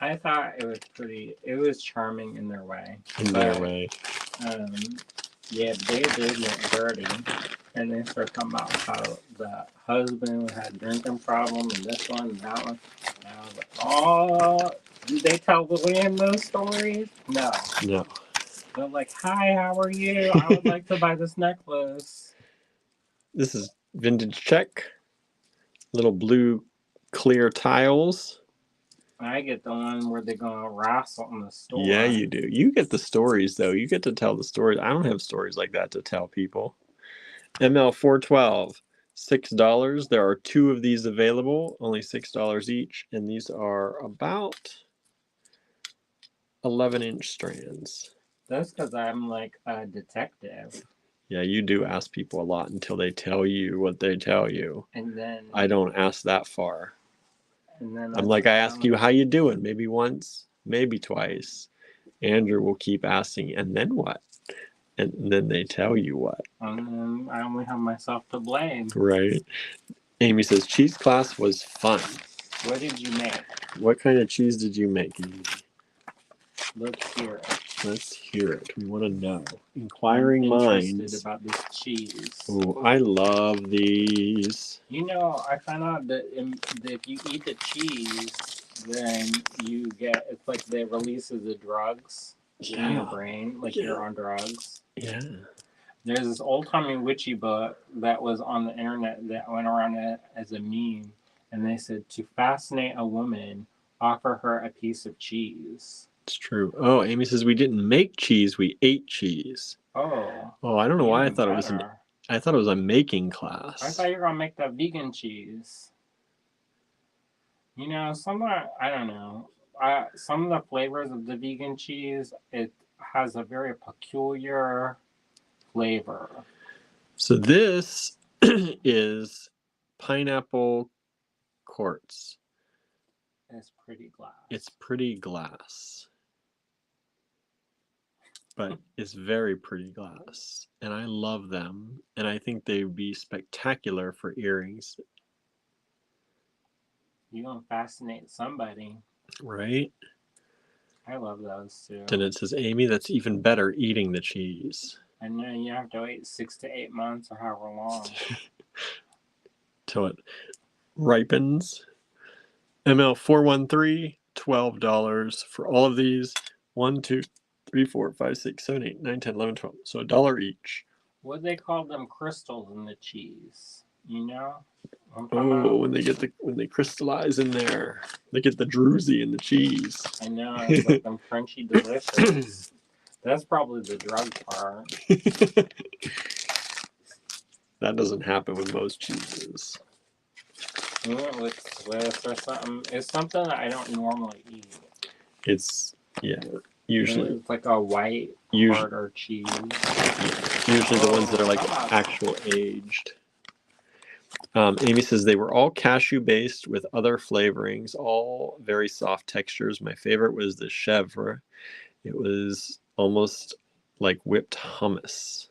I thought it was charming in their way. Yeah, they did get dirty. And they started talking about how the husband had a drinking problem and this one and that one. And I was like, did they tell William those stories? No. They're like, hi, how are you? I would like to buy this necklace. This is vintage check. Little blue clear tiles. I get the one where they're going to wrestle in the store. Yeah, you do. You get the stories, though. You get to tell the stories. I don't have stories like that to tell people. ML 412, $6. There are 2 of these available, only $6 each, and these are about 11-inch strands. That's because I'm like a detective. Yeah, you do ask people a lot until they tell you what they tell you. And then I don't ask that far. and then I'm like, I ask you how you doing, maybe once, maybe twice. Andrew will keep asking, and then what? And then they tell you what. And then I only have myself to blame. Right. Amy says, cheese class was fun. What did you make? What kind of cheese did you make, Amy? Let's hear it. Let's hear it. We want to know. Inquiring I'm minds. interested about this cheese. Oh, I love these. You know, I found out that if you eat the cheese, then you get, it's like they releases the drugs in your brain, like you're on drugs. Yeah. There's this old timey witchy book that was on the internet that went around as a meme, and they said to fascinate a woman, offer her a piece of cheese. It's true. Oh, Amy says we didn't make cheese, we ate cheese. Oh. Oh, I don't know why I thought better. I thought it was a making class. I thought you were gonna make that vegan cheese. You know, I don't know. Some of the flavors of the vegan cheese, it has a very peculiar flavor. So this is pineapple quartz. It's pretty glass. It's pretty glass. But it's very pretty glass. And I love them. And I think they'd be spectacular for earrings. You're gonna fascinate somebody. Right? I love those too. Then it says, Amy, that's even better eating the cheese. I know you have to wait 6 to 8 months or however long. Till it ripens. ML 413, $12 for all of these. 1, 2, 3, 4, 5, 6, 7, 8, 9, 10, 11, 12. So $1 each. What they call them crystals in the cheese, you know? Oh, when they crystallize in there, they get the druzy in the cheese. I know, it's like them crunchy delicious. That's probably the drug part. That doesn't happen with most cheeses. With Swiss or something. It's something that I don't normally eat. It's usually it's like a white harder cheese. Usually the ones that are like actual aged. Amy says they were all cashew based with other flavorings, all very soft textures. My favorite was the chèvre. It was almost like whipped hummus.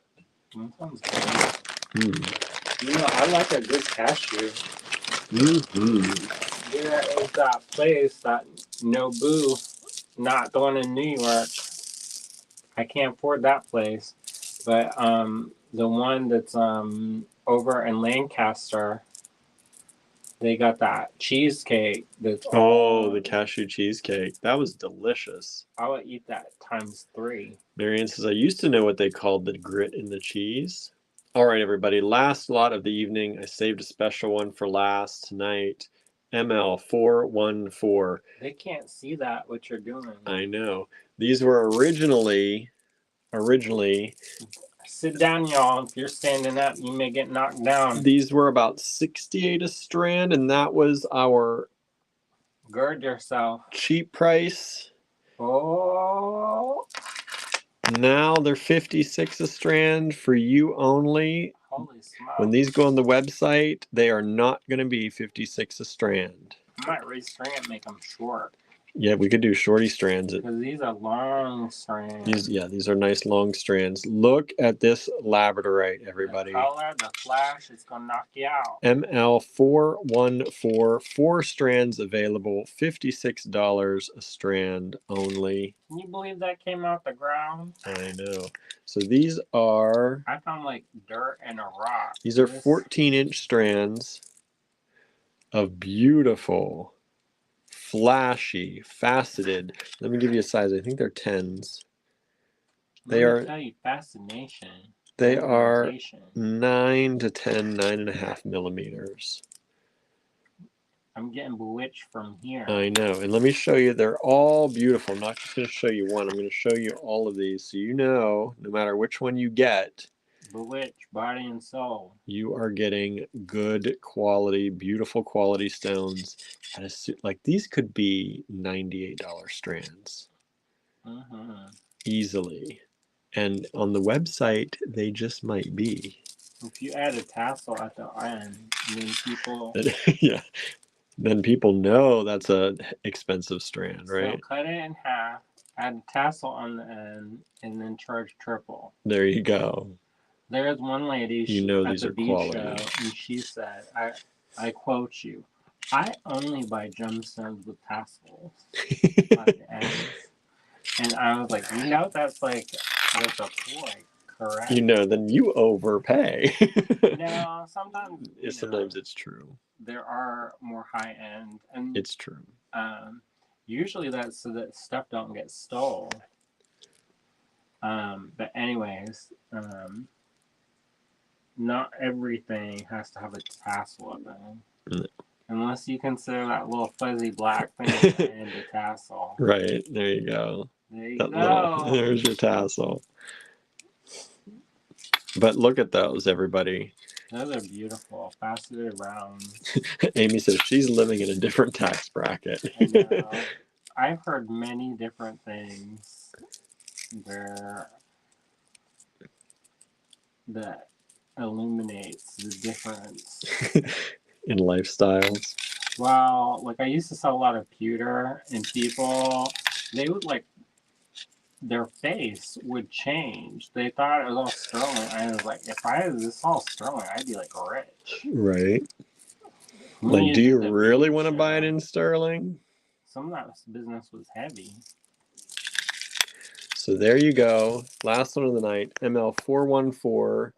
That sounds good. You know, I like a good cashew. There is that place, that Nobu, not the one in New York. I can't afford that place, but the one that's over in Lancaster, they got that cheesecake. The cashew cheesecake. That was delicious. I would eat that times 3. Marianne says, I used to know what they called the grit in the cheese. All right, everybody. Last lot of the evening. I saved a special one for last tonight. ML 414. They can't see that, what you're doing. I know. These were originally. Sit down, y'all. If you're standing up, you may get knocked down. These were about 68 a strand, and that was our. Gird yourself. Cheap price. Oh. Now they're 56 a strand for you only. Holy smokes. When these go on the website, they are not going to be 56 a strand. I might restring it and make them short. Yeah, we could do shorty strands. Because these are long strands. These are nice long strands. Look at this labradorite, everybody. The color, the flash, it's going to knock you out. ML 414, 4 strands available, $56 a strand only. Can you believe that came out the ground? I know. So these are... I found like dirt and a rock. These are 14-inch strands of beautiful, flashy, faceted. Let me give you a size. I think they're 10s. They Let me are tell you, fascination. they are Organization. 9 to 10, 9.5 millimeters. I'm getting bewitched from here. I know. And let me show you, they're all beautiful. I'm not just going to show you one. I'm going to show you all of these so you know, no matter which one you get, Bewitched, body and soul. you are getting good quality, beautiful quality stones. At like these could be $98 strands. Mm-hmm. Easily. And on the website, they just might be. If you add a tassel at the end, then people... Yeah. Then people know that's a expensive strand, right? So cut it in half, add a tassel on the end, and then charge triple. There you go. There's one lady You know at these the are beach quality. show, and she said, I quote you, I only buy gemstones with tassels at the ends. And I was like, you know, that's a ploy, correct? You know, then you overpay. No, sometimes Sometimes it's true. there are more high end, and It's true. usually that's so that stuff don't get stole. But anyways, not everything has to have a tassel on them. No. Unless you consider that little fuzzy black thing at the end a tassel. Right, there you go. There you That go. There's your tassel. But look at those, everybody. Those are beautiful, faceted rounds. Amy says she's living in a different tax bracket. I know. I've heard many different things where that illuminates the difference in lifestyles. Well, like I used to sell a lot of pewter, and people, they would their face would change. They thought it was all sterling. I was like, if I had this all sterling, I'd be like rich. Right. Like, do you really want to buy it in sterling? Some of that business was heavy. So there you go. Last one of the night, ML414.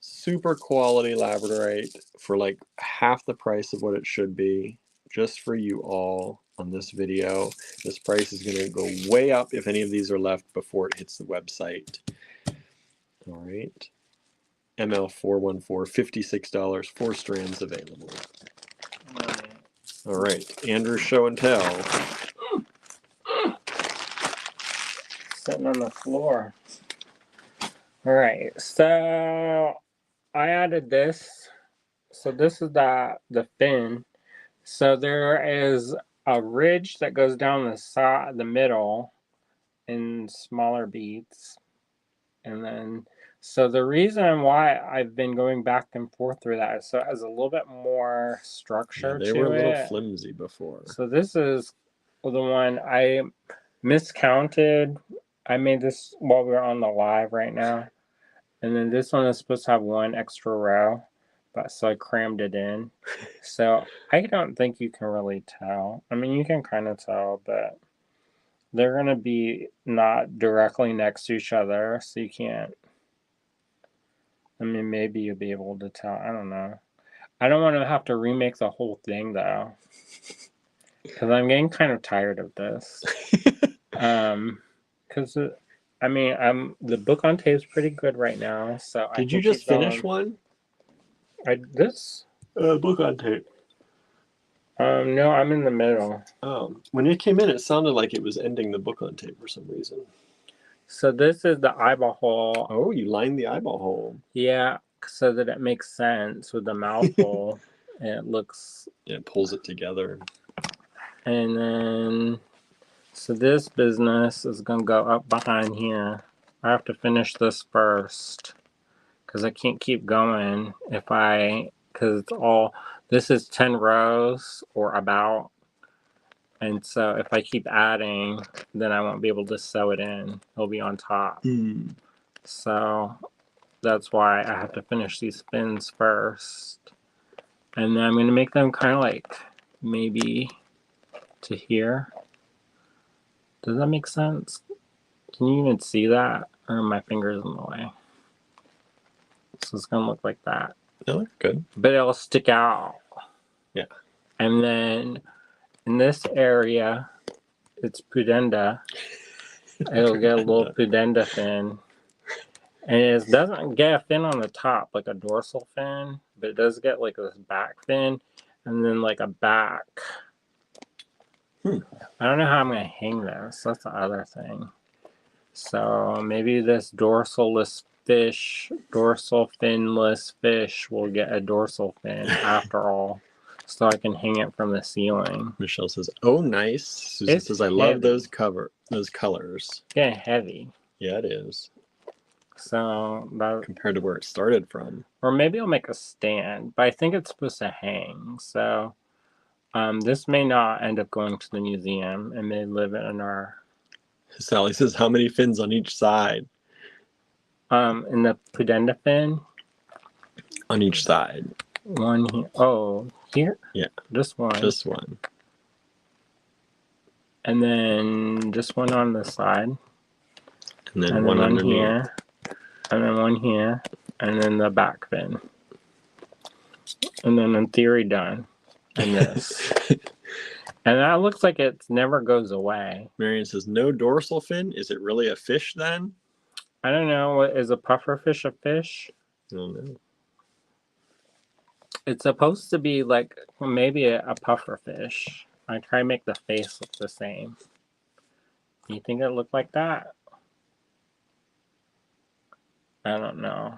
Super quality labradorite for like half the price of what it should be, just for you all on this video. This price is going to go way up if any of these are left before it hits the website. All right. ML414, $56, 4 strands available. All right. Andrew, show and tell. Sitting on the floor. All right. So I added this. So this is the fin. So there is a ridge that goes down the side, the middle, in smaller beads, and then so the reason why I've been going back and forth through that is so it has a little bit more structure They to were a little it. flimsy before. So this is the one I miscounted. I made this while we were on the live right now, and then this one is supposed to have one extra row, but so I crammed it in. So I don't think you can really tell. I mean, you can kind of tell, but they're going to be not directly next to each other, so you can't. I mean, maybe you'll be able to tell. I don't know. I don't want to have to remake the whole thing, though, because I'm getting kind of tired of this. Because I mean, the book on tape is pretty good right now, so Did you just finish one? This book on tape. No, I'm in the middle. Oh, when it came in, it sounded like it was ending the book on tape for some reason. So this is the eyeball hole. Oh, you lined the eyeball hole. Yeah, so that it makes sense with the mouth hole. And it looks... It pulls it together. And then, so this business is going to go up behind here. I have to finish this first, because I can't keep going because it's all... This is 10 rows, or about. And so if I keep adding, then I won't be able to sew it in. It'll be on top. So that's why I have to finish these fins first. And then I'm going to make them kind of like maybe to here. Does that make sense? Can you even see that? Or are my fingers in the way? So it's going to look like that. That looks good. But it'll stick out. Yeah. And then in this area, it's pudenda. It'll get a little pudenda fin. And it doesn't get a fin on the top, like a dorsal fin, but it does get like this back fin and then like a back. I don't know how I'm going to hang this. That's the other thing. So maybe this dorsal finless fish will get a dorsal fin after all. So I can hang it from the ceiling. Michelle says, "Oh, nice." Susan says, "I love those colors." It's getting heavy. Yeah, it is. So that, compared to where it started from. Or maybe I'll make a stand, but I think it's supposed to hang. So this may not end up going to the museum and may live in our. Sally says, "How many fins on each side?" In the pudenda fin. On each side. One here. Oh, here? Yeah. Just one. Just one. And then just one on the side. And then one underneath. Here. And then one here. And then the back fin. And then in theory done. And this. And that looks like it never goes away. Marion says, "No dorsal fin? Is it really a fish then?" I don't know. Is a pufferfish a fish? I don't know. It's supposed to be like maybe a pufferfish. I try to make the face look the same. You think it looked like that? I don't know.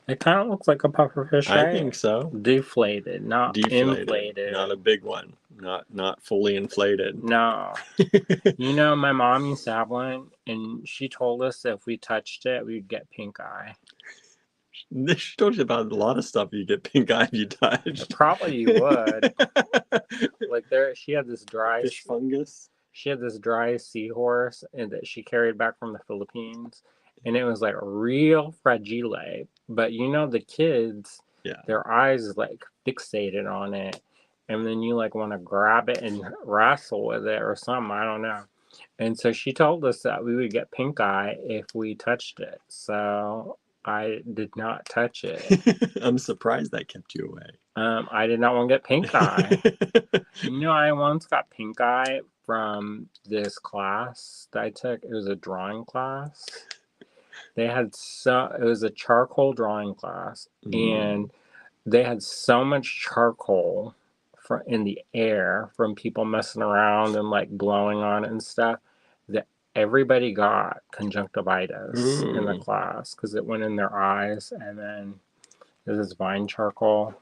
It kind of looks like a pufferfish, right? I think so. Deflated, not inflated. Not a big one. Not fully inflated. No. You know, my mom used to have one, and she told us that if we touched it, we'd get pink eye. She told you about a lot of stuff you get pink eye if you touch. Probably you would. Like she had this dry fish fungus. She had this dry seahorse and that she carried back from the Philippines, and it was like real fragile. But you know, the kids, their eyes like fixated on it, and then you like want to grab it and wrestle with it or something. I don't know. And so she told us that we would get pink eye if we touched it. So I did not touch it. I'm surprised that kept you away. I did not want to get pink eye. You know, I once got pink eye from this class that I took. It was a drawing class. It was a charcoal drawing class, and they had so much charcoal in the air from people messing around and like blowing on it and stuff that everybody got conjunctivitis in the class because it went in their eyes. And then there's this vine charcoal.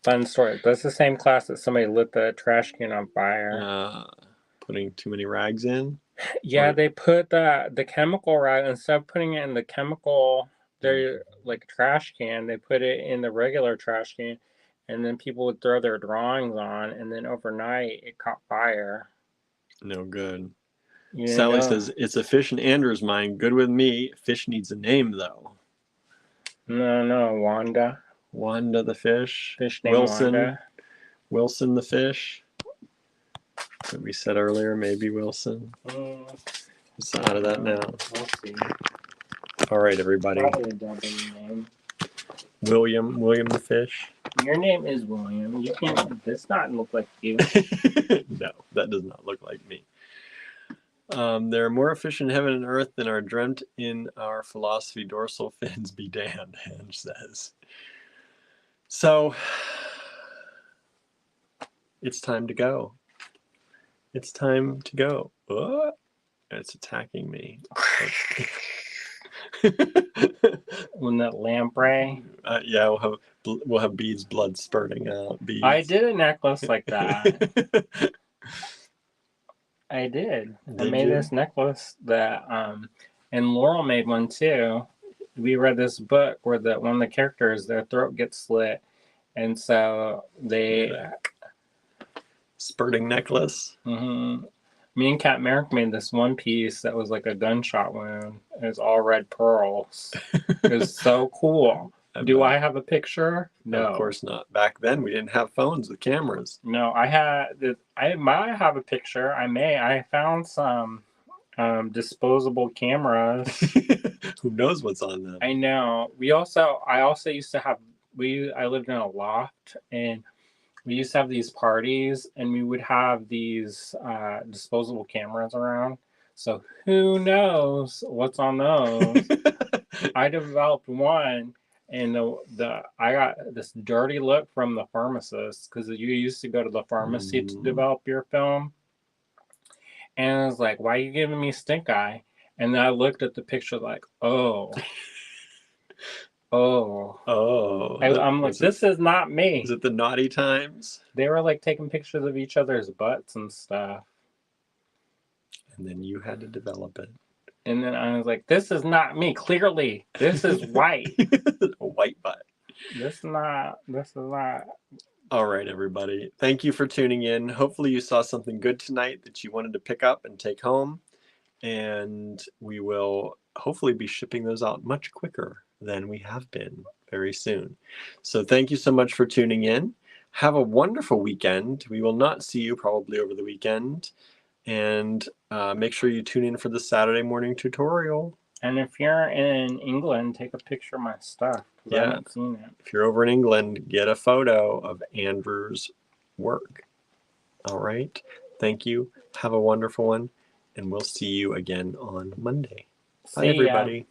Fun story. That's the same class that somebody lit the trash can on fire. Putting too many rags in? Yeah, they put the chemical rag, instead of putting it in the chemical, they're like trash can, they put it in the regular trash can, and then people would throw their drawings on, and then overnight it caught fire. No good. Sally says, "It's a fish in Andrew's mind. Good with me. Fish needs a name, though." No, Wanda. Wanda the fish. Fish named Wanda. Wilson the fish. That we said earlier, maybe Wilson. It's out of that now. We'll see. All right, everybody. Probably a double name. William the fish. Your name is William. You can't. This not look like you. No, that does not look like me. There are more fish in heaven and earth than are dreamt in our philosophy. Dorsal fins be damned, Ange says. So, it's time to go. It's time to go. Oh, it's attacking me. When that lamprey. Yeah, we'll have beads, blood spurting out. Beads. I did a necklace like that. I did. I made this necklace that, and Laurel made one too. We read this book where one of the characters, their throat gets slit, and so they spurting necklace. Me and Kat Merrick made this one piece that was like a gunshot wound. It was all red pearls. It was so cool. Do I have a picture? No, of course not. Back then, we didn't have phones with cameras. No, I might have a picture. I found some disposable cameras. Who knows what's on them? I know. I also used to have. I lived in a loft, and we used to have these parties, and we would have these disposable cameras around. So who knows what's on those? I developed one, and I got this dirty look from the pharmacist because you used to go to the pharmacy to develop your film. And I was like, "Why are you giving me stink eye?" And then I looked at the picture like, "Oh, oh." Oh, I'm like, "This is not me." is it the naughty times? They were like taking pictures of each other's butts and stuff. And then you had to develop it. And then I was like, "This is not me. Clearly, this is white. A white butt. This is not. This is not." All right, everybody. Thank you for tuning in. Hopefully you saw something good tonight that you wanted to pick up and take home. And we will hopefully be shipping those out much quicker than we have been very soon. So thank you so much for tuning in. Have a wonderful weekend. We will not see you probably over the weekend. And make sure you tune in for the Saturday morning tutorial. And if you're in England, take a picture of my stuff because I haven't seen it. If you're over in England, get a photo of Andrew's work. All right. Thank you. Have a wonderful one. And we'll see you again on Monday. Bye, everybody.